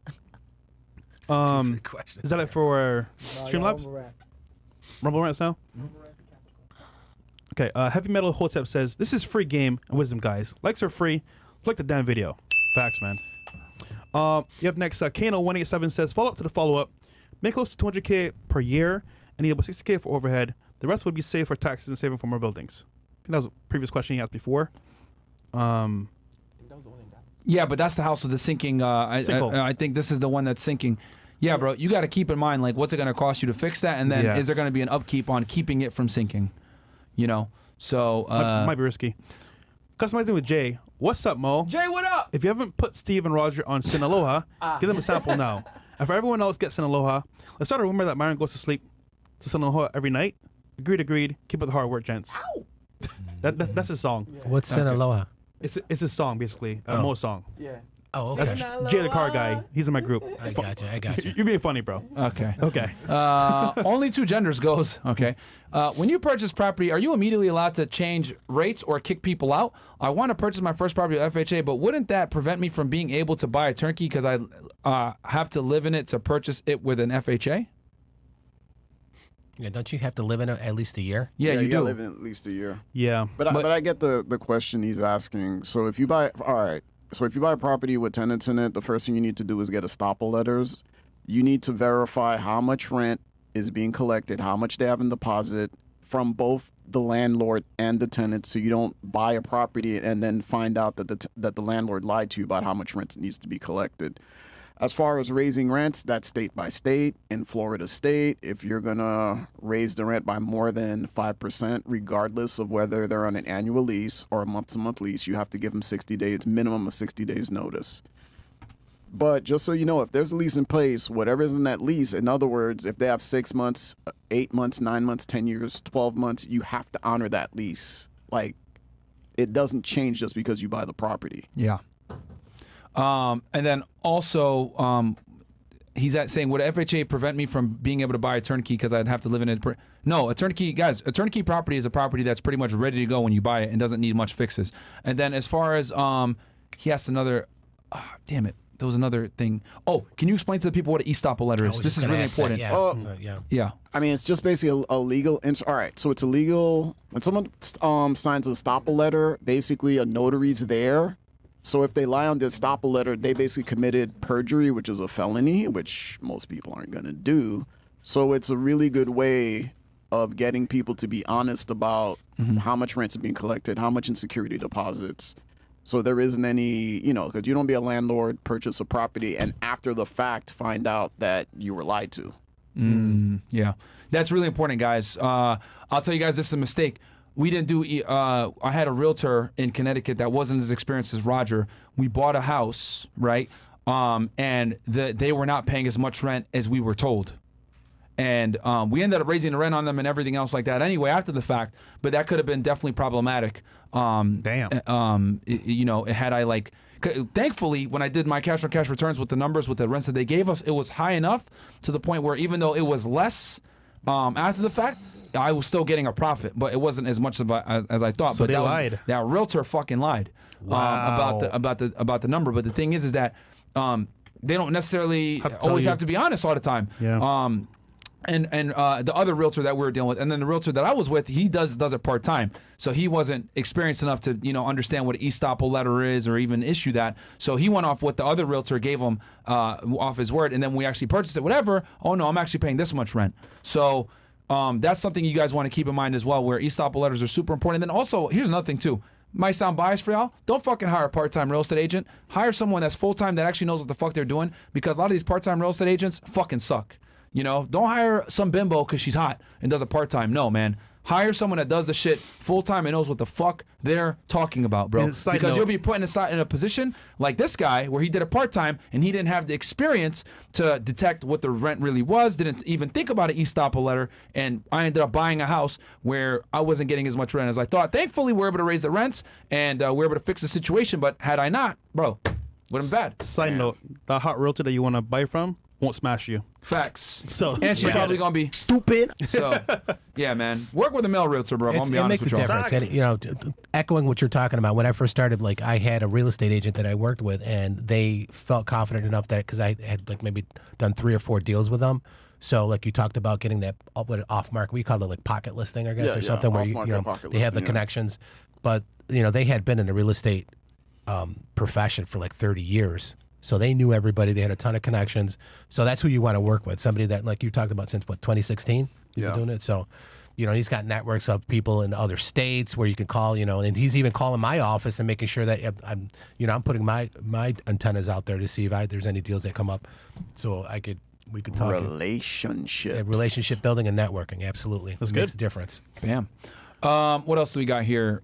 [SPEAKER 2] Is that it for Streamlabs? Rumble Rants now? Okay, Heavy Metal Hotep says, this is free game and wisdom, guys. Likes are free. Click the damn video. Facts, man. You have next, Kano187 says, follow up to the follow-up. Make close to $200K per year I need about 60K for overhead. The rest would be saved for taxes and saving for more buildings. I think that was a previous question he asked before.
[SPEAKER 1] Yeah, but that's the house with the sinking. I think this is the one that's sinking. Yeah, bro, you got to keep in mind, like, what's it going to cost you to fix that? And then is there going to be an upkeep on keeping it from sinking? You know? So.
[SPEAKER 2] Might be risky. Customizing with Jay. What's up, Mo?
[SPEAKER 1] Jay, what up?
[SPEAKER 2] If you haven't put Steve and Roger on Sinaloa, give them a sample now. And for everyone else, get Sinaloa. Let's start a rumor that Myron goes to sleep to Sinaloa every night. Agreed. Keep up the hard work, gents.
[SPEAKER 5] Ow.
[SPEAKER 2] That's his song.
[SPEAKER 4] What's Sinaloa?
[SPEAKER 2] It's his song, basically. Mo's song.
[SPEAKER 5] Yeah.
[SPEAKER 4] Oh, okay.
[SPEAKER 2] That's Jay the car guy. He's in my group.
[SPEAKER 4] I got you.
[SPEAKER 2] You're being funny, bro.
[SPEAKER 1] Okay.
[SPEAKER 2] Okay.
[SPEAKER 1] Only two genders goes. Okay. When you purchase property, are you immediately allowed to change rates or kick people out? I want to purchase my first property with FHA, but wouldn't that prevent me from being able to buy a turnkey because I have to live in it to purchase it with an FHA?
[SPEAKER 4] Yeah, don't you have to live in it at least a year?
[SPEAKER 1] Yeah, you
[SPEAKER 3] gotta
[SPEAKER 1] do.
[SPEAKER 3] live in at least a year.
[SPEAKER 2] Yeah.
[SPEAKER 3] But I get the question he's asking. So if you buy a property with tenants in it, the first thing you need to do is get estoppel letters. You need to verify how much rent is being collected, how much they have in deposit from both the landlord and the tenant, so you don't buy a property and then find out that the landlord lied to you about how much rent needs to be collected. As far as raising rents, that's state by state. In Florida state, if you're going to raise the rent by more than 5%, regardless of whether they're on an annual lease or a month-to-month lease, you have to give them 60 days, minimum of 60 days notice. But just so you know, if there's a lease in place, whatever's in that lease, in other words, if they have 6 months, 8 months, 9 months, 10 years, 12 months, you have to honor that lease. Like, it doesn't change just because you buy the property.
[SPEAKER 1] Yeah. And then also, he's saying, would FHA prevent me from being able to buy a turnkey because I'd have to live in it? No, a turnkey property is a property that's pretty much ready to go when you buy it and doesn't need much fixes. And then as far as, he asked another, damn it, there was another thing. Oh, can you explain to the people what an estoppel letter is? This is really important.
[SPEAKER 4] Yeah.
[SPEAKER 3] I mean, it's just basically a legal. All right, so it's illegal when someone signs an estoppel letter. Basically, a notary's there. So if they lie on the estoppel letter, they basically committed perjury, which is a felony, which most people aren't going to do. So it's a really good way of getting people to be honest about how much rent's being collected, how much in security deposits. So there isn't any, because you don't be a landlord, purchase a property, and after the fact find out that you were lied to.
[SPEAKER 1] Yeah, that's really important, guys. I'll tell you guys, this is a mistake. We didn't do, I had a realtor in Connecticut that wasn't as experienced as Roger. We bought a house, right? And they were not paying as much rent as we were told. And we ended up raising the rent on them and everything else like that anyway after the fact. But that could have been definitely problematic.
[SPEAKER 2] Damn.
[SPEAKER 1] Had I thankfully, when I did my cash on cash returns with the numbers, with the rents that they gave us, it was high enough to the point where even though it was less after the fact, I was still getting a profit, but it wasn't as much as I thought.
[SPEAKER 2] So
[SPEAKER 1] but
[SPEAKER 2] they lied.
[SPEAKER 1] That realtor fucking lied about the number. But the thing is that they don't necessarily always have to be honest all the time.
[SPEAKER 2] Yeah.
[SPEAKER 1] And the other realtor that we were dealing with, and then the realtor that I was with, he does it part time, so he wasn't experienced enough to understand what an estoppel letter is or even issue that. So he went off what the other realtor gave him off his word, and then we actually purchased it. Whatever. Oh no, I'm actually paying this much rent. So. That's something you guys want to keep in mind as well, where estoppel letters are super important. And then also, here's another thing too. Might sound biased for y'all. Don't fucking hire a part-time real estate agent. Hire someone that's full-time that actually knows what the fuck they're doing, because a lot of these part-time real estate agents fucking suck. Don't hire some bimbo because she's hot and does a part-time. No, man. Hire someone that does the shit full-time and knows what the fuck they're talking about, bro. Because you'll be put in a position like this guy where he did it part-time and he didn't have the experience to detect what the rent really was, didn't even think about an estoppel letter, and I ended up buying a house where I wasn't getting as much rent as I thought. Thankfully, we were able to raise the rents and we were able to fix the situation, but had I not, bro, would have been bad.
[SPEAKER 2] Side note, the hot realtor that you want to buy from won't smash you.
[SPEAKER 1] Facts.
[SPEAKER 2] So
[SPEAKER 1] and she's probably gonna be
[SPEAKER 5] stupid.
[SPEAKER 1] So yeah, man, work with a male realtor, bro.
[SPEAKER 4] It makes a difference. And, echoing what you're talking about, when I first started, I had a real estate agent that I worked with, and they felt confident enough that because I had maybe done 3 or 4 deals with them. So you talked about getting that off market, we call it pocket listing, I guess, or something where they have the connections, but they had been in the real estate profession for 30 years. So they knew everybody. They had a ton of connections. So that's who you want to work with. Somebody that, like you talked about since, 2016? people doing it. So, he's got networks of people in other states where you can call, and he's even calling my office and making sure that I'm putting my antennas out there to see if there's any deals that come up, so we could talk.
[SPEAKER 3] Relationship
[SPEAKER 4] Building and networking, absolutely.
[SPEAKER 2] That's
[SPEAKER 4] It
[SPEAKER 2] good.
[SPEAKER 4] makes a difference.
[SPEAKER 1] Bam. What else do we got here?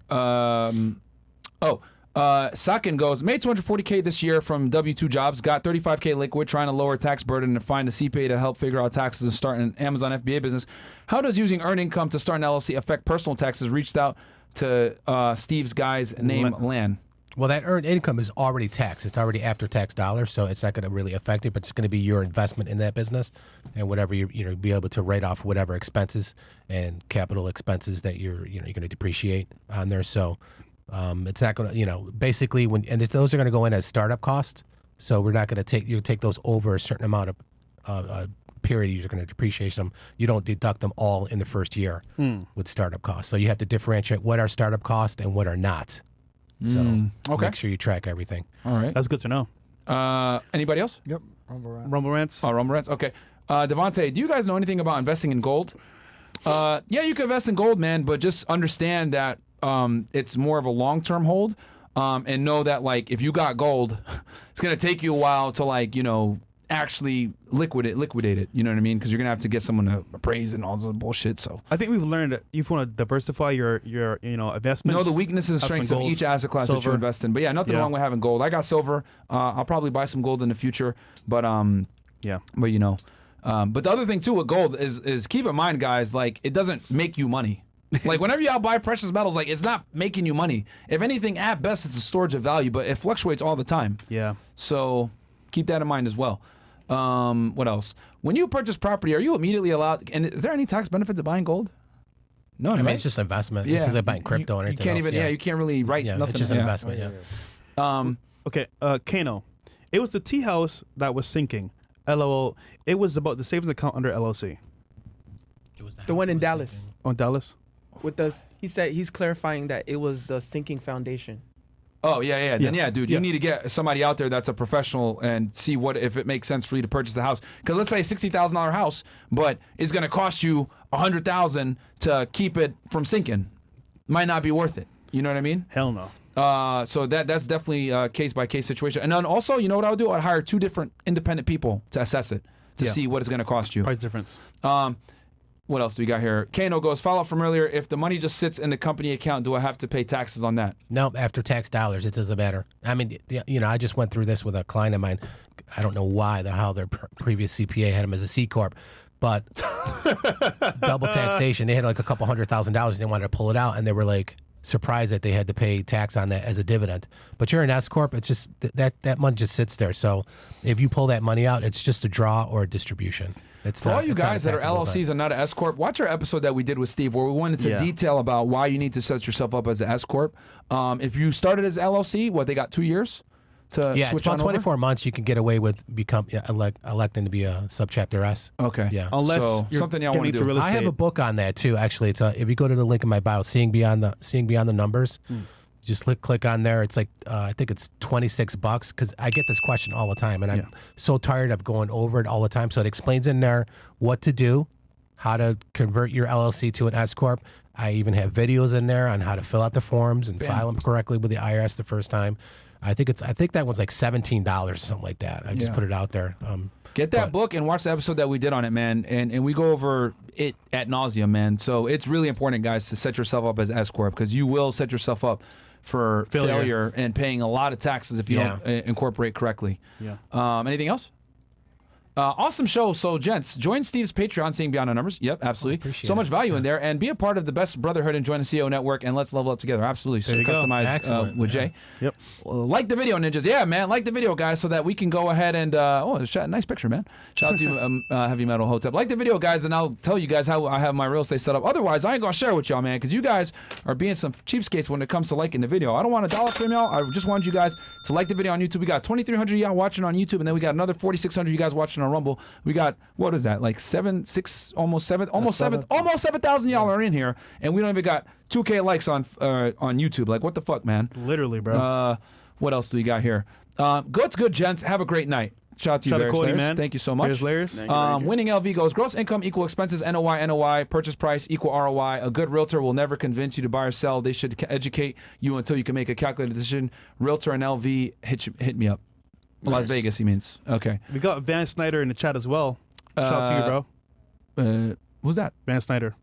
[SPEAKER 1] Sakin goes, made $240K this year from W-2 jobs, got $35K liquid, trying to lower tax burden and find a CPA to help figure out taxes and start an Amazon FBA business. How does using earned income to start an LLC affect personal taxes? Reached out to Steve's guy's name, Lan.
[SPEAKER 4] Well, that earned income is already taxed. It's already after tax dollars, so it's not going to really affect it, but it's going to be your investment in that business and whatever you be able to write off whatever expenses and capital expenses that you're going to depreciate on there. So it's not going to, basically those are going to go in as startup costs. So we're not going to take those over a certain amount of period you're going to depreciate them. You don't deduct them all in the first year with startup costs. So you have to differentiate what are startup costs and what are not. So make sure you track everything.
[SPEAKER 1] All right.
[SPEAKER 2] That's good to know.
[SPEAKER 1] Anybody else?
[SPEAKER 6] Yep.
[SPEAKER 2] Rumble rants.
[SPEAKER 1] Oh, Rumble Rants. Okay. Devontae, do you guys know anything about investing in gold? Yeah, you can invest in gold, man, but just understand that it's more of a long-term hold, and know that, like, if you got gold, it's going to take you a while to, actually liquidate it. You know what I mean? Because you're going to have to get someone to appraise and all this other bullshit. So
[SPEAKER 2] I think we've learned that if you want to diversify your investments.
[SPEAKER 1] know the weaknesses and
[SPEAKER 2] have some
[SPEAKER 1] strengths of
[SPEAKER 2] gold,
[SPEAKER 1] each asset class that you
[SPEAKER 2] silver.
[SPEAKER 1] invest in. But yeah, nothing wrong with having gold. I got silver. I'll probably buy some gold in the future. But
[SPEAKER 2] yeah.
[SPEAKER 1] But but the other thing too with gold is keep in mind, guys, like, it doesn't make you money. Like, whenever you buy precious metals, like, it's not making you money. If anything, at best, it's a storage of value, but it fluctuates all the time.
[SPEAKER 2] Yeah.
[SPEAKER 1] So keep that in mind as well. What else? When you purchase property, are you immediately allowed? And is there any tax benefit to buying gold? No,
[SPEAKER 4] I mean,
[SPEAKER 1] right?
[SPEAKER 4] it's just an investment.
[SPEAKER 1] Yeah.
[SPEAKER 4] This is like buying crypto and
[SPEAKER 1] You
[SPEAKER 4] anything
[SPEAKER 1] can't
[SPEAKER 4] else.
[SPEAKER 1] even. You can't really write nothing.
[SPEAKER 4] It's just an investment.
[SPEAKER 2] Okay. Kano. It was the tea house that was sinking. LOL. It was about the savings account under LLC.
[SPEAKER 5] The one in Dallas.
[SPEAKER 2] On Dallas.
[SPEAKER 5] With us, he said he's clarifying that it was the sinking foundation.
[SPEAKER 1] Oh yeah. Then
[SPEAKER 2] Yes.
[SPEAKER 1] yeah, dude,
[SPEAKER 2] Yeah.
[SPEAKER 1] you need to get somebody out there that's a professional and see if it makes sense for you to purchase the house. Because let's say $60,000 house, but it's going to cost you $100,000 to keep it from sinking. Might not be worth it. You know what I mean?
[SPEAKER 2] Hell no.
[SPEAKER 1] So that's definitely a case by case situation. And then also, you know what I would do? I'd hire 2 different independent people to assess it to see what it's going to cost you.
[SPEAKER 2] Price difference.
[SPEAKER 1] What else do we got here? Kano goes, follow up from earlier. If the money just sits in the company account, do I have to pay taxes on that?
[SPEAKER 4] No, after tax dollars, it doesn't matter. I mean, I just went through this with a client of mine. I don't know how their previous CPA had him as a C-Corp, but double taxation. They had like a couple $100,000 and they wanted to pull it out, and they were like surprised that they had to pay tax on that as a dividend. But you're an S-Corp, it's just that money just sits there. So if you pull that money out, it's just a draw or a distribution.
[SPEAKER 1] For all you guys that are LLCs and not an S-Corp, watch our episode that we did with Steve where we went into detail about why you need to set yourself up as an S-Corp. If you started as LLC, they got 2 years to switch
[SPEAKER 4] about
[SPEAKER 1] on
[SPEAKER 4] 24
[SPEAKER 1] over?
[SPEAKER 4] months you can get away with electing to be a subchapter S.
[SPEAKER 1] Okay.
[SPEAKER 4] Yeah.
[SPEAKER 2] Unless you're
[SPEAKER 1] something y'all
[SPEAKER 2] getting
[SPEAKER 1] want to
[SPEAKER 2] into
[SPEAKER 1] do.
[SPEAKER 2] real
[SPEAKER 4] I have
[SPEAKER 2] estate.
[SPEAKER 4] a book on that too. Actually, it's if you go to the link in my bio, seeing beyond the numbers. Just click on there. It's like I think it's $26 because I get this question all the time, and I'm so tired of going over it all the time. So it explains in there what to do, how to convert your LLC to an S corp. I even have videos in there on how to fill out the forms and file them correctly with the IRS the first time. I think that one's like $17 or something like that. I just put it out there.
[SPEAKER 1] Get that book and watch the episode that we did on it, man. And we go over it at nauseum, man. So it's really important, guys, to set yourself up as S corp because you will set yourself up for failure and paying a lot of taxes if you don't incorporate correctly.
[SPEAKER 2] Yeah.
[SPEAKER 1] Anything else? Awesome show. So, gents, join Steve's Patreon, Seeing Beyond the Numbers. Yep, absolutely. So much value in there. And be a part of the best brotherhood and join the CEO network, and let's level up together. Absolutely. So
[SPEAKER 2] There you go.
[SPEAKER 1] customize with Jay.
[SPEAKER 2] Yep.
[SPEAKER 1] Like the video, ninjas. Yeah, man. Like the video, guys, so that we can go ahead and... nice picture, man. Shout out to you, Heavy Metal Hotep. Like the video, guys, and I'll tell you guys how I have my real estate set up. Otherwise, I ain't going to share with y'all, man, because you guys are being some cheapskates when it comes to liking the video. I don't want $1 from y'all. I just want you guys to like the video on YouTube. We got 2,300 of y'all watching on YouTube, and then we got another 4,600 you guys watching on Rumble. We got, what is that, like 7,000 y'all are in here, and we don't even got 2K likes on YouTube. Like, what the fuck, man?
[SPEAKER 2] Literally, bro.
[SPEAKER 1] What else do we got here? Good, gents. Have a great night. Shout out to you,
[SPEAKER 2] Shout out to
[SPEAKER 1] Bears
[SPEAKER 2] Cody,
[SPEAKER 1] Layers.
[SPEAKER 2] man.
[SPEAKER 1] Thank you so much.
[SPEAKER 2] Bears Layers.
[SPEAKER 3] Thank you.
[SPEAKER 1] Winning LV goes gross income equal expenses NOI, purchase price equal ROI. A good realtor will never convince you to buy or sell. They should educate you until you can make a calculated decision. Realtor and LV, hit me up. Las
[SPEAKER 3] Nice.
[SPEAKER 1] Vegas, he means. Okay.
[SPEAKER 2] We got Van Snyder in the chat as well. Shout out to you, bro.
[SPEAKER 1] Who's that?
[SPEAKER 2] Van Snyder.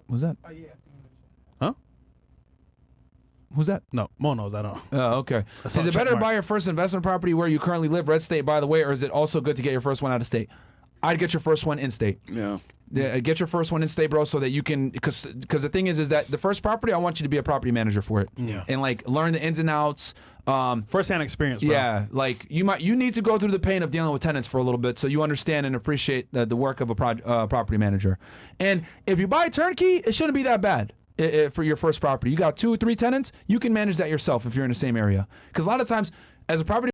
[SPEAKER 1] Who's that?
[SPEAKER 2] Huh?
[SPEAKER 1] Who's that?
[SPEAKER 2] No, Mo knows that.
[SPEAKER 1] Okay.
[SPEAKER 2] That's
[SPEAKER 1] Is
[SPEAKER 2] not
[SPEAKER 1] it better to
[SPEAKER 2] checkmark.
[SPEAKER 1] buy your first investment property where you currently live, red state, by the way, or is it also good to get your first one out of state? I'd get your first one in state.
[SPEAKER 3] Yeah.
[SPEAKER 1] Yeah, get your first one in state, bro, so that you can, because the thing is that the first property, I want you to be a property manager for it.
[SPEAKER 4] Yeah.
[SPEAKER 1] And like learn the ins and outs.
[SPEAKER 2] First-hand experience, bro.
[SPEAKER 1] Yeah, like you need to go through the pain of dealing with tenants for a little bit so you understand and appreciate the work of a property manager. And if you buy turnkey, it shouldn't be that bad. For your first property, you got 2 or 3 tenants, you can manage that yourself if you're in the same area. Because a lot of times, as a property